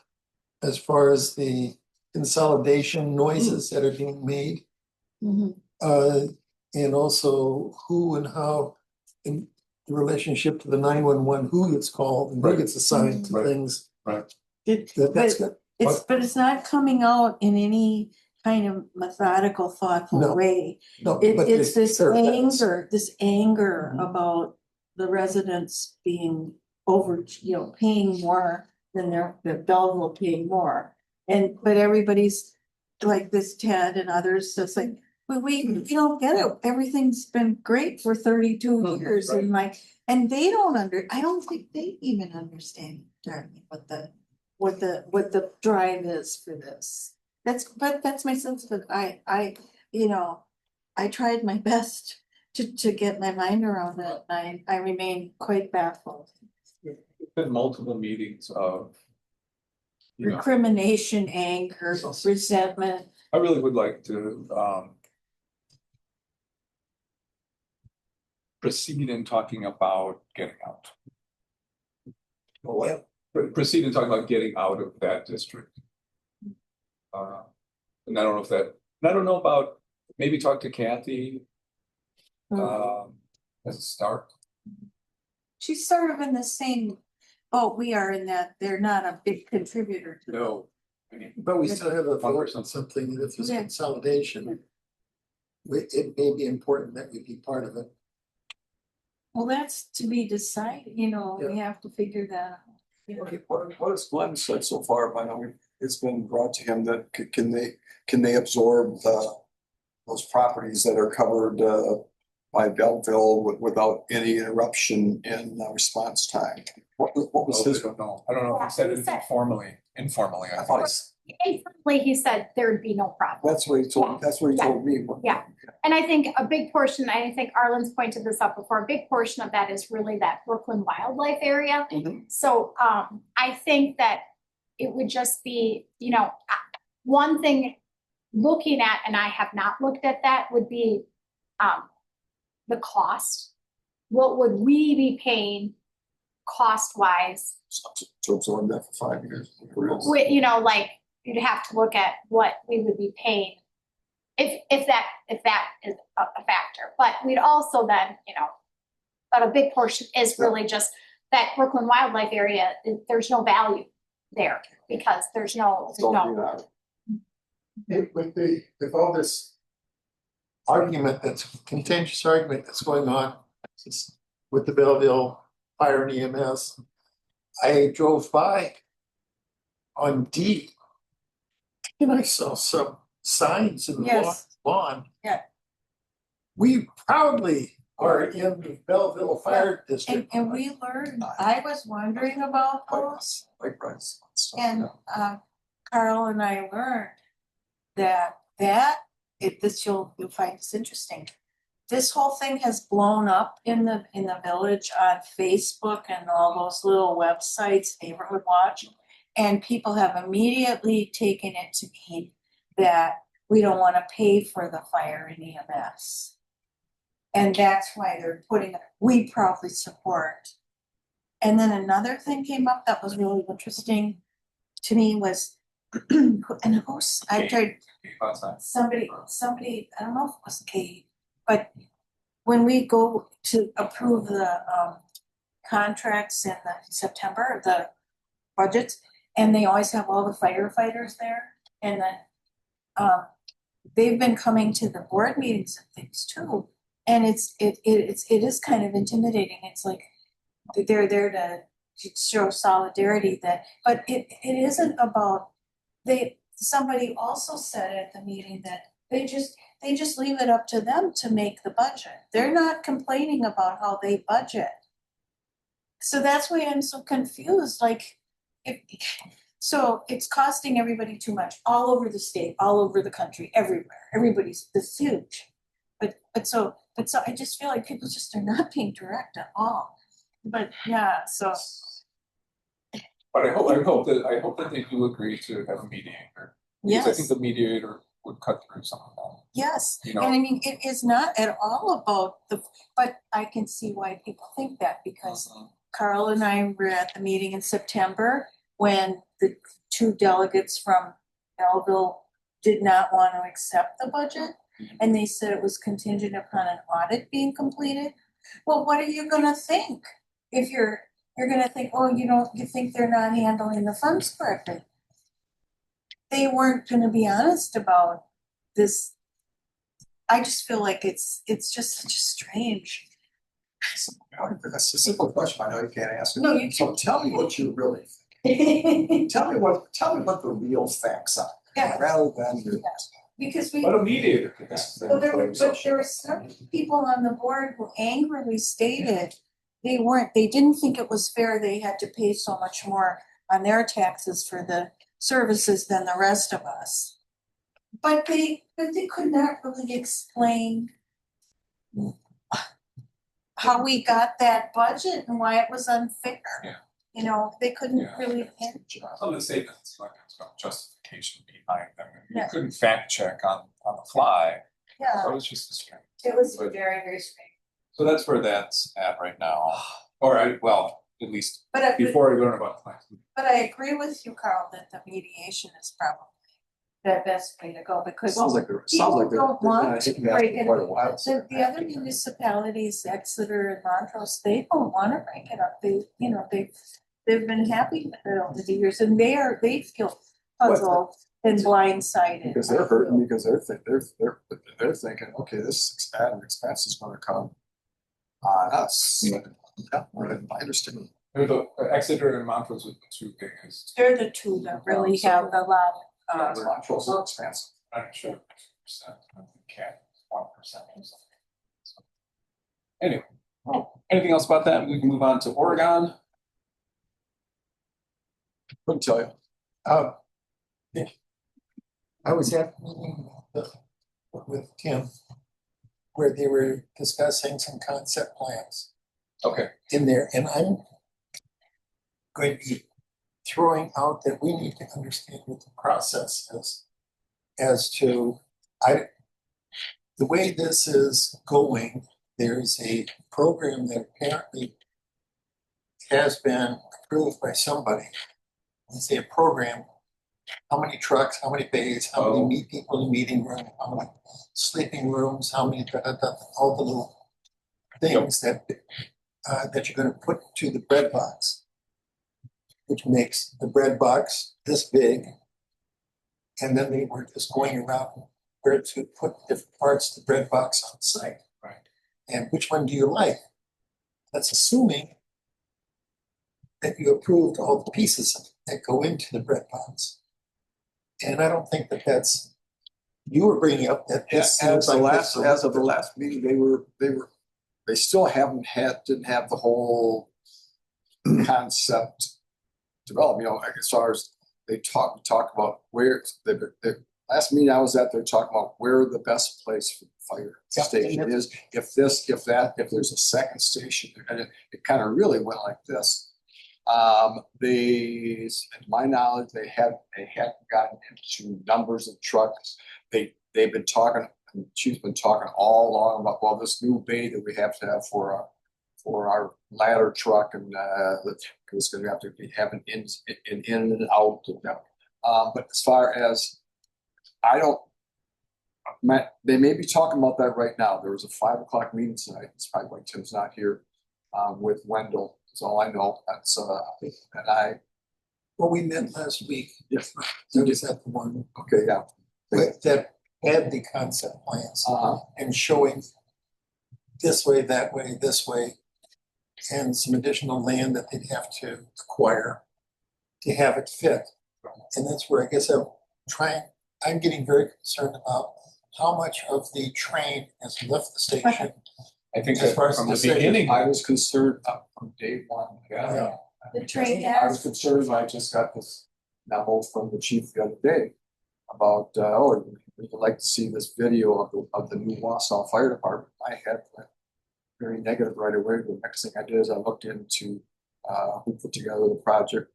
Speaker 4: as far as the consolidation noises that are being made. And also who and how in relationship to the 911, who gets called and who gets assigned to things.
Speaker 2: Right.
Speaker 4: That's good.
Speaker 3: But it's not coming out in any kind of methodical, thoughtful
Speaker 4: No.
Speaker 3: way.
Speaker 4: No, but
Speaker 3: It's this
Speaker 4: sure,
Speaker 3: anger about the residents being paying more than the Belleville paying more. But everybody's like this, Ted and others, just like, we don't get it. Everything's been great for 32 years and and they I don't think they even understand, Darby, what the drive is for this. That's my sense of it. I tried my best to get my mind around it. I remain quite baffled.
Speaker 2: Been multiple meetings of.
Speaker 3: Recrimination, anger, resentment.
Speaker 2: I really would like to, proceed in talking about getting out. Proceed in talking about getting out of that district. And I don't know if that, and I don't know about, maybe talk to Kathy, as a start.
Speaker 3: She's sort of in the same boat we are in that they're not a big contributor to.
Speaker 2: No.
Speaker 4: But we still have a voice on something, and if there's consolidation, it may be important that we be part of it.
Speaker 3: Well, that's to be decided, we have to figure that out.
Speaker 5: Okay, what has Glenn said so far? I know it's been brought to him that can they absorb those properties that are covered by Belleville without any interruption in response time? What was his?
Speaker 2: I don't know if he said it informally, I thought.
Speaker 1: Informally, he said there'd be no problem.
Speaker 5: That's what he told, that's what he told me.
Speaker 1: Yeah. And I think a big portion, I think Arlen's pointed this out before, a big portion of that is really that Brooklyn wildlife area. So I think that it would just be, one thing looking at, and I have not looked at that, would be the cost. What would we be paying cost-wise?
Speaker 5: To absorb that for 5 years.
Speaker 1: You'd have to look at what we would be paying if that is a factor. But we'd also then, but a big portion is really just that Brooklyn wildlife area. There's no value there because there's no.
Speaker 4: With all this argument, contentious argument that's going on with the Belleville Fire and EMS, I drove by on D and I saw some signs in the lawn.
Speaker 3: Yeah.
Speaker 4: We proudly are in the Belleville Fire District.
Speaker 3: And we learned, I was wondering about those. And Carl and I learned that you'll find this interesting. This whole thing has blown up in the village on Facebook and all those little websites, Neighborhood Watch, and people have immediately taken it to mean that we don't want to pay for the fire and EMS. And that's why they're we probably support. And then another thing came up that was really interesting to me was, and I tried somebody, I don't know if it was Kate, but when we go to approve the contracts in September, the budgets, and they always have all the firefighters there, and then they've been coming to the board meetings and things too, and it is kind of intimidating. It's like they're there to show solidarity, but it isn't about somebody also said at the meeting that they just leave it up to them to make the budget. They're not complaining about how they budget. So that's why I'm so confused. So it's costing everybody too much all over the state, all over the country, everywhere. This huge. But so I just feel like people just are not being direct at all. But yeah, so.
Speaker 2: But I hope that they do agree to have a mediator.
Speaker 3: Yes.
Speaker 2: Because I think the mediator would cut through some of that.
Speaker 3: Yes, and I mean, it is not at all about but I can see why people think that because Carl and I were at the meeting in September when the 2 delegates from Belleville did not want to accept the budget, and they said it was contingent upon an audit being completed. Well, what are you gonna think if you're gonna think, you think they're not handling the funds correctly? They weren't gonna be honest about this. I just feel like it's just such a strange.
Speaker 5: That's a simple question. I know you can't ask it.
Speaker 3: No, you
Speaker 5: So tell me what you really think. Tell me what the real facts are.
Speaker 3: Yeah.
Speaker 5: Rather than
Speaker 3: because we,
Speaker 2: But a mediator could ask them.
Speaker 3: well, there were some people on the board who angrily stated they didn't think it was fair they had to pay so much more on their taxes for the services than the rest of us. But they could not really explain how we got that budget and why it was unfair.
Speaker 2: Yeah.
Speaker 3: You know, they couldn't
Speaker 2: Yeah.
Speaker 3: really.
Speaker 2: Some of the statements, like, it's got justification behind them. You
Speaker 3: Yeah.
Speaker 2: couldn't fact check on the fly, so
Speaker 3: Yeah,
Speaker 2: it was just a string.
Speaker 3: it was
Speaker 2: But-
Speaker 3: very, very strange.
Speaker 2: So that's where that's at right now. Well, at least
Speaker 3: But
Speaker 2: before we learn about class.
Speaker 3: I agree with you, Carl, that the mediation is probably the best way to go because
Speaker 5: Sounds like they're,
Speaker 3: people don't want to break it.
Speaker 5: quite a while.
Speaker 3: The other municipalities, Exeter and Montrose, they don't wanna break it up. They've been happy with it over the years and they feel puzzled and blindsided.
Speaker 5: Because they're hurting, because they're thinking, okay, this added expense is gonna come on us. Yeah, I understand.
Speaker 2: Exeter and Montrose are the two biggest.
Speaker 3: They're the two that really have a lot of,
Speaker 5: Montrose is expensive.
Speaker 2: I'm sure. Percent, I think cap 1% or something. So, anyway, anything else about that? We can move on to Oregon.
Speaker 5: Couldn't tell you.
Speaker 4: Yeah. I was at a meeting with Tim where they were discussing some concept plans
Speaker 2: Okay.
Speaker 4: in there, and I'm going to be throwing out that we need to understand what the process is as to the way this is going. There's a program that apparently has been approved by somebody. Let's say a program, how many trucks, how many bays, how many people in the meeting room, how many sleeping rooms, how many, all the little things that you're gonna put to the bread box, which makes the bread box this big. And then they were just going around where to put different parts of the bread box on site.
Speaker 2: Right.
Speaker 4: And which one do you like? That's assuming that you approved all the pieces that go into the bread box. And I don't think that that's, you were bringing up that this.
Speaker 5: As of the last meeting, they still didn't have the whole concept developed, as far as they talk about where the last meeting I was at, they're talking about where the best place for the fire station is. If there's a second station, and it kind of really went like this. To my knowledge, they hadn't gotten into numbers of trucks. They've been talking, and Chief's been talking all along about, well, this new bay that we have to have for our ladder truck, and it's going to have to be having in and out. But as far as they may be talking about that right now. There was a 5 o'clock meeting tonight. It's probably why Tim's not here, with Wendell. That's all I know. That's
Speaker 4: Well, we met last week.
Speaker 5: Yes.
Speaker 4: So was that the one?
Speaker 5: Okay, yeah.
Speaker 4: That had the concept plans and showing this way, that way, this way, and some additional land that they'd have to acquire to have it fit. And that's where I guess I'm getting very concerned about how much of the train has left the station.
Speaker 2: I think
Speaker 4: As
Speaker 2: that
Speaker 4: far as
Speaker 2: from
Speaker 4: the
Speaker 2: the
Speaker 4: decision,
Speaker 2: beginning,
Speaker 5: I was concerned from day one.
Speaker 4: Yeah.
Speaker 3: the train
Speaker 5: I was
Speaker 3: has,
Speaker 5: concerned. I just got this memo from the chief the other day about, we'd like to see this video of the new Wausau Fire Department. I had very negative right away. The next thing I did is I looked into who put together the project.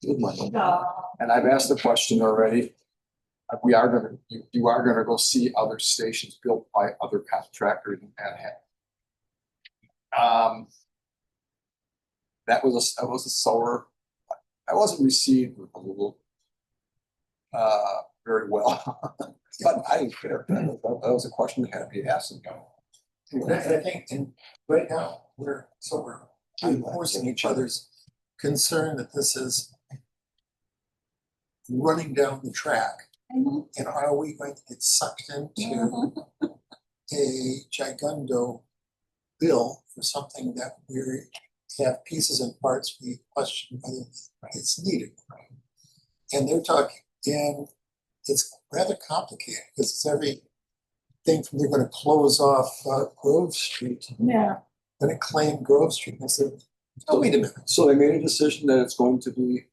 Speaker 5: And I've asked the question already. You are gonna go see other stations built by other contractors in Manhattan. That was a sour. I wasn't received with a little very well, but I didn't care. That was a question that had to be asked.
Speaker 4: And I think, and right now, we're reinforcing each other's concern that this is running down the track.
Speaker 3: Mhm.
Speaker 4: And are we going to get sucked into a gigundo bill for something that we have pieces and parts we question whether it's needed? And they're talking, and it's rather complicated because it's everything from they're gonna close off Grove Street,
Speaker 3: Yeah.
Speaker 4: gonna claim Grove Street. And I said, oh, wait a minute.
Speaker 5: So they made a decision that it's going to be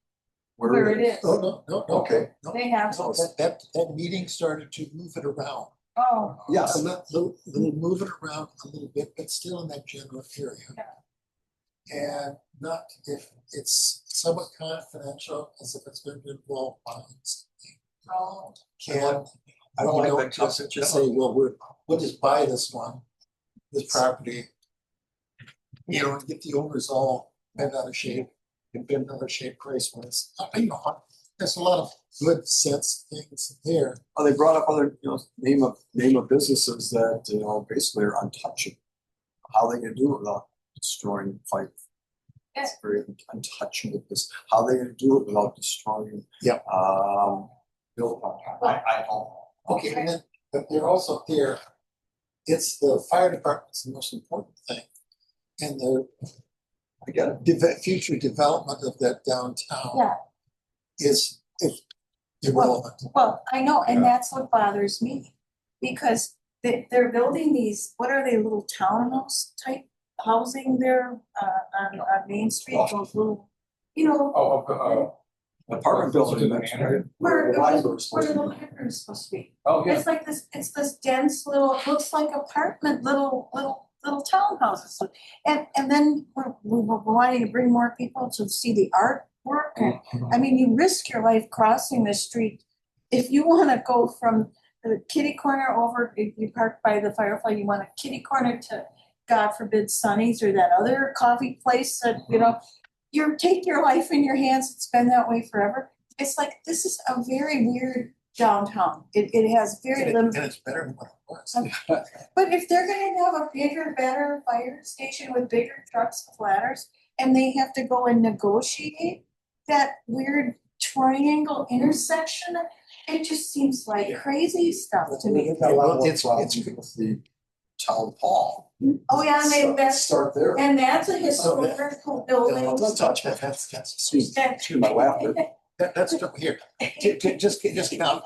Speaker 3: Where it is.
Speaker 4: Oh, no.
Speaker 5: Okay.
Speaker 4: No,
Speaker 3: They have,
Speaker 4: no, that meeting started to move it around.
Speaker 3: oh,
Speaker 5: Yes.
Speaker 4: A little move it around a little bit, but still in that general area. And not if it's somewhat confidential, as if it's going to involve bonds.
Speaker 3: oh,
Speaker 5: I don't
Speaker 4: you
Speaker 5: like
Speaker 4: know,
Speaker 5: that concept.
Speaker 4: just say, well, we'll just buy this property. You know, and get the owners all bent out of shape and bent out of shape price wise. You know, there's a lot of good sense things there.
Speaker 5: Oh, they brought up other, name of businesses that, basically are untouchable. How they gonna do it without destroying fight? It's very untouchable. This, how they gonna do it without destroying?
Speaker 4: Yep.
Speaker 5: Build on. I don't.
Speaker 4: Okay, and then, but they're also there, it's the fire department's the most important thing. And the
Speaker 5: I get it.
Speaker 4: future development of that downtown.
Speaker 3: yeah.
Speaker 4: Is irrelevant.
Speaker 3: Well, I know, and
Speaker 5: Yeah.
Speaker 3: that's what bothers me, because they're building these, what are they, little townhouse type housing there, on Main Street, those little,
Speaker 5: Apartment building. That's right.
Speaker 3: where
Speaker 5: The library's supposed
Speaker 3: the
Speaker 5: to be.
Speaker 3: library is supposed to be.
Speaker 2: Oh, yeah.
Speaker 3: It's like this, it's this dense little, it looks like apartment, little townhouses. And then we're wanting to bring more people to see the artwork. And, I mean, you risk your life crossing the street. If you wanna go from the kitty corner over, if you park by the Firefly, you want a kitty corner to, God forbid, Sonny's or that other coffee place that, you take your life in your hands, it's been that way forever. It's like, this is a very weird downtown. It has very
Speaker 4: And
Speaker 3: limited.
Speaker 4: it's better than what it was.
Speaker 3: But if they're gonna have a bigger, better fire station with bigger trucks with ladders, and they have to go and negotiate that weird triangle intersection, it just seems like crazy stuff to me.
Speaker 4: Well,
Speaker 5: It's with the town hall.
Speaker 3: Oh, yeah, and they, that's,
Speaker 5: Start there.
Speaker 3: and that's a historical building.
Speaker 4: Don't touch that, that's,
Speaker 5: Excuse my laughter.
Speaker 4: that's here. Just now,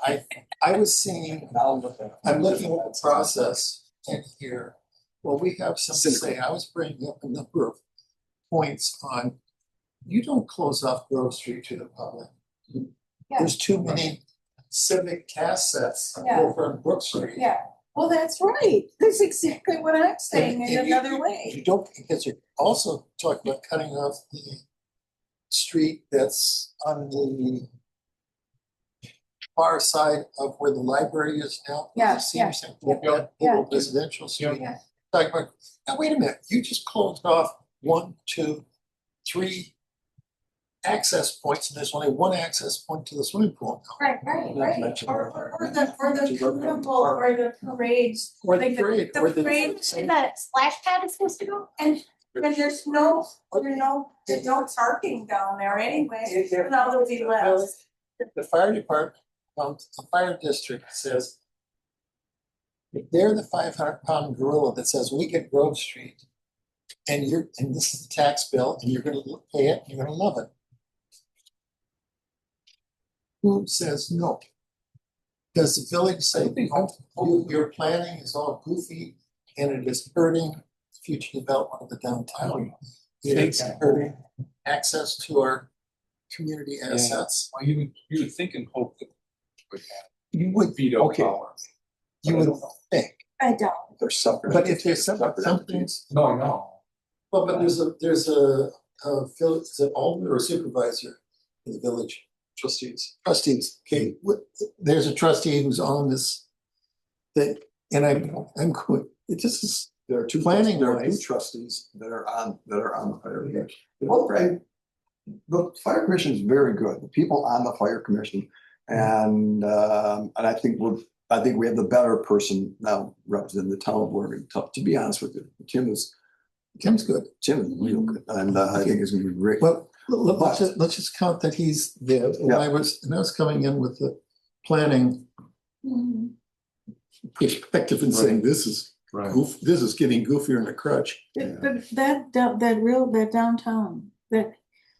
Speaker 4: I was seeing, I'm looking at the process in here. Well, we have something to say, I was bringing up a number of points on, you don't close off Grove Street to the public.
Speaker 3: Yeah.
Speaker 4: There's too many civic cassettes
Speaker 3: Yeah.
Speaker 4: over on Brook Street.
Speaker 3: Yeah, well, that's right. That's exactly what I'm saying in another way.
Speaker 4: You don't, because you're also talking about cutting off the street that's on the far side of where the library is now.
Speaker 3: Yeah,
Speaker 4: It seems like
Speaker 3: yeah,
Speaker 4: that
Speaker 3: yeah.
Speaker 4: little residential street.
Speaker 3: Yeah.
Speaker 4: Talking about, now wait a minute, you just closed off 1, 2, 3 access points, and there's only one access point to the swimming pool now.
Speaker 3: Right. Or the carnival, or the parades.
Speaker 4: Or the
Speaker 3: Like
Speaker 4: parade,
Speaker 3: the
Speaker 4: or the.
Speaker 3: parades,
Speaker 1: And the splash pad is supposed to go?
Speaker 3: and there's no parking down there anyway. Now there'll be less.
Speaker 4: The fire department, the fire district says, if they're the 500-pound gorilla that says we get Grove Street, and this is the tax bill, and you're gonna pay it, you're gonna love it. Who says no? Does the village say, your planning is all goofy and it is hurting future development of the downtown? It's hurting access to our community assets.
Speaker 2: Well, you would think and hope that
Speaker 4: You would
Speaker 2: veto
Speaker 5: Okay.
Speaker 2: power.
Speaker 4: You would think,
Speaker 3: I don't.
Speaker 5: They're separate.
Speaker 4: but if there's something,
Speaker 2: No.
Speaker 4: well, but there's a village, is it alderman or supervisor in the village?
Speaker 5: Trustees.
Speaker 4: Trustees, okay, there's a trustee who's on this thing, and I'm good, it just is,
Speaker 5: There are two
Speaker 4: Planning
Speaker 5: there are two
Speaker 4: wise.
Speaker 5: trustees that are on the fire commission. The fire commission is very good. The people on the fire commission, and I think we have the better person now representing the town of Oregon. To be honest with you,
Speaker 4: Tim's good.
Speaker 5: Tim is real good, and I think it's gonna be great.
Speaker 4: Well, let's just count that he's there, and
Speaker 5: Yeah.
Speaker 4: I was coming in with the planning perspective and saying, this is
Speaker 7: Right.
Speaker 4: this is getting goofier in the crutch.
Speaker 3: But that downtown,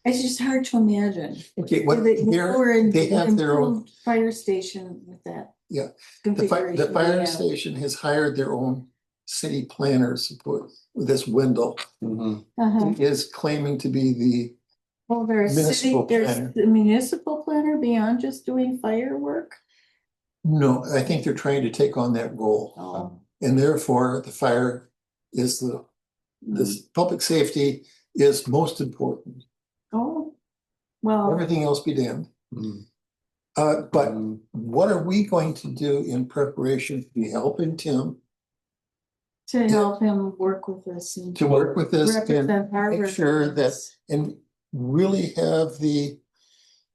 Speaker 3: It's just hard to imagine.
Speaker 4: Okay, what
Speaker 3: They
Speaker 4: they have their own,
Speaker 3: fire station with that.
Speaker 4: Yeah, the
Speaker 3: configuration
Speaker 4: fire
Speaker 3: they have.
Speaker 4: station has hired their own city planners to put this Wendell.
Speaker 3: Uh-huh.
Speaker 4: He is claiming to be the
Speaker 3: Well, there's
Speaker 4: municipal
Speaker 3: there's
Speaker 4: planner.
Speaker 3: the municipal planner beyond just doing firework.
Speaker 4: No, I think they're trying to take on that role.
Speaker 3: Oh.
Speaker 4: And therefore, the fire is this public safety is most important.
Speaker 3: Oh, well,
Speaker 4: Everything else be damned. But what are we going to do in preparation to be helping Tim
Speaker 3: to help him work with this and
Speaker 4: to work with this and
Speaker 3: represent Harvard.
Speaker 4: make sure that, and really have the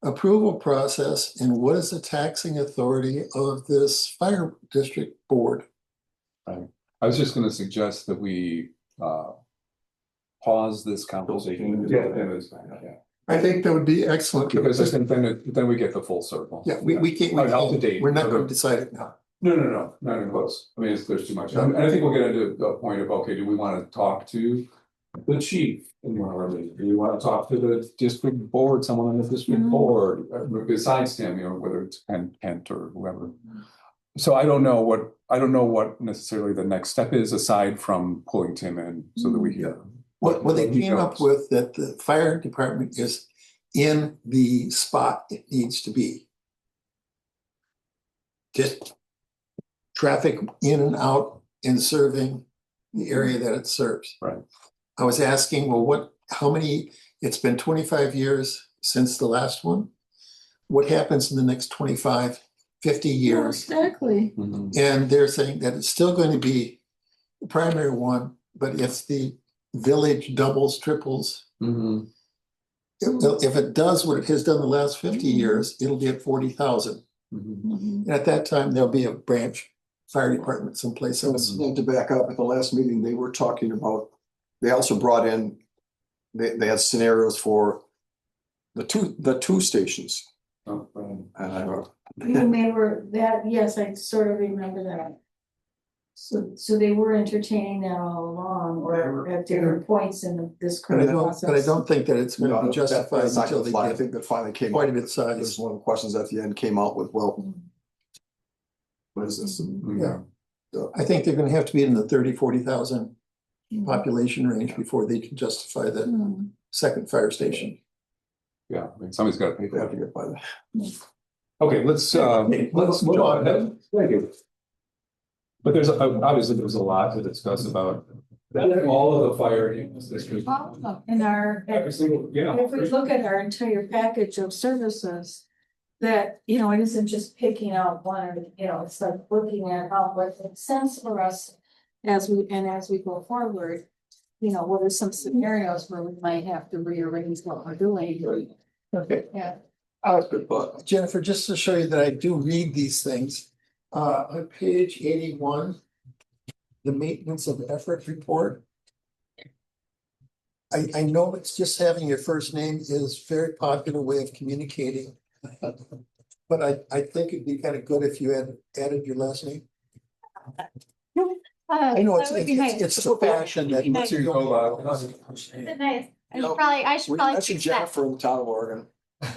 Speaker 4: approval process and what is the taxing authority of this fire district board?
Speaker 2: I was just gonna suggest that we pause this conversation. Yeah.
Speaker 4: I think that would be excellent.
Speaker 2: Because then we get the full circle.
Speaker 4: Yeah, we can't,
Speaker 2: Up to date.
Speaker 4: we're not going to decide it now.
Speaker 2: No, not even close. I mean, there's too much. And I think we'll get into a point of, okay, do we want to talk to the chief in one of our meetings? Do we want to talk to the district board, someone on the district board, besides Tim, you know, whether it's Kent or whoever. So I don't know what necessarily the next step is aside from pulling Tim in so that we hear.
Speaker 4: What they came up with that the fire department is in the spot it needs to be. Just traffic in and out and serving the area that it serves.
Speaker 2: Right.
Speaker 4: I was asking, well, how many, it's been 25 years since the last one. What happens in the next 25, 50 years?
Speaker 3: Exactly.
Speaker 4: And they're saying that it's still going to be the primary one, but if the village doubles, triples, if it does what it has done the last 50 years, it'll be at 40,000. And at that time, there'll be a branch fire department someplace else.
Speaker 5: And to back up, at the last meeting, they were talking about, they also brought in, they had scenarios for the two stations.
Speaker 2: Oh, right.
Speaker 5: And I wrote,
Speaker 3: They were that, yes, I sort of remember that. So they were entertaining that all along, or at different points in this
Speaker 4: But I
Speaker 3: current process.
Speaker 4: don't think that it's going to be justified
Speaker 5: that's not
Speaker 4: until
Speaker 5: gonna
Speaker 4: they
Speaker 5: fly. I
Speaker 4: get
Speaker 5: think that finally came
Speaker 4: quite a
Speaker 5: out.
Speaker 4: bit
Speaker 5: This
Speaker 4: size.
Speaker 5: is one of the questions at the end came out with, well, what is this?
Speaker 4: Yeah. I think they're going to have to be in the 30, 40,000 population range before they can justify the second fire station.
Speaker 2: Yeah, I mean, somebody's got to pay
Speaker 5: They have
Speaker 2: for
Speaker 5: to
Speaker 2: it.
Speaker 5: get by that.
Speaker 2: Okay, let's move on. Thank you. But there's obviously there's a lot to discuss about all of the fire districts.
Speaker 3: In our,
Speaker 2: Every single, yeah.
Speaker 3: if we look at our entire package of services, that, you know, it isn't just picking out one, you know, it's like looking at how what makes sense for us as we go forward. You know, what are some scenarios where we might have to rearrange what we're doing?
Speaker 4: Okay.
Speaker 3: Yeah.
Speaker 5: Good thought.
Speaker 4: Jennifer, just to show you that I do read these things, on page 81, the maintenance of effort report. I know it's just having your first name is a very popular way of communicating. But I think it'd be kind of good if you had added your last name. I know it's the fashion that.
Speaker 1: Nice.
Speaker 2: Here you go,
Speaker 1: Nice. I
Speaker 5: You know,
Speaker 1: should probably
Speaker 5: That's
Speaker 1: fix that.
Speaker 5: Jennifer in the town of Oregon.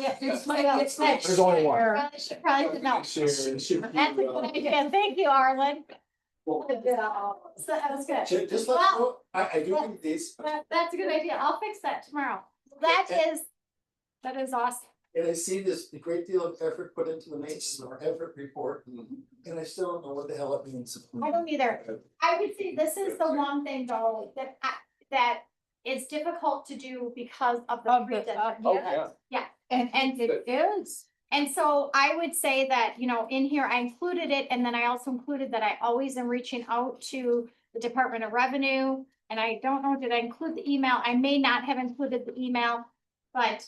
Speaker 1: Yeah,
Speaker 3: There's
Speaker 5: There's only one.
Speaker 1: Should probably, no. That's a good idea. Thank you, Arlen. So that was good.
Speaker 4: Just let me know, I do read these,
Speaker 1: That's a good idea. I'll fix that tomorrow. That is awesome.
Speaker 4: and I see this great deal of effort put into the maintenance of effort report, and I still don't know what the hell it means.
Speaker 1: I don't either. I would say this is the one thing though, that is difficult to do because of the. Yeah. And it is. And so I would say that, you know, in here, I included it, and then I also included that I always am reaching out to the Department of Revenue. And I don't know, did I include the email? I may not have included the email, but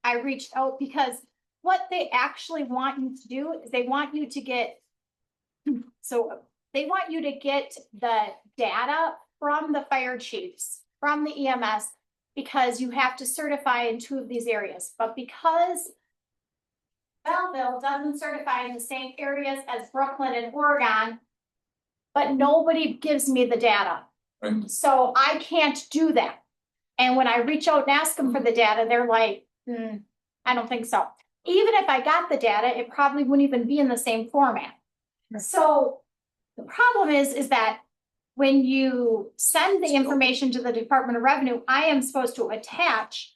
Speaker 1: I reached out because what they actually want you to do is they want you to get, so they want you to get the data from the fire chiefs, from the EMS, because you have to certify in 2 of these areas. But because Belleville doesn't certify in the same areas as Brooklyn and Oregon, but nobody gives me the data.
Speaker 2: Right.
Speaker 1: So I can't do that. And when I reach out and ask them for the data, they're like, I don't think so. Even if I got the data, it probably wouldn't even be in the same format. So the problem is that when you send the information to the Department of Revenue, I am supposed to attach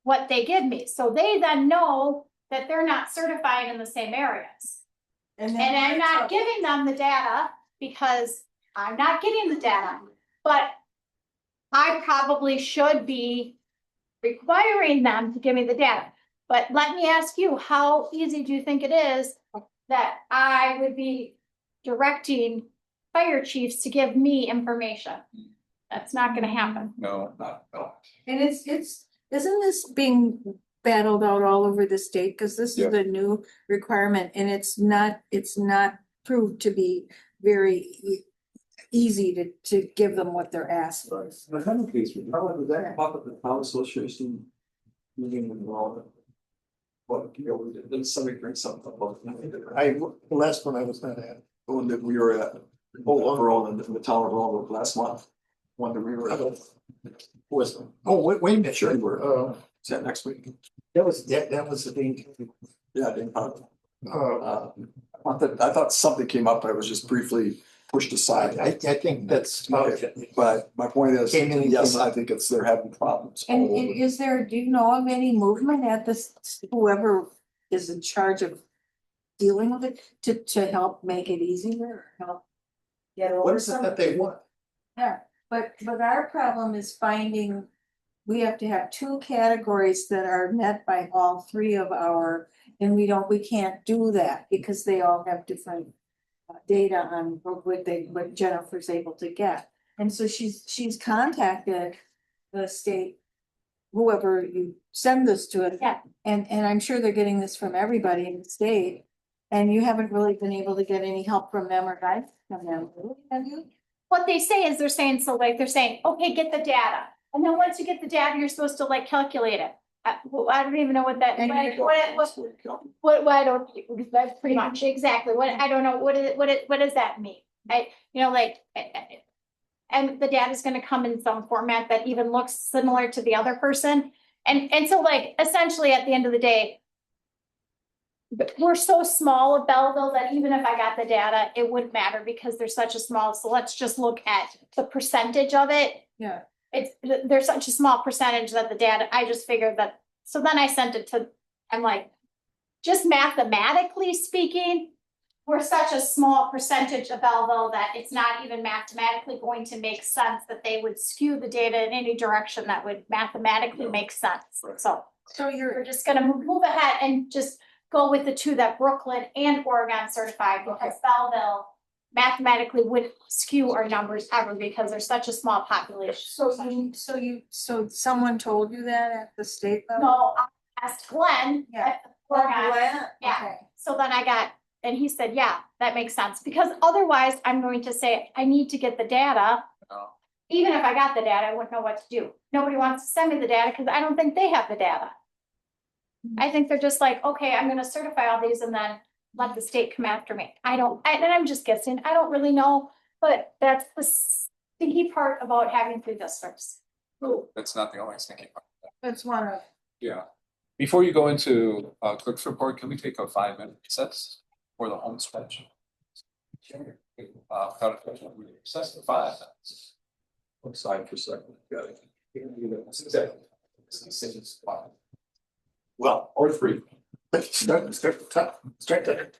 Speaker 1: what they give me. So they then know that they're not certified in the same areas. And I'm not giving them the data because I'm not getting the data, but I probably should be requiring them to give me the data. But let me ask you, how easy do you think it is that I would be directing fire chiefs to give me information? That's not gonna happen.
Speaker 2: No, not, no.
Speaker 3: And isn't this being battled out all over the state? Cause this is a new requirement and it's not proved to be very easy to give them what they're asking.
Speaker 5: I have a case with, how did that come up at the town association meeting with all? What, you know, did somebody bring something about?
Speaker 4: The last one I was not at.
Speaker 5: The one that we were at, overall in the town of Rolla last month. One that we were at. Was,
Speaker 4: Wait a minute,
Speaker 5: sure,
Speaker 4: sure.
Speaker 5: we were, is that next week?
Speaker 4: That was the thing.
Speaker 5: Yeah, I didn't. I thought something came up, I was just briefly pushed aside.
Speaker 4: I think that's.
Speaker 5: But my point is,
Speaker 4: Came in-
Speaker 5: yes,
Speaker 4: came in.
Speaker 5: I think they're having problems.
Speaker 3: And
Speaker 5: all over.
Speaker 3: is there, do you know of any movement at this, whoever is in charge of dealing with it to help make it easier or help? Get
Speaker 4: What
Speaker 3: over
Speaker 4: is it
Speaker 3: some?
Speaker 4: that they want?
Speaker 3: Yeah, but our problem is finding, we have to have two categories that are met by all three of our, and we can't do that because they all have different data on what Jennifer's able to get. And so she's contacted the state, whoever you send this to.
Speaker 1: Yeah.
Speaker 3: And I'm sure they're getting this from everybody in the state. And you haven't really been able to get any help from them or guidance from them, really, have you?
Speaker 1: What they say is they're saying, they're saying, okay, get the data. And then once you get the data, you're supposed to like calculate it. Well, I don't even know what that, what I don't, that's pretty much exactly what, I don't know, what does that mean? And the data is gonna come in some format that even looks similar to the other person. And so like, essentially at the end of the day, we're so small of Belleville that even if I got the data, it wouldn't matter because they're such a small, so let's just look at the percentage of it.
Speaker 3: Yeah.
Speaker 1: There's such a small percentage that the data, I just figured that, so then I sent it to, I'm like, just mathematically speaking, we're such a small percentage of Belleville that it's not even mathematically going to make sense that they would skew the data in any direction that would mathematically make sense. So we're just gonna move ahead and just go with the two that Brooklyn and Oregon certified because Belleville mathematically wouldn't skew our numbers ever because there's such a small population.
Speaker 3: So someone told you that at the state level?
Speaker 1: No, I asked Glenn.
Speaker 3: Yeah.
Speaker 1: at Oregon. Yeah.
Speaker 3: Okay.
Speaker 1: So then and he said, yeah, that makes sense, because otherwise I'm going to say, I need to get the data.
Speaker 2: No.
Speaker 1: Even if I got the data, I wouldn't know what to do. Nobody wants to send me the data because I don't think they have the data. I think they're just like, okay, I'm gonna certify all these and then let the state come after me. And I'm just guessing, I don't really know, but that's the sticky part about having three districts.
Speaker 2: That's not the only thing.
Speaker 3: That's one of.
Speaker 2: Yeah. Before you go into clerk's report, can we take a 5-minute recess for the home stretch? Sure. Without a question, we recess for 5 minutes.
Speaker 5: One side for a second. Got it.
Speaker 2: Well, or 3.
Speaker 4: Start there.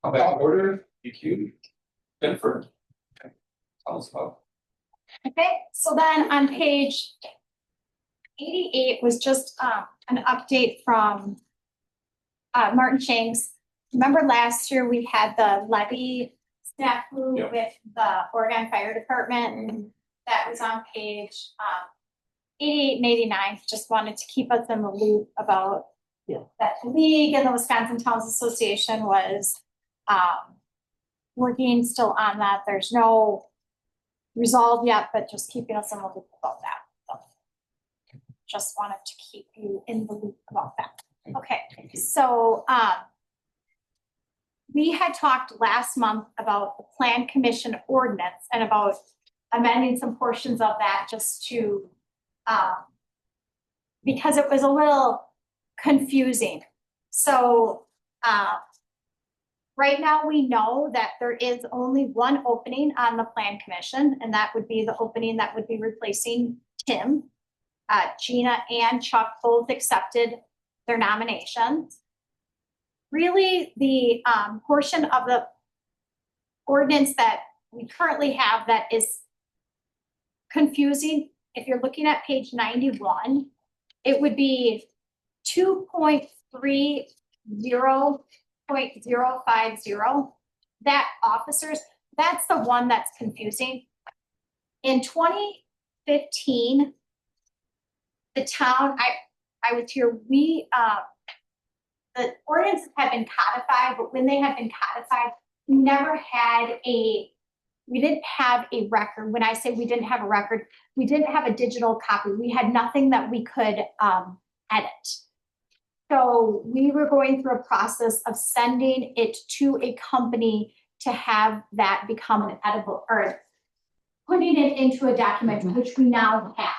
Speaker 2: Come back in order, EQ, Jennifer. Okay. Tell us about.
Speaker 1: Okay, so then on page 88 was just an update from Martin Shanks. Remember last year we had the levy snafu
Speaker 2: Yep.
Speaker 1: with the Oregon Fire Department? That was on page 88 and 89. Just wanted to keep us in the loop about that the league and the Wisconsin Towns Association was working still on that. There's no resolve yet, but just keeping us in the loop about that. So, just wanted to keep you in the loop about that. Okay, so we had talked last month about the Plan Commission ordinance and about amending some portions of that just to because it was a little confusing. So right now we know that there is only one opening on the Plan Commission, and that would be the opening that would be replacing Tim. Gina and Chuck both accepted their nominations. Really, the portion of the ordinance that we currently have that is confusing, if you're looking at page 91, it would be 2.30.050. That officers, that's the one that's confusing. In 2015, the town, I was here, we, the ordinances had been codified, but when they had been codified, we never had we didn't have a record. When I say we didn't have a record, we didn't have a digital copy. We had nothing that we could edit. So we were going through a process of sending it to a company to have that become an editable, or putting it into a document, which we now have.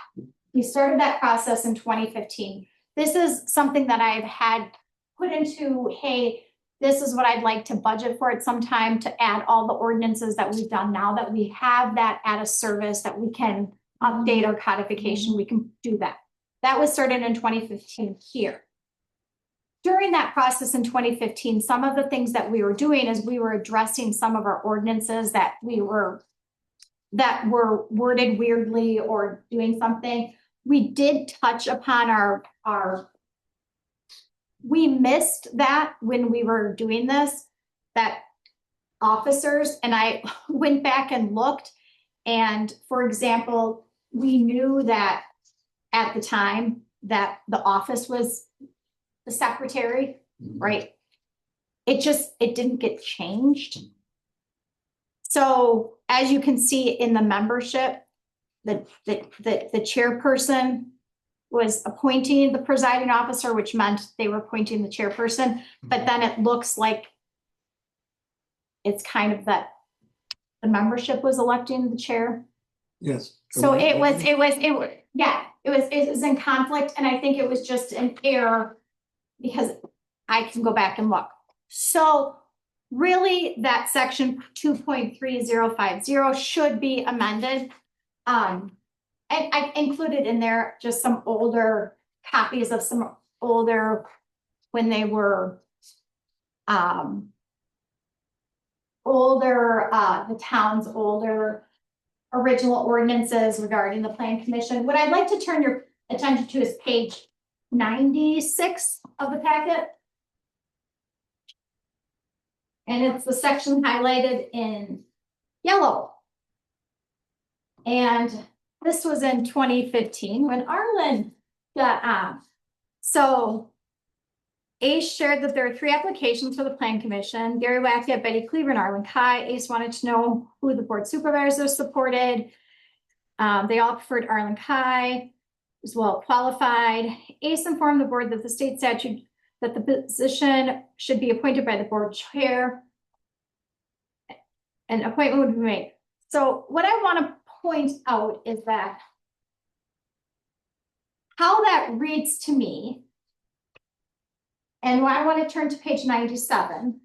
Speaker 1: We started that process in 2015. This is something that I've had put into, hey, this is what I'd like to budget for at some time to add all the ordinances that we've done. Now that we have that at a service that we can update our codification, we can do that. That was started in 2015 here. During that process in 2015, some of the things that we were doing is we were addressing some of our ordinances that were worded weirdly or doing something. We did touch upon we missed that when we were doing this, that officers, and I went back and looked, and for example, we knew that at the time that the office was the secretary, right? It didn't get changed. So as you can see in the membership, the chairperson was appointing the presiding officer, which meant they were appointing the chairperson, but then it looks like it's kind of that the membership was electing the chair.
Speaker 4: Yes.
Speaker 1: So it was in conflict, and I think it was just an error because I can go back and look. So really that section 2.3050 should be amended. And I included in there just some older copies of some older, when they were the town's older original ordinances regarding the Plan Commission. What I'd like to turn your attention to is page 96 of the packet. And it's the section highlighted in yellow. And this was in 2015 when Arlen got on. So Ace shared that there are 3 applications for the Plan Commission. Gary Wackett, Betty Cleaver, and Arlen Kai. Ace wanted to know who the board supervisors supported. They all preferred Arlen Kai, was well qualified. Ace informed the board that the state statute that the position should be appointed by the board chair. An appointment would be made. So what I want to point out is that how that reads to me, and what I want to turn to page 97,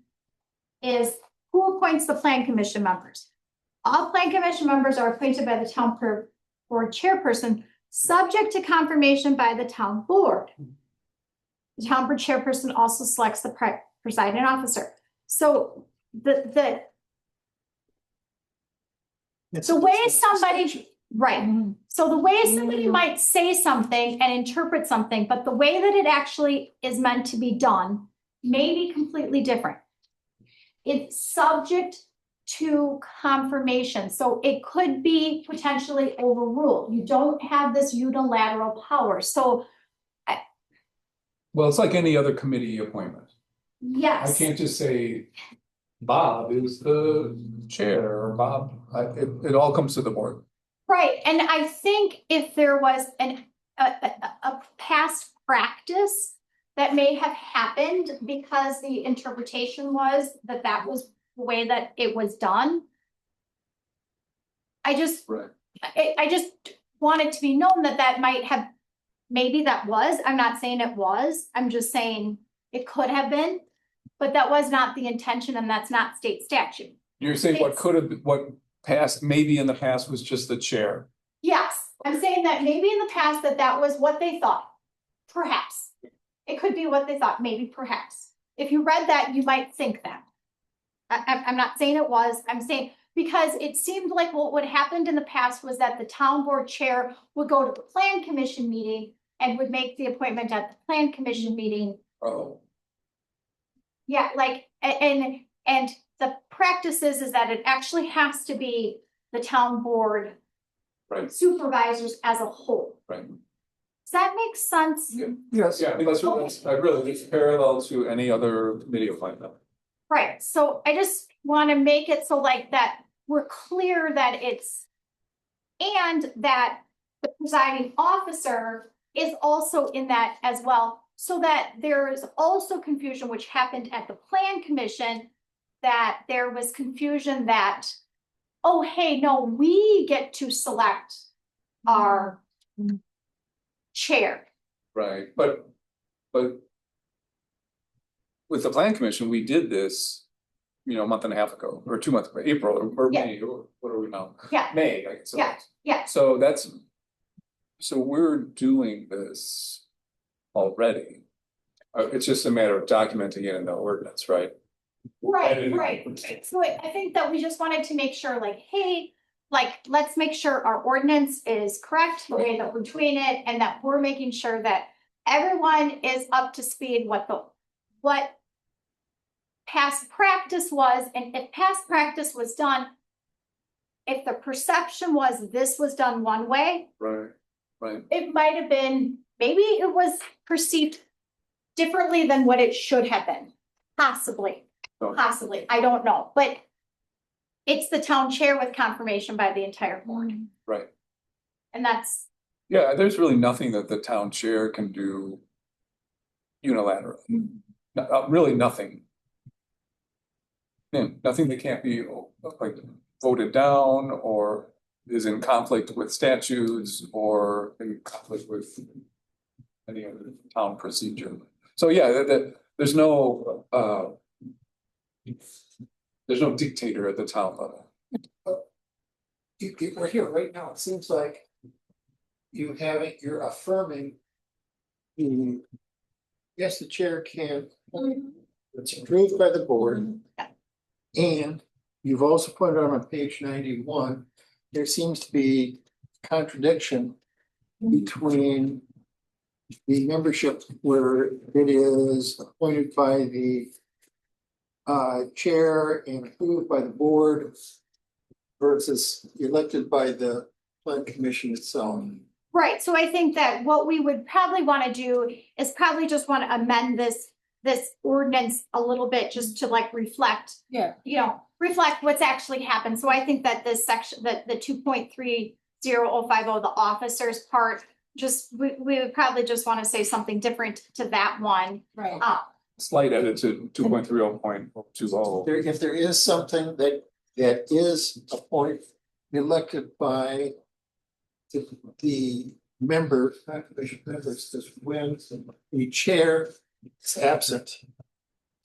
Speaker 1: is who appoints the Plan Commission members. All Plan Commission members are appointed by the town board chairperson, subject to confirmation by the town board. The town board chairperson also selects the presiding officer. So the
Speaker 4: It's
Speaker 1: The way
Speaker 4: it's a
Speaker 1: somebody-
Speaker 4: statute.
Speaker 1: right. So the way somebody might say something and interpret something, but the way that it actually is meant to be done may be completely different. It's subject to confirmation, so it could be potentially overruled. You don't have this unilateral power, so
Speaker 2: Well, it's like any other committee appointment. I
Speaker 1: yes.
Speaker 2: can't just say Bob is the chair or Bob, it all comes to the board.
Speaker 1: Right, and I think if there was a past practice that may have happened because the interpretation was that that was the way that it was done. I just want it to be known that that might have, maybe that was, I'm not saying it was, I'm just saying it could have been, but that was not the intention and that's not state statute.
Speaker 2: You're saying what
Speaker 1: It's-
Speaker 2: could have, what passed, maybe in the past was just the chair.
Speaker 1: Yes, I'm saying that maybe in the past that was what they thought, perhaps. It could be what they thought, maybe perhaps. If you read that, you might think that. I'm not saying it was, I'm saying, because it seemed like what happened in the past was that the town board chair would go to the plan commission meeting and would make the appointment at the plan commission meeting.
Speaker 2: Oh,
Speaker 1: Yeah, like, and the practice is that it actually has to be the town board
Speaker 2: right,
Speaker 1: supervisors as a whole.
Speaker 2: right.
Speaker 1: Does that make sense?
Speaker 4: Yes.
Speaker 2: Yeah, I mean, that's really, it's parallel to any other committee appointment.
Speaker 1: Right, so I just wanna make it so like that we're clear that it's, and that the presiding officer is also in that as well. So that there is also confusion, which happened at the plan commission, that there was confusion that, oh, hey, no, we get to select our chair.
Speaker 2: Right, but with the plan commission, we did this, a month and a half ago, or 2 months ago, April or
Speaker 1: Yeah.
Speaker 2: May, or what are we now?
Speaker 1: Yeah.
Speaker 2: May, I guess. it
Speaker 1: Yeah,
Speaker 2: was.
Speaker 1: yeah.
Speaker 2: So we're doing this already. It's just a matter of documenting it in the ordinance, right?
Speaker 1: Right, right. So I think that we just wanted to make sure like, hey, like, let's make sure our ordinance is correct, the way that we're doing it, and that we're making sure that everyone is up to speed what past practice was, and if past practice was done, if the perception was this was done one way,
Speaker 2: Right,
Speaker 1: it might have been, maybe it was perceived differently than what it should have been, possibly.
Speaker 2: Okay.
Speaker 1: Possibly, I don't know, but it's the town chair with confirmation by the entire board,
Speaker 2: right.
Speaker 1: and that's,
Speaker 2: Yeah, there's really nothing that the town chair can do unilaterally. Really nothing. Yeah, nothing that can't be like voted down or is in conflict with statutes or in conflict with any other town procedure. So yeah, there's no dictator at the town level.
Speaker 4: We're here right now. It seems like you're affirming. Yes, the chair can, it's approved by the board. And you've also pointed out on page 91, there seems to be contradiction between the membership where it is appointed by the chair and approved by the board versus elected by the plan commission itself.
Speaker 1: right, so I think that what we would probably wanna do is probably just wanna amend this ordinance a little bit, just to like reflect,
Speaker 3: Yeah.
Speaker 1: reflect what's actually happened. So I think that this section, that the 2.3050, the officers part, just, we would probably just wanna say something different to that one.
Speaker 3: Right.
Speaker 2: Slight edit to 2.30.20.
Speaker 4: If there is something that is appointed, elected by the member, commission members, is when the chair is absent.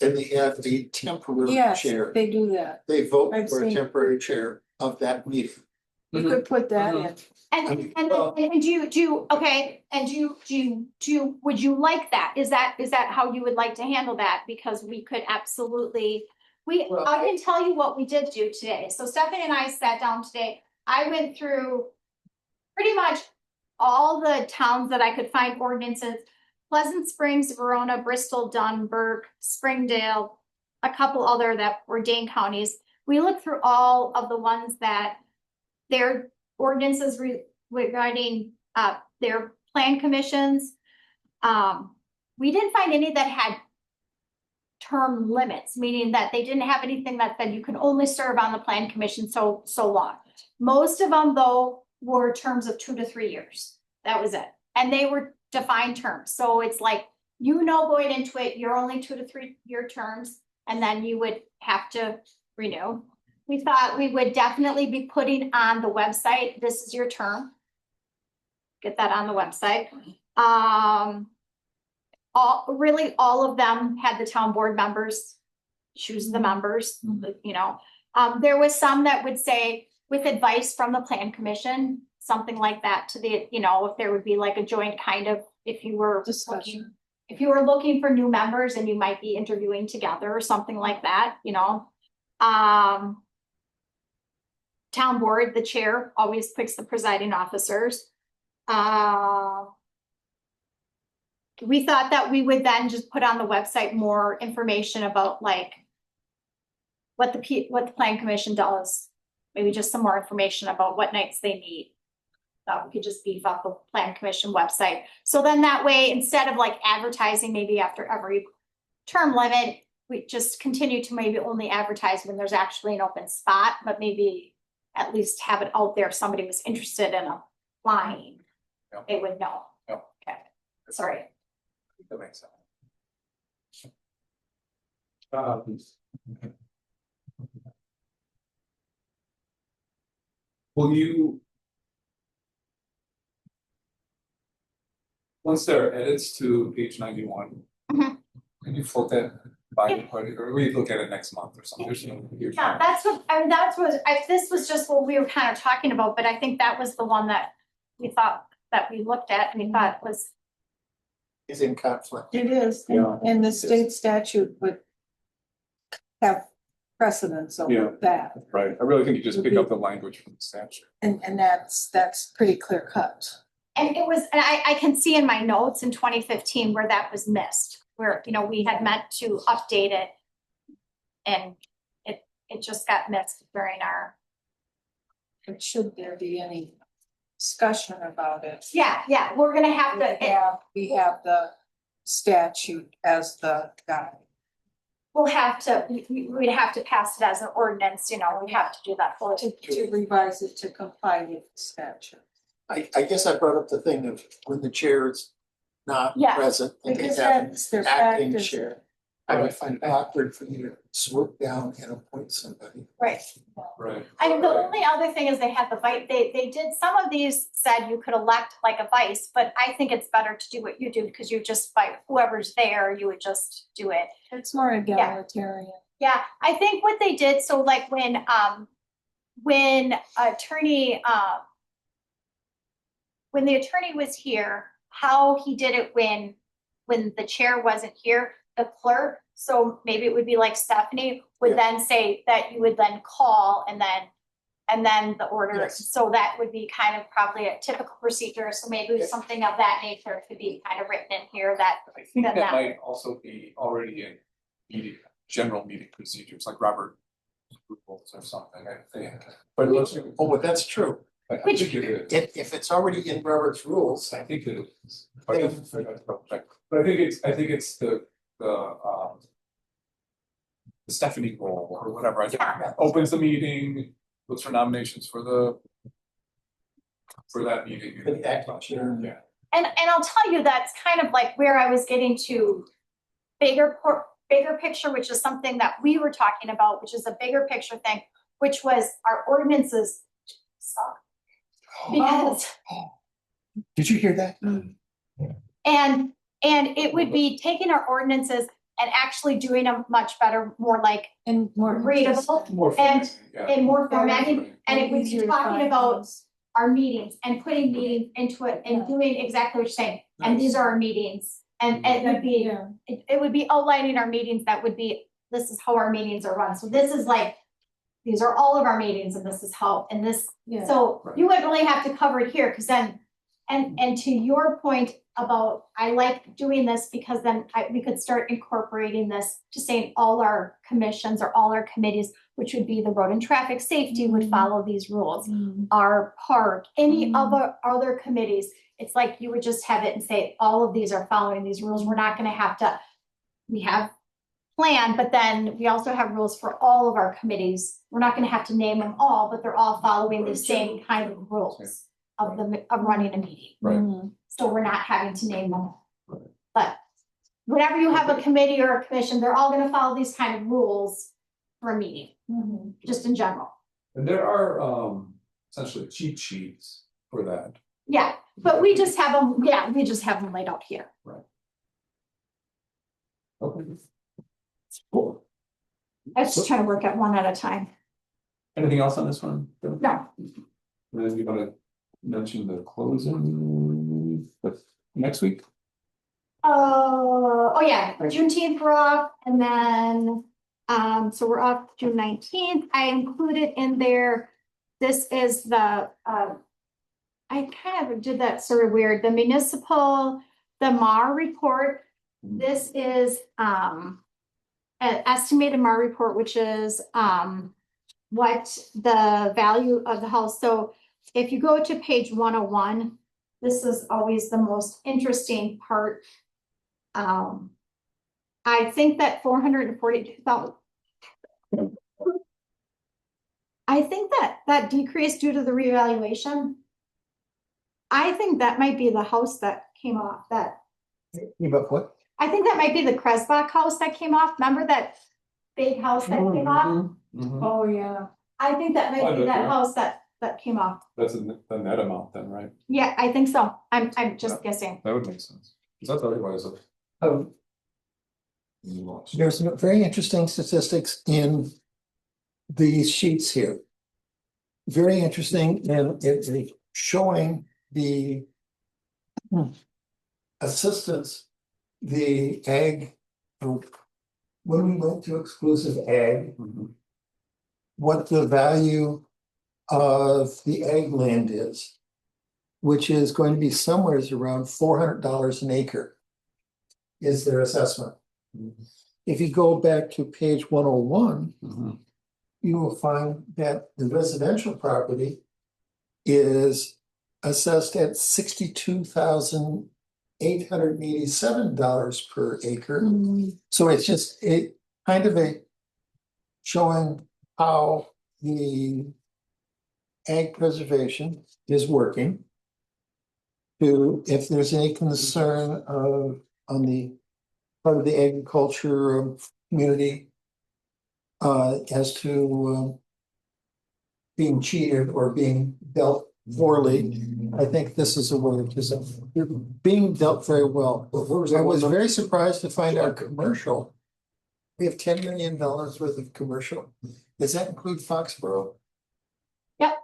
Speaker 4: And they have the temporary
Speaker 3: Yes,
Speaker 4: chair,
Speaker 3: they do that.
Speaker 4: they vote
Speaker 3: I've
Speaker 4: for a
Speaker 3: seen-
Speaker 4: temporary chair of that meeting.
Speaker 3: You could put that in.
Speaker 1: And
Speaker 4: Well-
Speaker 1: do you, okay, and would you like that? Is that how you would like to handle that? Because we could absolutely I can tell you what we did do today. So Stephanie and I sat down today. I went through pretty much all the towns that I could find ordinances. Pleasant Springs, Verona, Bristol, Dunbar, Springdale, a couple other that were Dane counties. We looked through all of the ones that their ordinances regarding their plan commissions. We didn't find any that had term limits, meaning that they didn't have anything that said you can only serve on the plan commission so long. Most of them, though, were terms of 2 to 3 years. That was it. And they were defined terms. So it's like, going into it, you're only 2 to 3 year terms, and then you would have to renew. We thought we would definitely be putting on the website, this is your term. Get that on the website. All of them had the town board members choose the members, there was some that would say with advice from the plan commission, something like that to the, if there would be like a joint kind of, if you were looking for new members and you might be interviewing together or something like that, town board, the chair always picks the presiding officers. We thought that we would then just put on the website more information about like what the plan commission does. Maybe just some more information about what nights they meet. That we could just beef up the plan commission website. So then that way, instead of like advertising maybe after every term limit, we just continue to maybe only advertise when there's actually an open spot, but maybe at least have it out there if somebody was interested in applying.
Speaker 2: Yep.
Speaker 1: They would know.
Speaker 2: Yep.
Speaker 1: Okay, sorry.
Speaker 2: That makes sense. Will you? Once there are edits to page 91,
Speaker 1: Mhm.
Speaker 2: can you float that by the party, or we look at it next month or something?
Speaker 1: Yeah, this was just what we were kind of talking about, but I think that was the one that we thought that we looked at and we thought was.
Speaker 4: Is in conflict.
Speaker 3: It is,
Speaker 2: Yeah.
Speaker 3: and the state statute would have precedence
Speaker 2: Yeah.
Speaker 3: over that,
Speaker 2: Right, I really think you just pick up the language from the statute.
Speaker 3: and that's pretty clear cut.
Speaker 1: And it was, and I can see in my notes in 2015 where that was missed, where, we had meant to update it. And it just got missed during our.
Speaker 3: And should there be any discussion about it?
Speaker 1: Yeah, we're gonna have to,
Speaker 3: We have the statute as the guide.
Speaker 1: we'll have to, we'd have to pass it as an ordinance, we'd have to do that for.
Speaker 3: To revise it to comply with the statute.
Speaker 4: I guess I brought up the thing of when the chair is not
Speaker 1: Yeah,
Speaker 4: present and they
Speaker 3: Because
Speaker 4: have
Speaker 3: that's their
Speaker 4: an acting
Speaker 3: practice.
Speaker 4: chair. I would find it awkward for you to swoop down and appoint somebody.
Speaker 1: Right.
Speaker 2: Right.
Speaker 1: I mean, the only other thing is they had the vice, they did, some of these said you could elect like a vice, but I think it's better to do what you do because you just by whoever's there, you would just do it.
Speaker 3: It's more egalitarian.
Speaker 1: Yeah, I think what they did, so like when attorney, when the attorney was here, how he did it when the chair wasn't here, the clerk, so maybe it would be like Stephanie would then say that you would then call and then the order,
Speaker 4: Yes.
Speaker 1: so that would be kind of probably a typical procedure, so maybe something of that nature could be kind of written in here that.
Speaker 2: I think
Speaker 1: Then
Speaker 2: that
Speaker 1: that-
Speaker 2: might also be already in general meeting procedures, like Robert rules or something, I think. But let's,
Speaker 4: Oh, that's true.
Speaker 2: I think it is.
Speaker 4: If it's already in Robert's rules,
Speaker 2: I think it is. But I think it's the Stephanie role or whatever, I think opens the meeting, looks for nominations for that meeting.
Speaker 4: for the acting chair.
Speaker 2: Yeah.
Speaker 1: And I'll tell you, that's kind of like where I was getting to bigger picture, which is something that we were talking about, which is a bigger picture thing, which was our ordinances suck. Because,
Speaker 4: Did you hear that?
Speaker 1: and it would be taking our ordinances and actually doing them much better, more like
Speaker 3: And more.
Speaker 1: readable
Speaker 2: More
Speaker 1: and,
Speaker 2: formatting, yeah.
Speaker 1: and more formatting. And it would
Speaker 3: Easier
Speaker 1: be
Speaker 3: to
Speaker 1: talking
Speaker 3: find
Speaker 1: about
Speaker 3: things.
Speaker 1: our meetings and putting meetings into it and doing exactly what you're saying. And these are our meetings. And it would be,
Speaker 3: Yeah.
Speaker 1: it would be outlining our meetings that would be this is how our meetings are run. So this is like, these are all of our meetings and this is how, and this,
Speaker 3: Yeah.
Speaker 1: so you wouldn't really have to cover it here, because then, and to your point about, I like doing this because then we could start incorporating this to say all our commissions or all our committees, which would be the road and traffic safety would follow these rules. Our park, any other committees, it's like you would just have it and say, all of these are following these rules. We're not gonna have to, we have plan, but then we also have rules for all of our committees. We're not gonna have to name them all, but they're all following the same kind of rules of running a meeting.
Speaker 2: Right.
Speaker 1: So we're not having to name them. But whenever you have a committee or a commission, they're all gonna follow these kind of rules for a meeting, just in general.
Speaker 2: And there are essentially cheat sheets for that.
Speaker 1: Yeah, but we just have them, we just have them laid out here.
Speaker 2: Okay. Cool.
Speaker 1: I was just trying to work at one at a time.
Speaker 2: Anything else on this one?
Speaker 1: No,
Speaker 2: And then you wanna mention the closing, but next week?
Speaker 1: oh yeah, Juneteenth we're off, and then, so we're off June 19th. I included in there, this is the, I kind of did that sort of weird, the municipal, the MAR report. This is, an estimated MAR report, which is, what the value of the house. So if you go to page 101, this is always the most interesting part. I think that 442,000. I think that decreased due to the revaluation. I think that might be the house that came off that.
Speaker 4: But what?
Speaker 1: I think that might be the Kresbach house that came off. Remember that big house that came off?
Speaker 3: Oh, yeah.
Speaker 1: I think that might be that house that came off.
Speaker 2: That's the net amount then, right?
Speaker 1: Yeah, I think so. I'm just guessing.
Speaker 2: That would make sense. Is that otherwise?
Speaker 4: There's some very interesting statistics in these sheets here. Very interesting, and it's showing the assistance, the ag. When we went to exclusive ag, what the value of the ag land is, which is going to be somewhere around $400 an acre, is their assessment. If you go back to page 101, you will find that the residential property is assessed at $62,887 per acre. So it's just kind of showing how the ag preservation is working. If there's any concern on the part of the agriculture community as to being cheated or being dealt poorly, I think this is a word, because they're being dealt very well. I was very surprised to find our commercial. We have $10 million worth of commercial. Does that include Foxborough?
Speaker 1: Yep.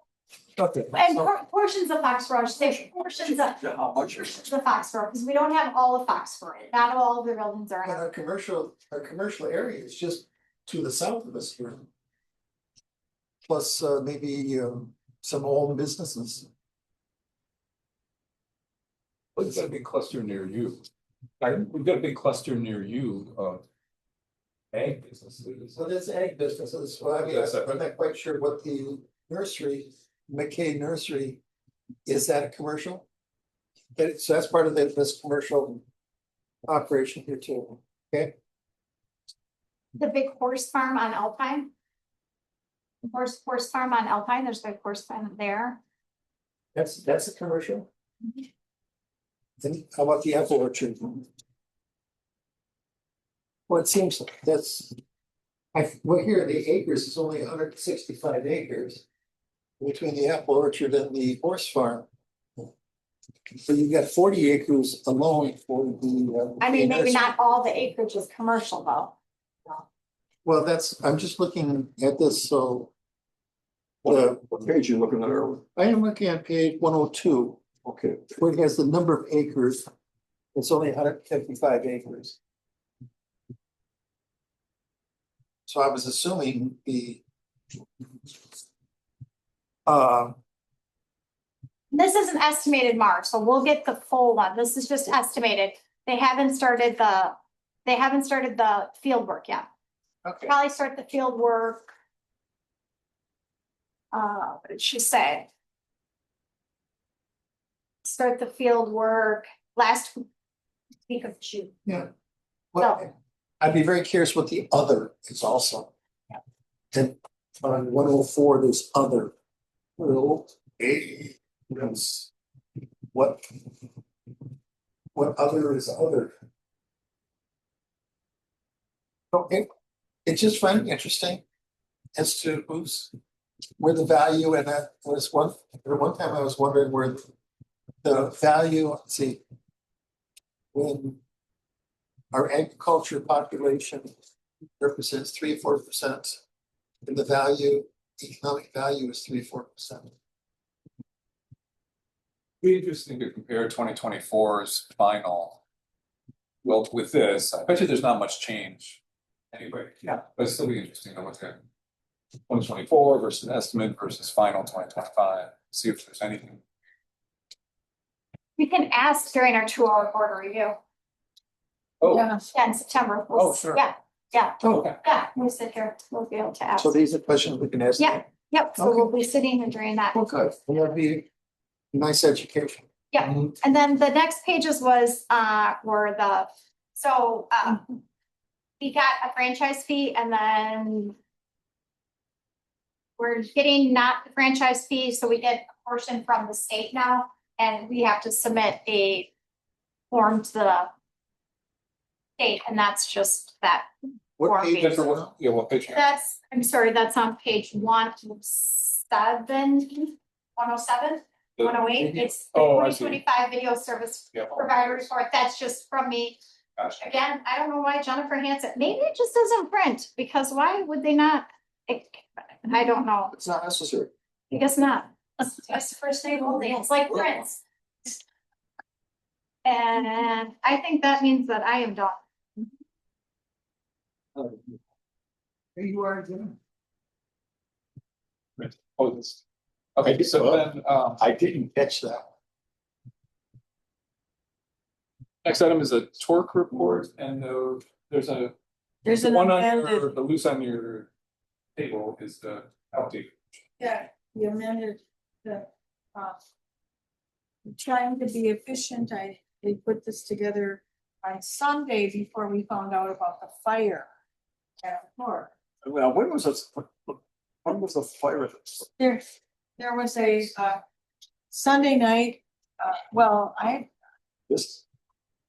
Speaker 4: Okay.
Speaker 1: And portions of Foxborough, I should say portions of
Speaker 5: How much?
Speaker 1: the Foxborough, because we don't have all of Foxborough. Not all of the buildings are.
Speaker 4: But our commercial area is just to the south of us here. Plus, maybe some old businesses.
Speaker 2: We've got a big cluster near you. We've got a big cluster near you of ag businesses.
Speaker 4: So there's ag businesses, well, I mean, I'm not quite sure what the nursery, McKay Nursery, is that a commercial? So that's part of this commercial operation here too, okay?
Speaker 1: The big horse farm on Alpine. Horse farm on Alpine, there's a big horse farm there.
Speaker 4: That's a commercial? Then how about the apple orchard? Well, it seems that's, well, here, the acres is only 165 acres between the apple orchard and the horse farm. So you've got 40 acres alone for the.
Speaker 1: I mean, maybe not all the acreage is commercial though.
Speaker 4: Well, I'm just looking at this, so.
Speaker 5: What page you looking at?
Speaker 4: I am looking at page 102,
Speaker 5: Okay.
Speaker 4: where it has the number of acres. It's only 155 acres. So I was assuming
Speaker 1: This is an estimated mark, so we'll get the full one. This is just estimated. They haven't started the field work yet.
Speaker 4: okay,
Speaker 1: Probably start the field work. What did she say? Start the field work last week of June.
Speaker 4: yeah. Well, I'd be very curious what the other is also.
Speaker 1: Yeah.
Speaker 4: And on 104, there's other. Well, yes. What other is other? Okay, it's just finding interesting as to where the value, and that was one time I was wondering where the value, let's see, when our agriculture population represents 3 or 4%, and the value, economic value is 3 or 4%.
Speaker 2: Be interesting to compare 2024's final. Well, with this, I bet you there's not much change anyway.
Speaker 4: Yeah.
Speaker 2: But it's still be interesting to look at 2024 versus estimate versus final 2025, see if there's anything.
Speaker 1: We can ask during our 2-hour board review.
Speaker 2: Oh,
Speaker 3: Yeah.
Speaker 1: Yeah, in September.
Speaker 2: Oh, sure.
Speaker 1: Yeah,
Speaker 2: okay.
Speaker 1: yeah, we'll sit here, we'll be able to ask.
Speaker 4: So these are questions we can ask.
Speaker 1: Yeah. Yep, so we'll be sitting here during that.
Speaker 4: Well, good. And that'd be nice education.
Speaker 1: Yeah.
Speaker 2: Mhm.
Speaker 1: And then the next pages was, were the, so, we got a franchise fee and then we're getting not the franchise fee, so we get a portion from the state now, and we have to submit a form to the state, and that's just that.
Speaker 4: What
Speaker 1: Form
Speaker 4: page
Speaker 1: page.
Speaker 4: is it on?
Speaker 2: Yeah, what page?
Speaker 1: That's, I'm sorry, that's on page 107, 107, 108. It's the
Speaker 2: Oh, I see.
Speaker 1: 2025 video service
Speaker 2: Yeah.
Speaker 1: provider report. That's just from me.
Speaker 2: Gotcha.
Speaker 1: Again, I don't know why Jennifer Hansen, maybe it just doesn't print, because why would they not? I don't know.
Speaker 4: It's not necessary.
Speaker 1: I guess not. That's the first name only. It's like prints. And I think that means that I am done.
Speaker 4: Here you are again.
Speaker 2: Oh, this. Okay, so then,
Speaker 4: I didn't catch that.
Speaker 2: next item is a torque report, and there's
Speaker 3: There's an
Speaker 2: one on
Speaker 3: amended,
Speaker 2: the loose on your table is the update.
Speaker 3: yeah, the amended, the, trying to be efficient, they put this together on Sunday before we found out about the fire at work.
Speaker 5: Well, when was this? When was the fire?
Speaker 3: There was a, Sunday night,
Speaker 5: This,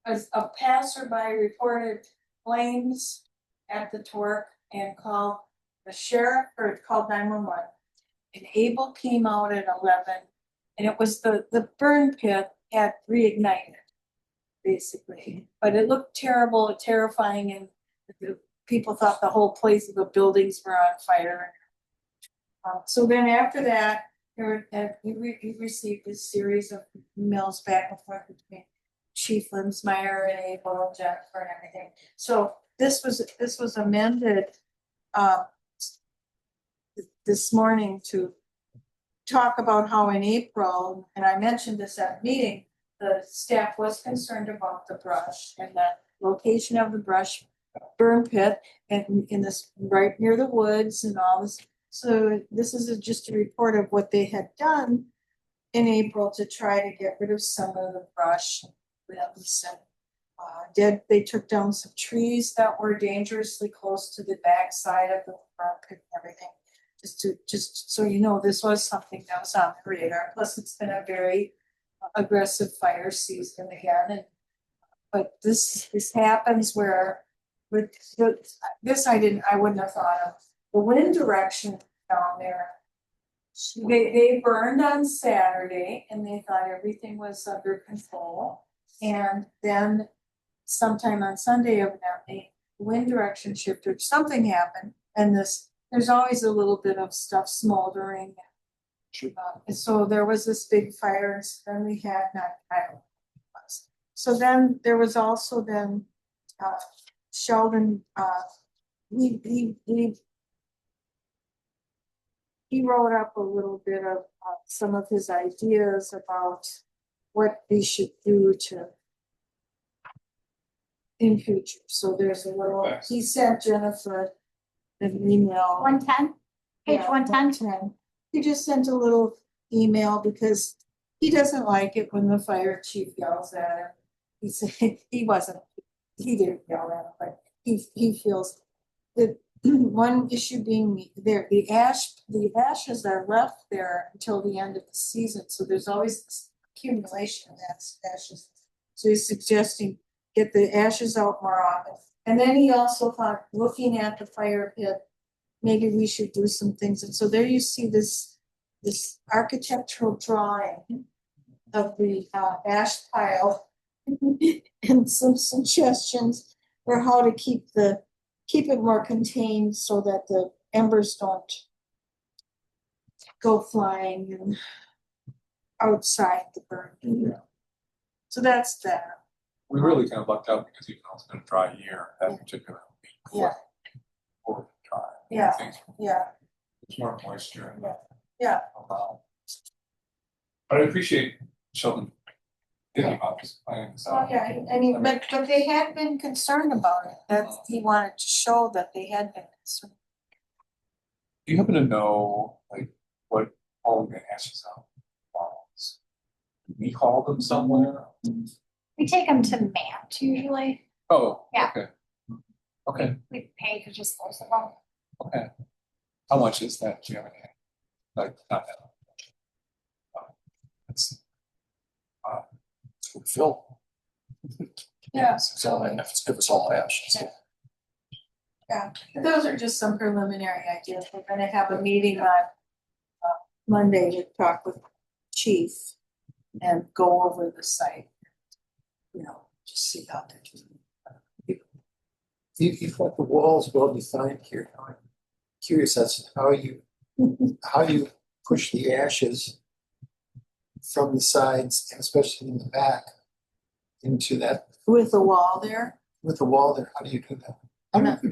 Speaker 3: as a passerby reported flames at the torque and called the sheriff, or called 911. And Abel came out at 11, and it was the burn pit had reignited, basically. But it looked terrible, terrifying, and the people thought the whole place, the buildings were on fire. So then after that, we received a series of emails back and forth between Chief Linsmeyer and Abel and Jennifer and everything. So this was amended this morning to talk about how in April, and I mentioned this at a meeting, the staff was concerned about the brush and the location of the brush burn pit and in this right near the woods and all this. So this is just a report of what they had done in April to try to get rid of some of the brush. They took down some trees that were dangerously close to the backside of the burn pit and everything. Just so you know, this was something that was on the radar. Plus, it's been a very aggressive fire season again. But this happens where with this I wouldn't have thought of. The wind direction down there. They burned on Saturday and they thought everything was under control. And then sometime on Sunday evidently, the wind direction shifted, something happened, and there's always a little bit of stuff smoldering. And so there was this big fire, and then we had I don't know what it was. So then there was also Sheldon he wrote up a little bit of some of his ideas about what we should do to in future. So there's a little, he sent Jennifer an email.
Speaker 1: 110, page
Speaker 3: Yeah,
Speaker 1: 110.
Speaker 3: He just sent a little email because he doesn't like it when the fire chief yells at him. He said he didn't yell at him, but he feels that one issue being there, the ashes are left there until the end of the season. So there's always this accumulation of ashes. So he's suggesting get the ashes out more often. And then he also thought, looking at the fire pit, maybe we should do some things. And so there you see this architectural drawing of the ash pile and some suggestions for how to keep it more contained so that the embers don't go flying and outside the burn. So that's that.
Speaker 2: We really kind of lucked out because even though it's been a dry year, that particular week.
Speaker 3: Yeah.
Speaker 2: Or dry.
Speaker 3: Yeah.
Speaker 2: Things-
Speaker 3: Yeah,
Speaker 2: There's more moisture in the.
Speaker 3: yeah.
Speaker 2: But I appreciate Sheldon thinking about this, planning this
Speaker 3: Oh,
Speaker 2: out.
Speaker 3: yeah, I mean, but they had been concerned about it. That's, he wanted to show that they had been concerned.
Speaker 2: Do you happen to know, like, what all the ashes out? Bottles? Do we haul them somewhere?
Speaker 1: We take them to Matt usually.
Speaker 2: Oh,
Speaker 1: Yeah.
Speaker 2: okay. Okay,
Speaker 1: We pay to dispose of them.
Speaker 2: okay. How much is that? Do you have any? Like, not that. Let's see.
Speaker 5: Phil.
Speaker 3: Yeah.
Speaker 5: So if it's all ash. So.
Speaker 3: Yeah, those are just some preliminary ideas. We're gonna have a meeting on Monday to talk with chief and go over the site. You know, just see how they're doing.
Speaker 4: You've got the walls well defined here. I'm curious as to how you push the ashes from the sides, and especially in the back, into that,
Speaker 3: With the wall there.
Speaker 4: with the wall there. How do you do that? How do you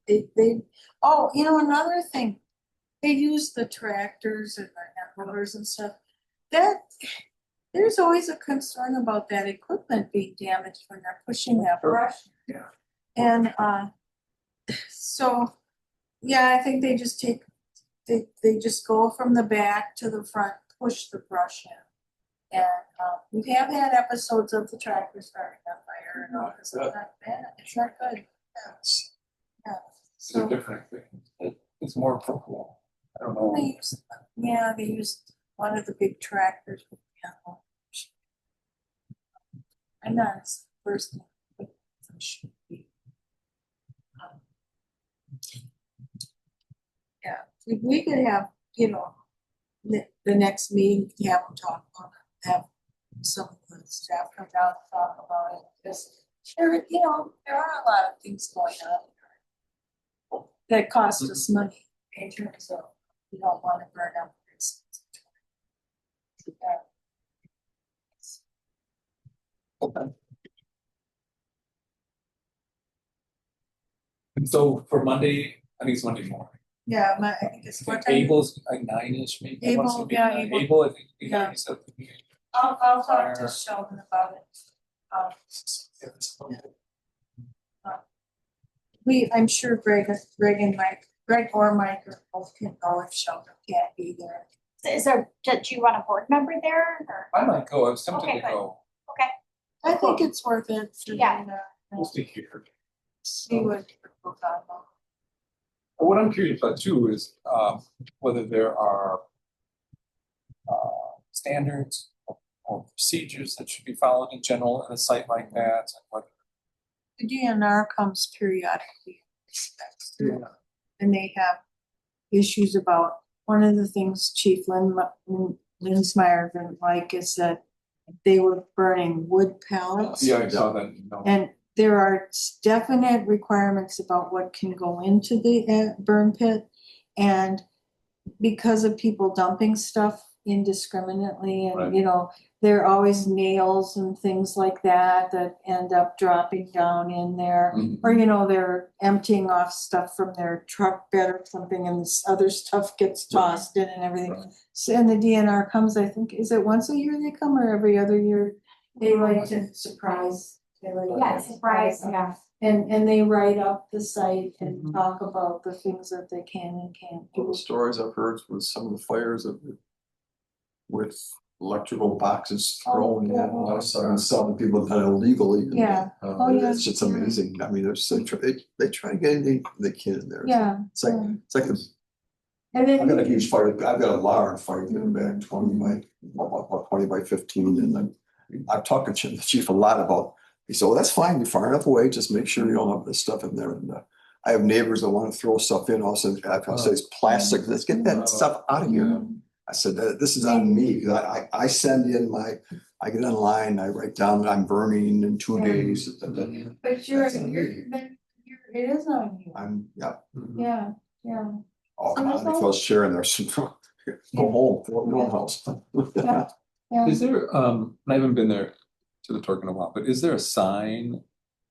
Speaker 4: do that?
Speaker 3: Oh, you know, another thing, they use the tractors and the mowers and stuff. There's always a concern about that equipment being damaged when they're pushing that brush.
Speaker 4: Yeah.
Speaker 3: And so, yeah, I think they just they just go from the back to the front, push the brush in. And we have had episodes of the tractor starting on fire and all this. It's not bad. It's not good. Yeah.
Speaker 2: It's a different thing. It's more appropriate. I don't know.
Speaker 3: They used one of the big tractors. I'm not as first. Yeah, we could have, you know, the next meeting, have them talk about it, have some of the staff come down and talk about it. Because there, you know, there are a lot of things going on that cost us money in terms of, we don't want to burn up.
Speaker 2: Okay. And so for Monday, I think it's Monday morning.
Speaker 3: Yeah, I think it's
Speaker 2: I
Speaker 3: what
Speaker 2: think
Speaker 3: time?
Speaker 2: Abel's like 9-ish maybe. I wanna say
Speaker 3: Abel,
Speaker 2: maybe
Speaker 3: yeah,
Speaker 2: 9.
Speaker 3: Abel.
Speaker 2: Abel, I think.
Speaker 3: Yeah.
Speaker 2: He said.
Speaker 3: I'll talk to Sheldon about it. I'm sure Greg and Mike, Greg or Mike both can go if Sheldon can't be there.
Speaker 1: Is there, do you want a board member there or?
Speaker 2: I might go. I was tempted
Speaker 1: Okay,
Speaker 2: to
Speaker 1: good.
Speaker 2: go.
Speaker 3: I think it's worth it.
Speaker 1: Yeah.
Speaker 2: We'll stay here.
Speaker 3: See what people talk about.
Speaker 2: What I'm curious about too is whether there are standards or procedures that should be followed in general at a site like that. And what,
Speaker 3: The DNR comes periodically. And they have issues about, one of the things Chief Linsmeyer didn't like is that they were burning wood pellets.
Speaker 2: yeah, I saw that.
Speaker 3: And there are definite requirements about what can go into the burn pit. And because of people dumping stuff indiscriminately and,
Speaker 2: Right.
Speaker 3: you know, there are always nails and things like that that end up dropping down in there. Or, you know, they're emptying off stuff from their truck bed or something and this other stuff gets tossed in and everything.
Speaker 2: Right.
Speaker 3: So, and the DNR comes, I think, is it once a year they come or every other year? They like to surprise.
Speaker 1: Yeah, surprise, yeah.
Speaker 3: And they write up the site and talk about the things that they can and can't
Speaker 5: All
Speaker 3: do.
Speaker 5: the stories I've heard with some of the fires of with electrical boxes thrown in, all of a sudden some people have done it illegally.
Speaker 3: Yeah. Oh, yeah.
Speaker 5: It's just amazing. I mean, there's they try to get anything they can in there.
Speaker 3: Yeah.
Speaker 5: It's like
Speaker 3: And
Speaker 5: I've got a
Speaker 3: then,
Speaker 5: huge fire, I've got a large fire in the back, 20 by 15, and I've talked to the chief a lot about, he said, well, that's fine, you're far enough away, just make sure you don't have this stuff in there, and I have neighbors that want to throw stuff in, also, I say it's plastic, let's get that stuff out of here. I said, this is on me, because I send in I get online, I write down that I'm burning in 2 days.
Speaker 3: but
Speaker 5: That's on me.
Speaker 3: it is on you.
Speaker 5: I'm, yeah.
Speaker 3: Yeah, yeah.
Speaker 5: Oh, come on, if I was sharing there, go home, go to your house.
Speaker 3: Yeah.
Speaker 2: Is there, I haven't been there to the Torque in a while, but is there a sign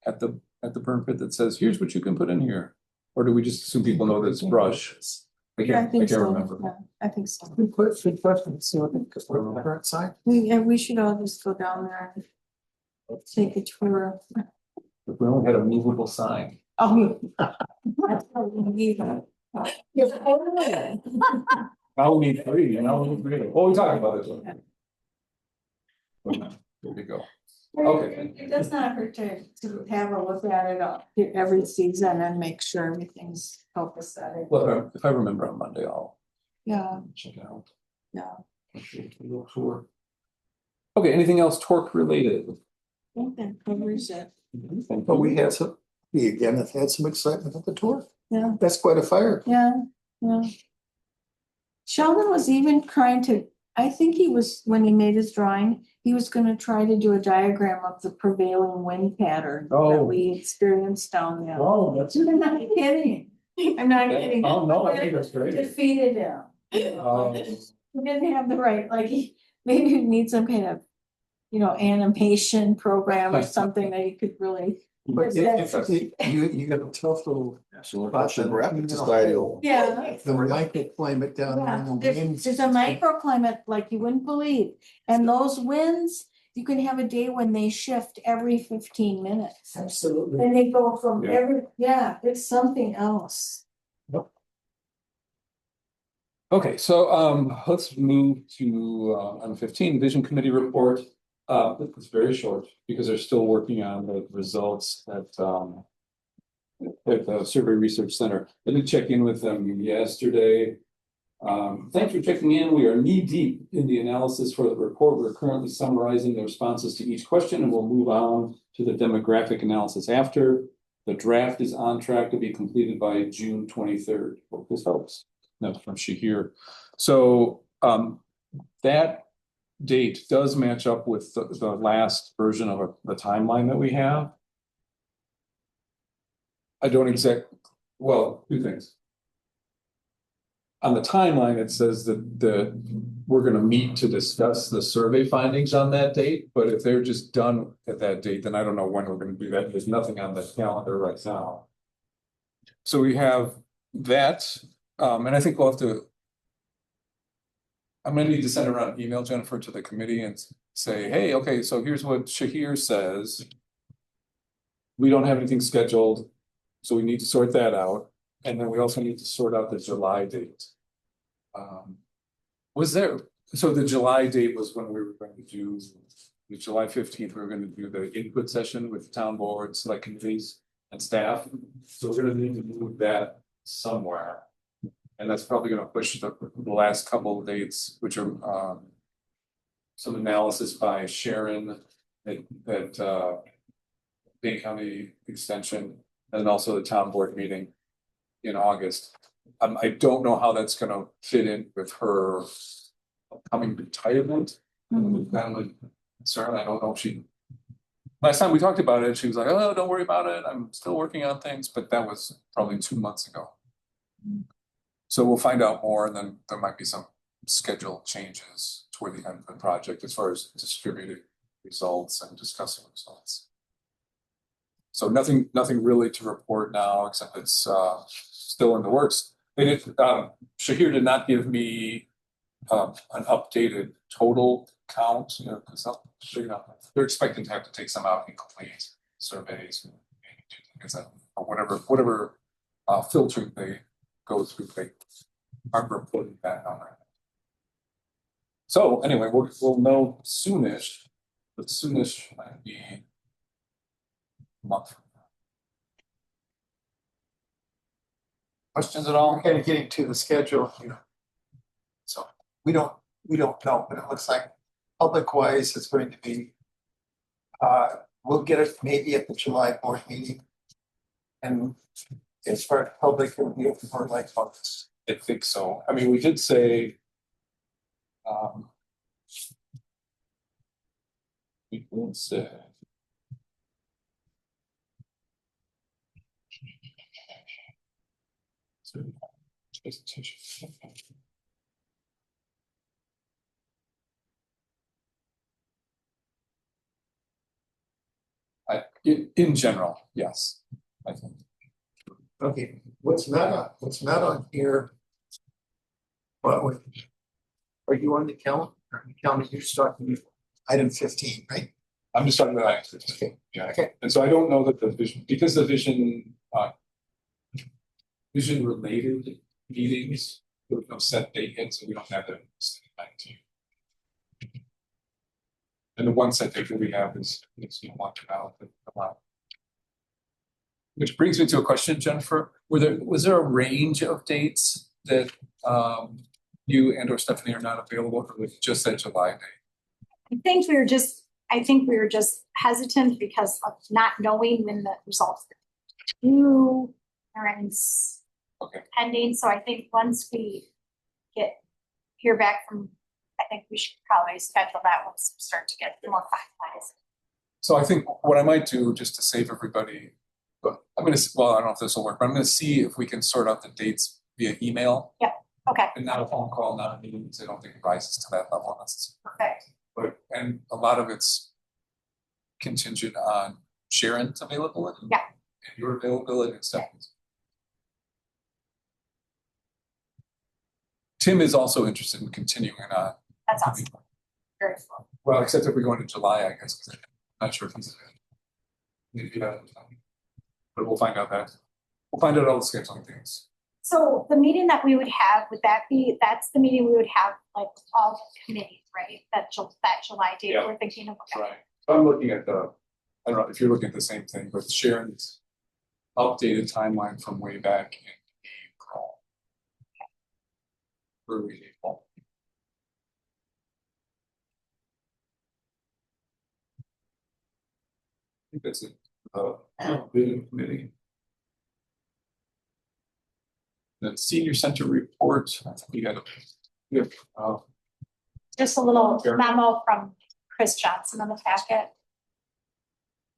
Speaker 2: at the burn pit that says, here's what you can put in here? Or do we just assume people know that it's brush? I
Speaker 3: Yeah, I
Speaker 2: can't
Speaker 3: think so.
Speaker 2: remember.
Speaker 3: Yeah, I think so.
Speaker 4: Good question, see what the current site.
Speaker 3: We should all just go down there and take a tour.
Speaker 2: If we only had a movable sign.
Speaker 3: Oh. That's what we need.
Speaker 2: Now we need 3, now we need 3. Oh, we talked about this one. There you go. Okay.
Speaker 3: It does not hurt to have a look at it every season and make sure everything's copacetic.
Speaker 2: Well, if I remember on Monday, I'll
Speaker 3: Yeah,
Speaker 2: check it out.
Speaker 3: yeah.
Speaker 2: Okay, anything else torque related?
Speaker 3: I think that covers it.
Speaker 4: But we had some excitement at the tour.
Speaker 3: Yeah.
Speaker 4: That's quite a fire.
Speaker 3: Yeah, yeah. Sheldon was even trying to, I think he was, when he made his drawing, he was gonna try to do a diagram of the prevailing wind pattern that
Speaker 2: Oh.
Speaker 3: we experienced down there.
Speaker 2: Oh, that's.
Speaker 3: I'm not kidding. I'm not kidding.
Speaker 2: Oh, no, I think that's great.
Speaker 3: Defeated him. He didn't have the right, like, he maybe need some kind of, you know, animation program or something that he could really.
Speaker 4: But you got a tough little.
Speaker 5: National Graphic Society.
Speaker 3: Yeah.
Speaker 4: The microclimate down there. and the
Speaker 3: Yeah,
Speaker 4: winds.
Speaker 3: there's a microclimate like you wouldn't believe, and those winds, you can have a day when they shift every 15 minutes.
Speaker 4: Absolutely.
Speaker 3: And they go from
Speaker 2: Yeah.
Speaker 3: it's something else.
Speaker 2: Okay, so let's move to item 15, Vision Committee report. It's very short because they're still working on the results at the Survey Research Center. I did check in with them yesterday. Thanks for checking in. We are knee deep in the analysis for the report. We're currently summarizing the responses to each question, and we'll move on to the demographic analysis after. The draft is on track to be completed by June 23rd. Hope this helps. That's from Shahir. So that date does match up with the last version of the timeline that we have. I don't well, 2 things. On the timeline, it says that we're going to meet to discuss the survey findings on that date, but if they're just done at that date, then I don't know when we're going to do that. There's nothing on the calendar right now. So we have that, and I think we'll have to, I'm going to need to send around an email, Jennifer, to the committee and say, hey, okay, so here's what Shahir says. We don't have anything scheduled, so we need to sort that out. And then we also need to sort out the July date. So the July date was when we were going to do, the July 15th, we were going to do the input session with town boards, select committees and staff. So we're going to need to move that somewhere. And that's probably going to push the last couple of dates, which are some analysis by Sharon at Dane County Extension, and also the town board meeting in August. I don't know how that's going to fit in with her upcoming retirement. Family concern. I don't know if she. Last time we talked about it, she was like, "Oh, don't worry about it. I'm still working on things," but that was probably 2 months ago. So we'll find out more, and then there might be some schedule changes toward the end of the project as far as distributing results and discussing results. So nothing really to report now, except it's still in the works. They did, Shahir did not give me an updated total count, you know, because they're expecting to have to take some out and complete surveys and do things like that, or whatever filtering they go through, they aren't reporting that on right. So anyway, we'll know soonish, but soonish might be a month from now. Questions at all?
Speaker 4: Kind of getting to the schedule, you know. So we don't know, but it looks like public wise, it's going to be, we'll get it maybe at the July board meeting. And as far as public, it will be open for like August.
Speaker 2: I think so. I mean, we did say, we did say, presentation. In general, yes, I think.
Speaker 4: Okay, what's not on here? Well, wait. Are you on the count? Are you counting? You're starting item 15, right?
Speaker 2: I'm just talking about items.
Speaker 4: Okay.
Speaker 2: Yeah.
Speaker 4: Okay.
Speaker 2: And so I don't know that the vision, because the vision related meetings, there was no set date yet, so we don't have the 19. And the one set date that we have is one about the lot. Which brings me to a question, Jennifer. Was there a range of dates that you and or Stephanie are not available, or was it just that July date?
Speaker 1: I think we were just hesitant because of not knowing when the results are pending. So I think once we hear back from, I think we should probably schedule that once we start to get more finalized.
Speaker 2: So I think what I might do, just to save everybody, but I don't know if this will work, but I'm going to see if we can sort out the dates via email.
Speaker 1: Yeah. Okay.
Speaker 2: And not a phone call, not a meeting, because I don't think it rises to that level necessarily.
Speaker 1: Perfect.
Speaker 2: And a lot of it's contingent on Sharon's availability.
Speaker 1: Yeah.
Speaker 2: And your availability and stuff. Tim is also interested in continuing on.
Speaker 1: That's awesome. Very cool.
Speaker 2: Well, except if we go into July, I guess, because I'm not sure if he's available. But we'll find out that. We'll find out all the scheduling things.
Speaker 1: So the meeting that we would have, that's the meeting we would have, like all the committees, right? That July date
Speaker 2: Yeah.
Speaker 1: we're thinking of. Okay.
Speaker 2: Right. So I'm looking at I don't know if you're looking at the same thing, but Sharon's updated timeline from way back in April. Early April. I think that's it. Vision committee. The senior center report. I think we have
Speaker 1: Just a little memo from Chris Johnson on the packet.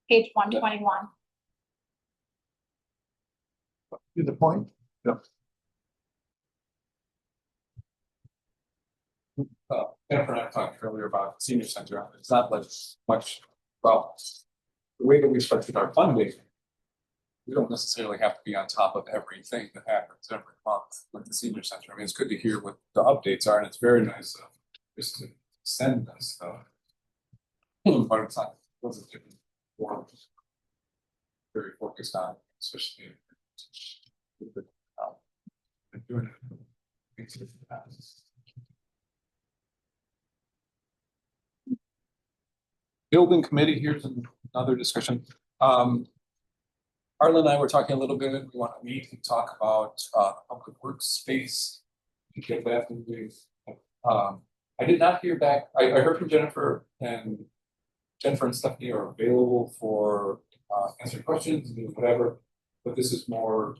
Speaker 1: Page 121.
Speaker 4: To the point.
Speaker 2: Jennifer and I talked earlier about senior center. It's not much, well, the way that we structured our funding, we don't necessarily have to be on top of everything that happens every month with the senior center. I mean, it's good to hear what the updates are, and it's very nice just to send us but it's not, those are different forms. Very focused on, especially doing it. Building committee, here's another discussion. Arlen and I were talking a little bit, we want to meet and talk about public works space. Get that moving. I did not hear back. I heard from Jennifer and Stephanie are available for answering questions and whatever, but this is more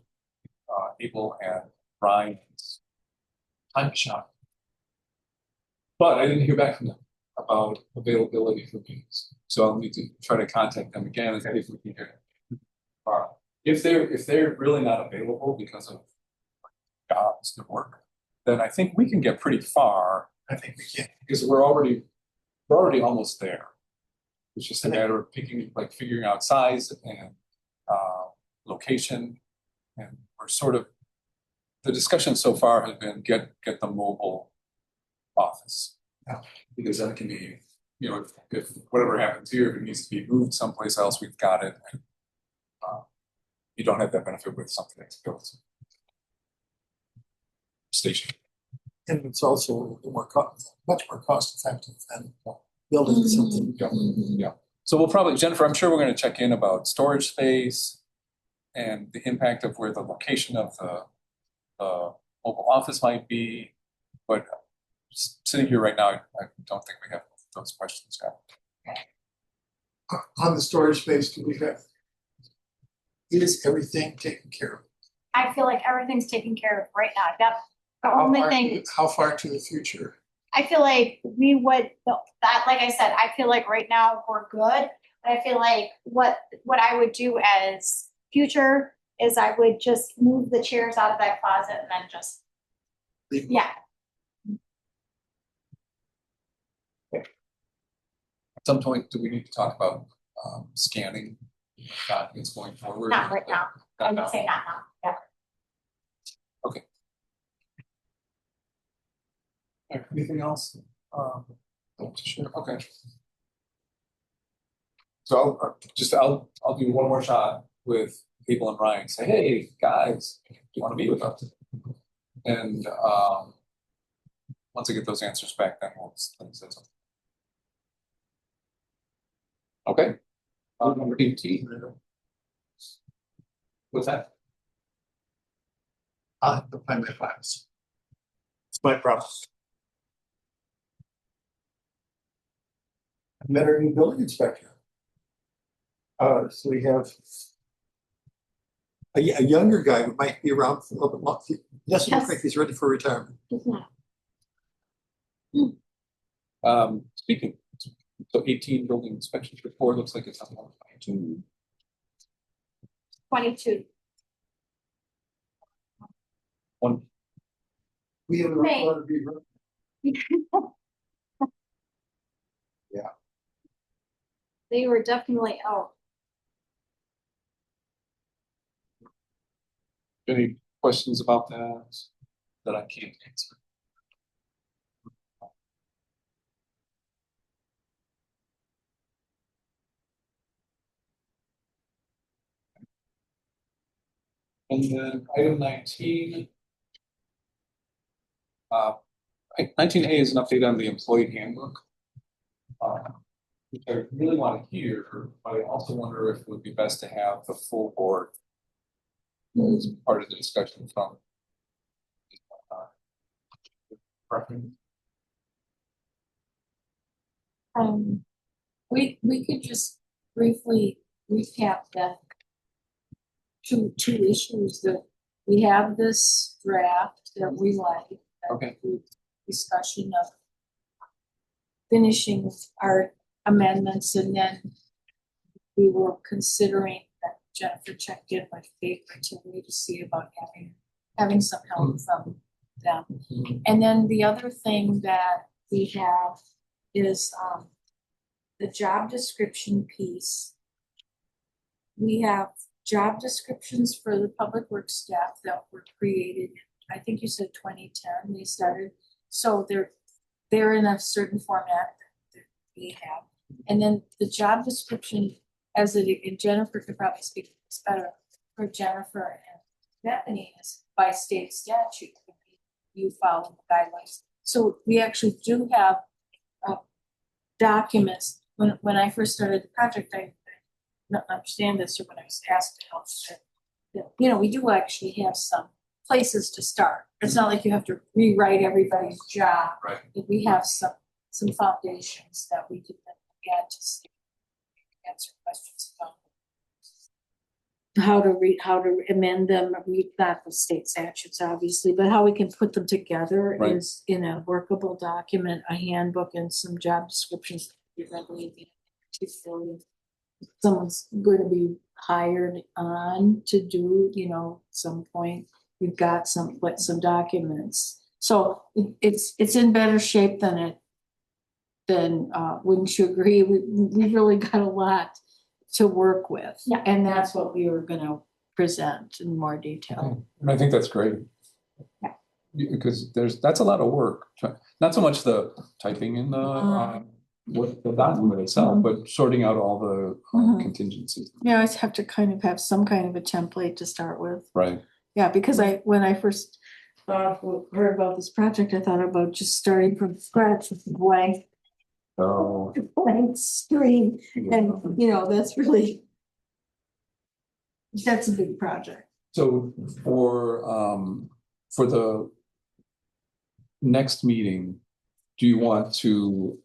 Speaker 2: April and Brian's time shot. But I didn't hear back from them about availability for meetings. So I'll need to try to contact them again and see if we can get if they're really not available because of jobs to work, then I think we can get pretty far.
Speaker 4: I think we can.
Speaker 2: Because we're already almost there. It's just a matter of figuring out size and location. And we're sort of, the discussion so far has been get the mobile office.
Speaker 4: Yeah.
Speaker 2: Because that can be, if whatever happens here, if it needs to be moved someplace else, we've got it. And, you don't have that benefit with something that's built. Station.
Speaker 4: And it's also much more cost effective than building something.
Speaker 2: Yeah. So we'll probably, Jennifer, I'm sure we're going to check in about storage space and the impact of where the location of the mobile office might be. But sitting here right now, I don't think we have those questions, guys.
Speaker 4: On the storage space, is everything taken care of?
Speaker 1: I feel like everything's taken care of right now. That's the only thing.
Speaker 4: How far to the future?
Speaker 1: I feel like we would, like I said, I feel like right now we're good. But I feel like what I would do as future is I would just move the chairs out of that closet and then just, yeah.
Speaker 2: At some point, do we need to talk about scanning documents going forward?
Speaker 1: Not right now. I would say not now. Yeah.
Speaker 2: Okay. Anything else? Sure. Okay. So I'll do one more shot with Abel and Ryan. Say, hey guys, do you want to meet with us? And once I get those answers back, then we'll say something. Okay. Number 18. What's that?
Speaker 4: I'll have to find my files. It's my problem. I met our new building inspector. So we have a younger guy who might be around for a little bit longer. He doesn't look like he's ready for retirement.
Speaker 2: Speaking, so 18 building inspections report looks like it's on 22.
Speaker 1: 22.
Speaker 2: One.
Speaker 4: We have a
Speaker 1: May.
Speaker 4: lot of people. Yeah.
Speaker 1: They were definitely out.
Speaker 2: Any questions about that I can't answer? And then item 19. 19A is an update on the employee handbook. Which I really want to hear, but I also wonder if it would be best to have the full board as part of the discussion from preference.
Speaker 3: We could just briefly recap that two issues that we have this draft that we like.
Speaker 2: Okay.
Speaker 3: Discussion of finishing our amendments, and then we were considering that Jennifer checked in with Faith to see about having some help from them. And then the other thing that we have is the job description piece. We have job descriptions for the public works staff that were created, I think you said 2010 they started. So they're in a certain format that we have. And then the job description, as it, and Jennifer could probably speak this better, for Jennifer and Bethany, is by state statute. You follow the guidelines. So we actually do have documents. When I first started the project, I didn't understand this, or when I was asked to help, we do actually have some places to start. It's not like you have to rewrite everybody's job.
Speaker 2: Right.
Speaker 3: We have some foundations that we can get to answer questions about how to amend them. We've got the state statutes, obviously, but how we can put them together
Speaker 2: Right.
Speaker 3: is in a workable document, a handbook, and some job descriptions. Someone's going to be hired on to do, some point. We've got some documents So it's in better shape than wouldn't you agree? We really got a lot to work with.
Speaker 1: Yeah.
Speaker 3: And that's what we were gonna present in more detail.
Speaker 2: And I think that's great.
Speaker 1: Yeah.
Speaker 2: Because that's a lot of work, not so much the typing in what the document itself, but sorting out all the contingencies.
Speaker 3: You always have to kind of have some kind of a template to start with.
Speaker 2: Right.
Speaker 3: Yeah, because when I first heard about this project, I thought about just starting from scratch with a
Speaker 2: So,
Speaker 3: blank screen. And, that's a big project.
Speaker 2: so for the next meeting, do you want to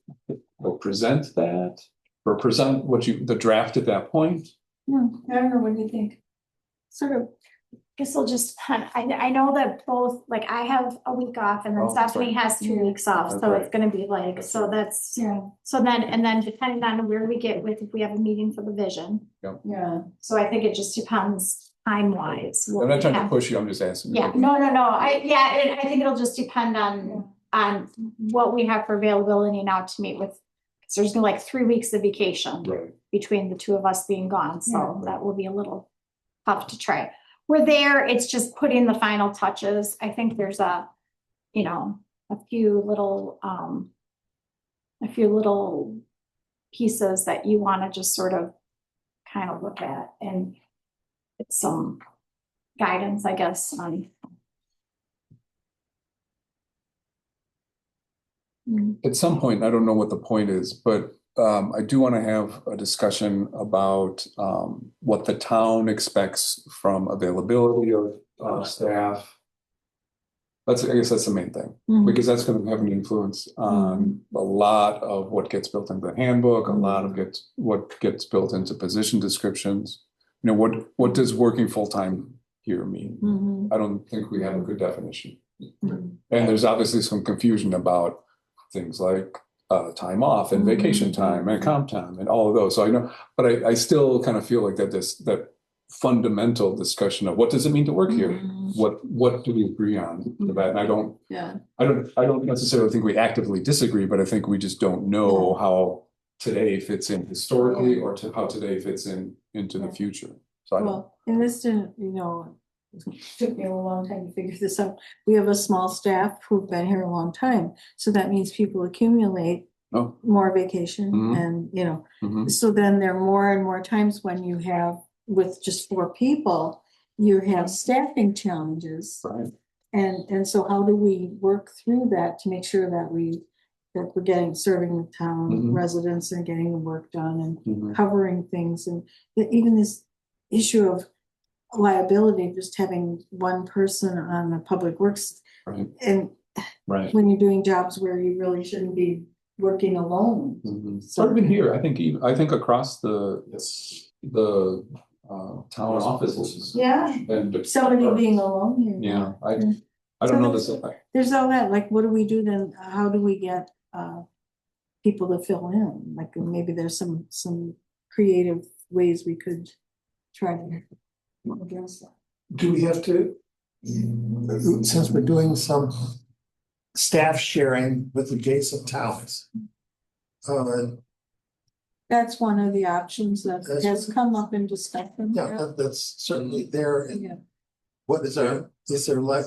Speaker 2: present that or present the draft at that point?
Speaker 3: I don't know, what do you think? Sort of.
Speaker 1: Guess we'll just, I know that both, like I have a week off and then
Speaker 2: Oh, that's
Speaker 1: Stephanie
Speaker 2: right.
Speaker 1: has 2 weeks off,
Speaker 2: That's
Speaker 1: so
Speaker 2: right.
Speaker 1: it's gonna be like, so that's,
Speaker 3: Yeah.
Speaker 1: so then, and then depending on where we get with, if we have a meeting for the vision.
Speaker 3: Yeah.
Speaker 1: So I think it just depends time wise.
Speaker 2: I'm not trying to push you, I'm just asking.
Speaker 1: Yeah, no, I think it'll just depend on what we have for availability now to meet with. Cause there's gonna like 3 weeks of vacation
Speaker 2: Right.
Speaker 1: between the 2 of us being gone, so
Speaker 2: Yeah.
Speaker 1: that will be a little tough to try. We're there, it's just putting the final touches. I think there's a few little pieces that you wanna just sort of kind of look at and get some guidance, I guess, on.
Speaker 2: At some point, I don't know what the point is, but I do want to have a discussion about what the town expects from availability of staff. I guess that's the main thing, because that's going to have an influence on a lot of what gets built into the handbook, a lot of what gets built into position descriptions. What does working full-time here mean? I don't think we have a good definition. And there's obviously some confusion about things like time off and vacation time and comp time and all of those. So I know, but I still kind of feel like that fundamental discussion of what does it mean to work here? What do we agree on for that? And I don't necessarily think we actively disagree, but I think we just don't know how today fits in historically or how today fits into the future. So
Speaker 3: and this didn't, it took me a long time to figure this out. We have a small staff who've been here a long time. So that means people accumulate more vacation and, so then there are more and more times when you have, with just 4 people, you have staffing challenges.
Speaker 2: Right.
Speaker 3: And so how do we work through that to make sure that we're serving the town residents and getting the work done and covering things, and even this issue of liability, just having one person on the public works.
Speaker 2: Right.
Speaker 3: And when you're doing jobs where you really shouldn't be working alone.
Speaker 2: So even here, I think across the town offices.
Speaker 3: Yeah.
Speaker 2: And
Speaker 3: Somebody being alone.
Speaker 2: Yeah, I don't know this.
Speaker 3: There's all that, like, what do we do then? How do we get people to fill in? Like, maybe there's some creative ways we could try to address that.
Speaker 4: Do we have to, since we're doing some staff sharing with adjacent towns?
Speaker 3: That's one of the options that has come up in discussion.
Speaker 4: Yeah, that's certainly there.
Speaker 3: Yeah.
Speaker 4: What is there like?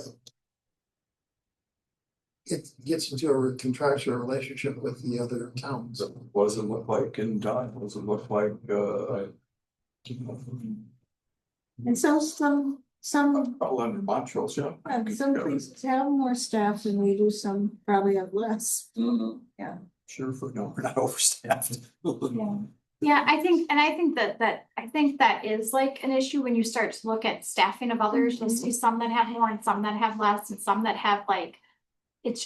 Speaker 4: It gets into a contractual relationship with the other towns.
Speaker 5: What does it look like in Dye? What does it look like,
Speaker 3: And so some
Speaker 5: in Montrose,
Speaker 3: some places have more staff than we do, some probably have less. Yeah.
Speaker 5: Sure, we're not overstaffed.
Speaker 1: Yeah, I think that is like an issue when you start to look at staffing of others. You'll see some that have more and some that have less and some that have like.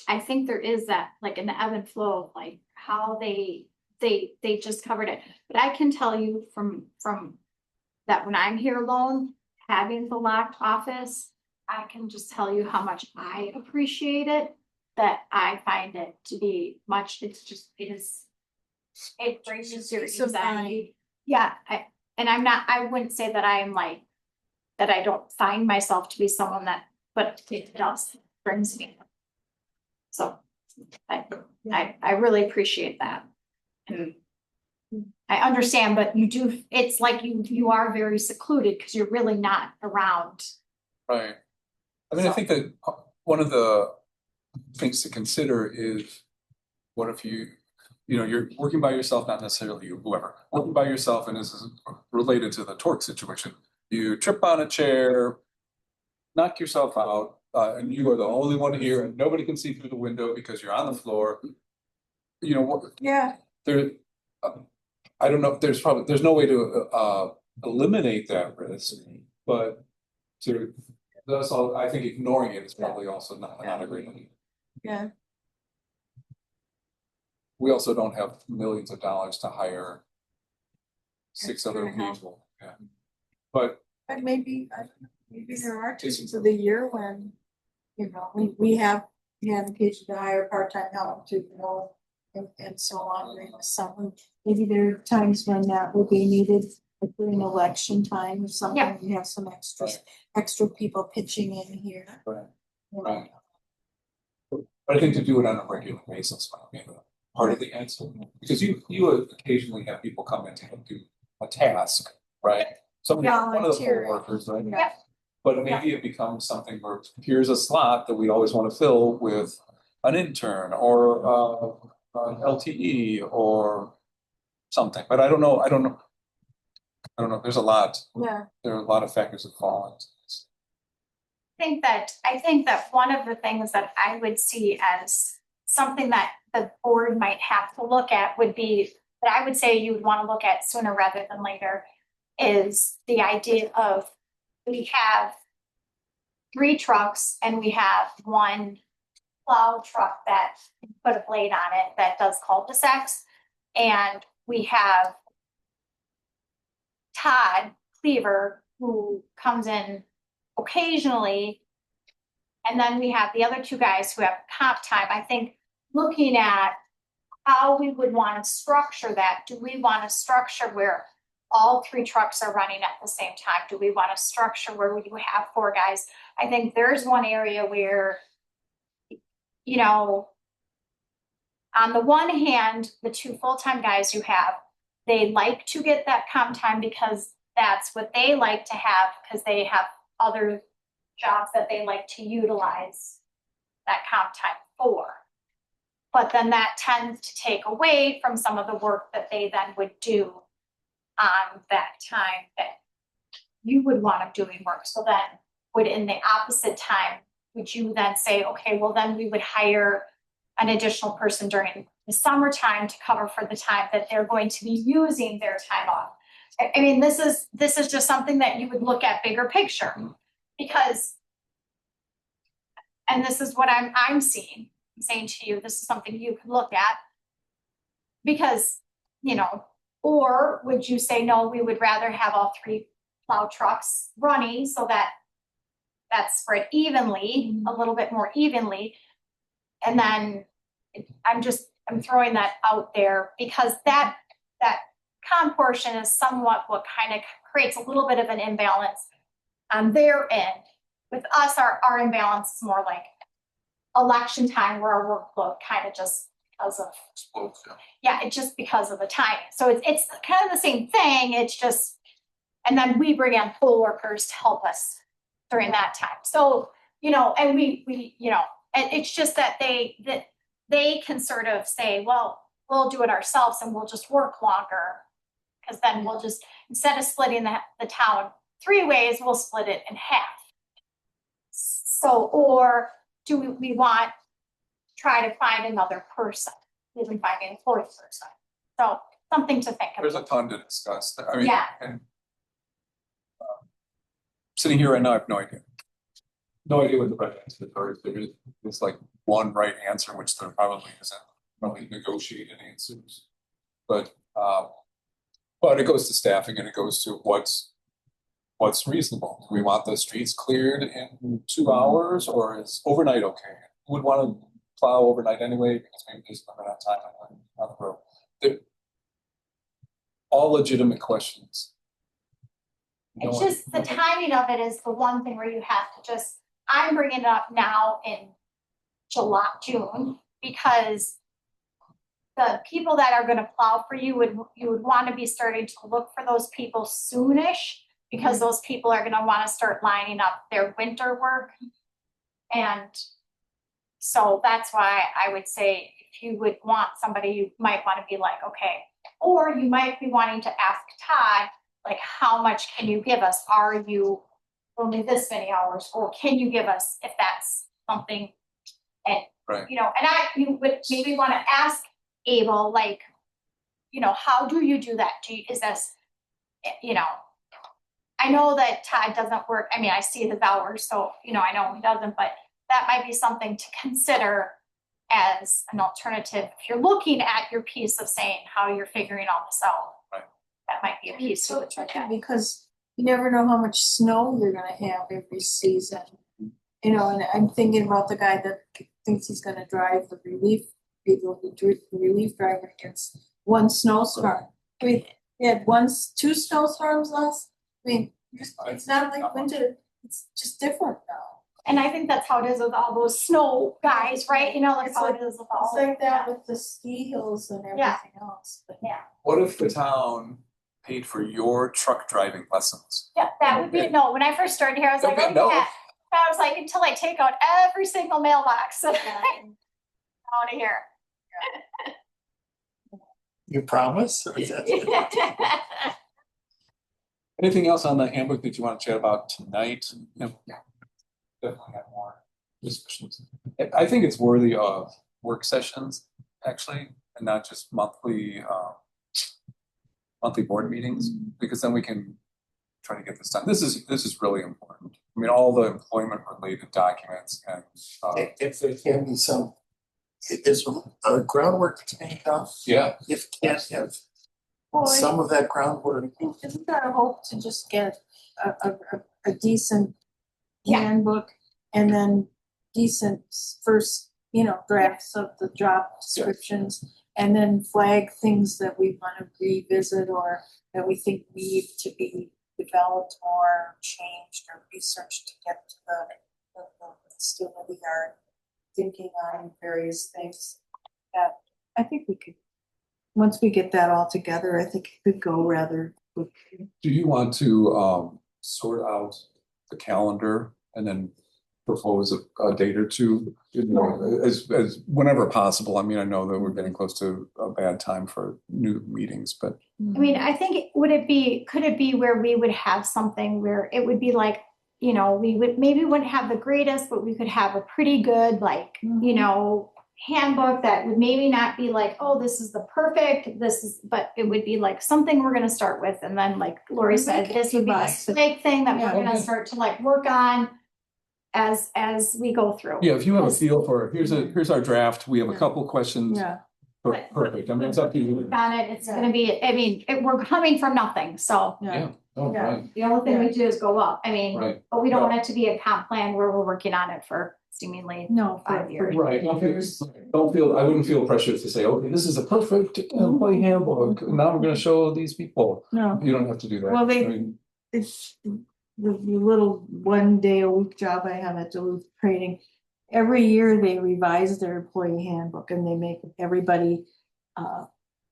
Speaker 1: I think there is that like an ebb and flow of like how they just covered it. But I can tell you from that when I'm here alone, having the locked office, I can just tell you how much I appreciate it. That I find it to be much, it brings you serious anxiety. Yeah, I wouldn't say that I am like, that I don't find myself to be someone that, but it does brings me So I really appreciate that. And I understand, but you do, it's like you are very secluded because you're really not around.
Speaker 2: Right. I mean, I think that one of the things to consider is what if you're working by yourself, not necessarily you, whoever, working by yourself, and this is related to the torque situation. You trip on a chair, knock yourself out, and you are the only one here, and nobody can see through the window because you're on the floor. You know what?
Speaker 3: Yeah.
Speaker 2: There, I don't know. There's no way to eliminate that risk, but that's all. I think ignoring it is probably also not a great idea.
Speaker 3: Yeah.
Speaker 2: We also don't have millions of dollars to hire 6 other
Speaker 3: Extra help.
Speaker 2: people. Yeah. But
Speaker 3: maybe, I don't know, maybe there are times of the year when, we have occasion to hire part-time help to, and so on during the summer. Maybe there are times when that will be needed, like during election time or something,
Speaker 1: Yeah.
Speaker 3: you have some
Speaker 2: Right.
Speaker 3: extra people pitching in here.
Speaker 2: Right. Right. But I think to do it on a regular basis might be part of the answer, because you occasionally have people come in to do a task, right? One of the
Speaker 3: Volunteering.
Speaker 2: poll workers, right?
Speaker 3: Yeah.
Speaker 2: But maybe it becomes something where here's a slot that we always want to fill with an intern or an LTE or something. But I don't know. There's a lot.
Speaker 3: Yeah.
Speaker 2: There are a lot of factors that fall into this.
Speaker 1: I think that one of the things that I would see as something that the board might have to look at would be, that I would say you would want to look at sooner rather than later, is the idea of, we have 3 trucks and we have 1 plow truck that can put a blade on it that does cul-de-sacs. And we have Todd Cleaver, who comes in occasionally. And then we have the other 2 guys who have comp time. I think looking at how we would want to structure that, do we want to structure where all 3 trucks are running at the same time? Do we want to structure where you have 4 guys? I think there's one area where, on the one hand, the 2 full-time guys you have, they like to get that comp time because that's what they like to have, because they have other jobs that they like to utilize that comp time for. But then that tends to take away from some of the work that they then would do on that time that you would want them doing work. So then in the opposite time, would you then say, okay, well then we would hire an additional person during the summertime to cover for the time that they're going to be using their time off? I mean, this is just something that you would look at bigger picture, because, and this is what I'm seeing. I'm saying to you, this is something you could look at, because, or would you say, no, we would rather have all 3 plow trucks running so that that's spread evenly, a little bit more evenly. And then I'm throwing that out there because that comp portion is somewhat what kind of creates a little bit of an imbalance on their end. With us, our imbalance is more like election time, where our workload kind of just because of, it's just because of the timing. So it's kind of the same thing. It's just, and then we bring in poll workers to help us during that time. So, and we and it's just that they can sort of say, well, we'll do it ourselves and we'll just work longer, because then we'll just, instead of splitting the town 3 ways, we'll split it in half. So, or do we want to try to find another person? Did we find a 4th person? So something to think about.
Speaker 2: There's a ton to discuss. I mean,
Speaker 1: Yeah.
Speaker 2: And sitting here right now, I have no idea. No idea what the right answer is. There's like one right answer, which there probably isn't. Probably negotiated answers. But it goes to staffing, and it goes to what's reasonable. Do we want the streets cleared in 2 hours, or is overnight okay? Who would want to plow overnight anyway, because maybe there's not enough time on the road? They're all legitimate questions.
Speaker 1: It's just the timing of it is the one thing where you have to just, I'm bringing it up now in June, because the people that are gonna plow for you would wanna be starting to look for those people soonish, because those people are gonna wanna start lining up their winter work. And so that's why I would say, if you would want somebody, you might wanna be like, okay, or you might be wanting to ask Todd, like, how much can you give us? Are you only this many hours, or can you give us, if that's something? And,
Speaker 2: Right.
Speaker 1: you know, and you would maybe wanna ask Abel, like, you know, how do you do that? Is this, you know, I know that Todd doesn't work, I mean, I see his hours, so, you know, I know he doesn't, but that might be something to consider as an alternative. If you're looking at your piece of saying how you're figuring all this out.
Speaker 2: Right.
Speaker 1: That might be a piece to
Speaker 3: So
Speaker 1: look
Speaker 3: tricky
Speaker 1: at.
Speaker 3: because you never know how much snow you're gonna have every season. You know, and I'm thinking about the guy that thinks he's gonna drive the relief driver against one snowstorm. I mean, we had two snowstorms last, I mean, it's not like winter, it's just different now.
Speaker 1: And I think that's how it is with all those snow guys, right? You know, that's how it is with all.
Speaker 3: It's like that with the ski hills and everything else, but.
Speaker 1: Yeah,
Speaker 2: What if the town paid for your truck driving lessons?
Speaker 1: yeah, that would be, no, when I first started here, I was like,
Speaker 2: Okay,
Speaker 1: oh
Speaker 2: no.
Speaker 1: yeah. I was like, until I take out every single mailbox, out of here.
Speaker 4: You promise?
Speaker 2: Anything else on the handbook that you want to chat about tonight? Yeah. Definitely have more discussions. I think it's worthy of work sessions, actually, and not just monthly board meetings, because then we can try to get this done. This is really important. I mean, all the employment related documents and
Speaker 4: If there can be some, is groundwork being done?
Speaker 2: yeah.
Speaker 4: If can't have
Speaker 3: Boy,
Speaker 4: some of that groundwork.
Speaker 3: isn't our hope to just get a decent
Speaker 1: Yeah.
Speaker 3: handbook and then decent first, you know, drafts of the job descriptions, and then flag things that we want to revisit or that we think need to be developed or changed or researched to get to the state of the art thinking on various things. That I think we could, once we get that all together, I think it could go rather quickly.
Speaker 2: Do you want to sort out the calendar and then propose a date or two, you know, as whenever possible? I mean, I know that we're getting close to a bad time for new meetings, but
Speaker 1: I mean, I think, could it be where we would have something where it would be like, you know, we wouldn't have the greatest, but we could have a pretty good, like, you know, handbook that would maybe not be like, oh, this is the perfect, but it would be like something we're gonna start with, and then like Lori said, this would be a snake thing that we're gonna start to like work on as we go through.
Speaker 2: yeah, if you have a feel for, here's our draft, we have a couple questions.
Speaker 3: Yeah.
Speaker 2: Perfect. I mean, it's up to you.
Speaker 1: On it, it's gonna be, I mean, we're coming from nothing, so
Speaker 2: Yeah. Oh,
Speaker 3: Yeah.
Speaker 2: right,
Speaker 1: the only thing we do is go up. I mean,
Speaker 2: right.
Speaker 1: but we don't want it to be a comp plan where we're working on it for seemingly
Speaker 3: No,
Speaker 1: 5 years.
Speaker 2: Right, I wouldn't feel pressured to say, okay, this is a perfect employee handbook, now we're gonna show these people.
Speaker 3: no.
Speaker 2: You don't have to do that.
Speaker 3: Well,
Speaker 2: I mean,
Speaker 3: It's the little 1 day a week job I have at Duluth Trading. Every year they revise their employee handbook and they make everybody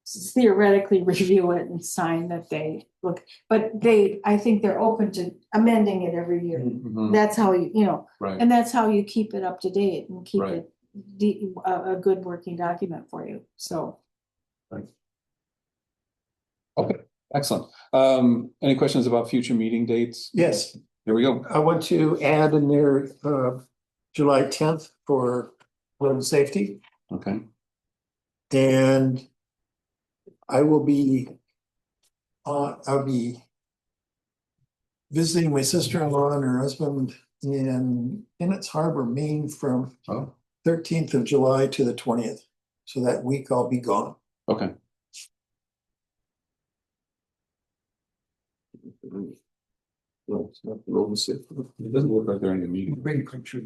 Speaker 3: theoretically review it and sign that they look, but I think they're open to amending it every year.
Speaker 2: mhm,
Speaker 3: That's how you know,
Speaker 2: right,
Speaker 3: and that's how you keep it up to date and keep
Speaker 2: Right.
Speaker 3: it a good working document for you, so.
Speaker 2: okay, excellent. Any questions about future meeting dates?
Speaker 4: Yes,
Speaker 2: Here we go.
Speaker 4: I want to add in there, July 10th for road safety.
Speaker 2: Okay,
Speaker 4: And I'll be visiting my sister-in-law and her husband in Innis Harbor, Maine from
Speaker 2: oh,
Speaker 4: 13th of July to the 20th. So that week I'll be gone.
Speaker 2: okay. It doesn't look like they're in the meeting.
Speaker 4: Bring picture.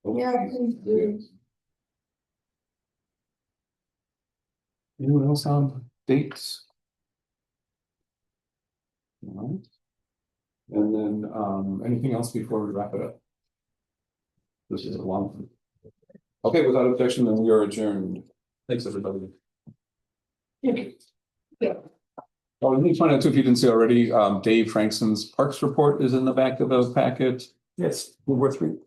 Speaker 3: Yeah, please do.
Speaker 2: Anyone else on dates? All right. And then, anything else before we wrap it up? This is a long one. Okay, without objection, then we are adjourned. Thanks, everybody. Oh, let me point out too, if you didn't see already, Dave Frankson's Parks report is in the back of the packet. Yes, World War III.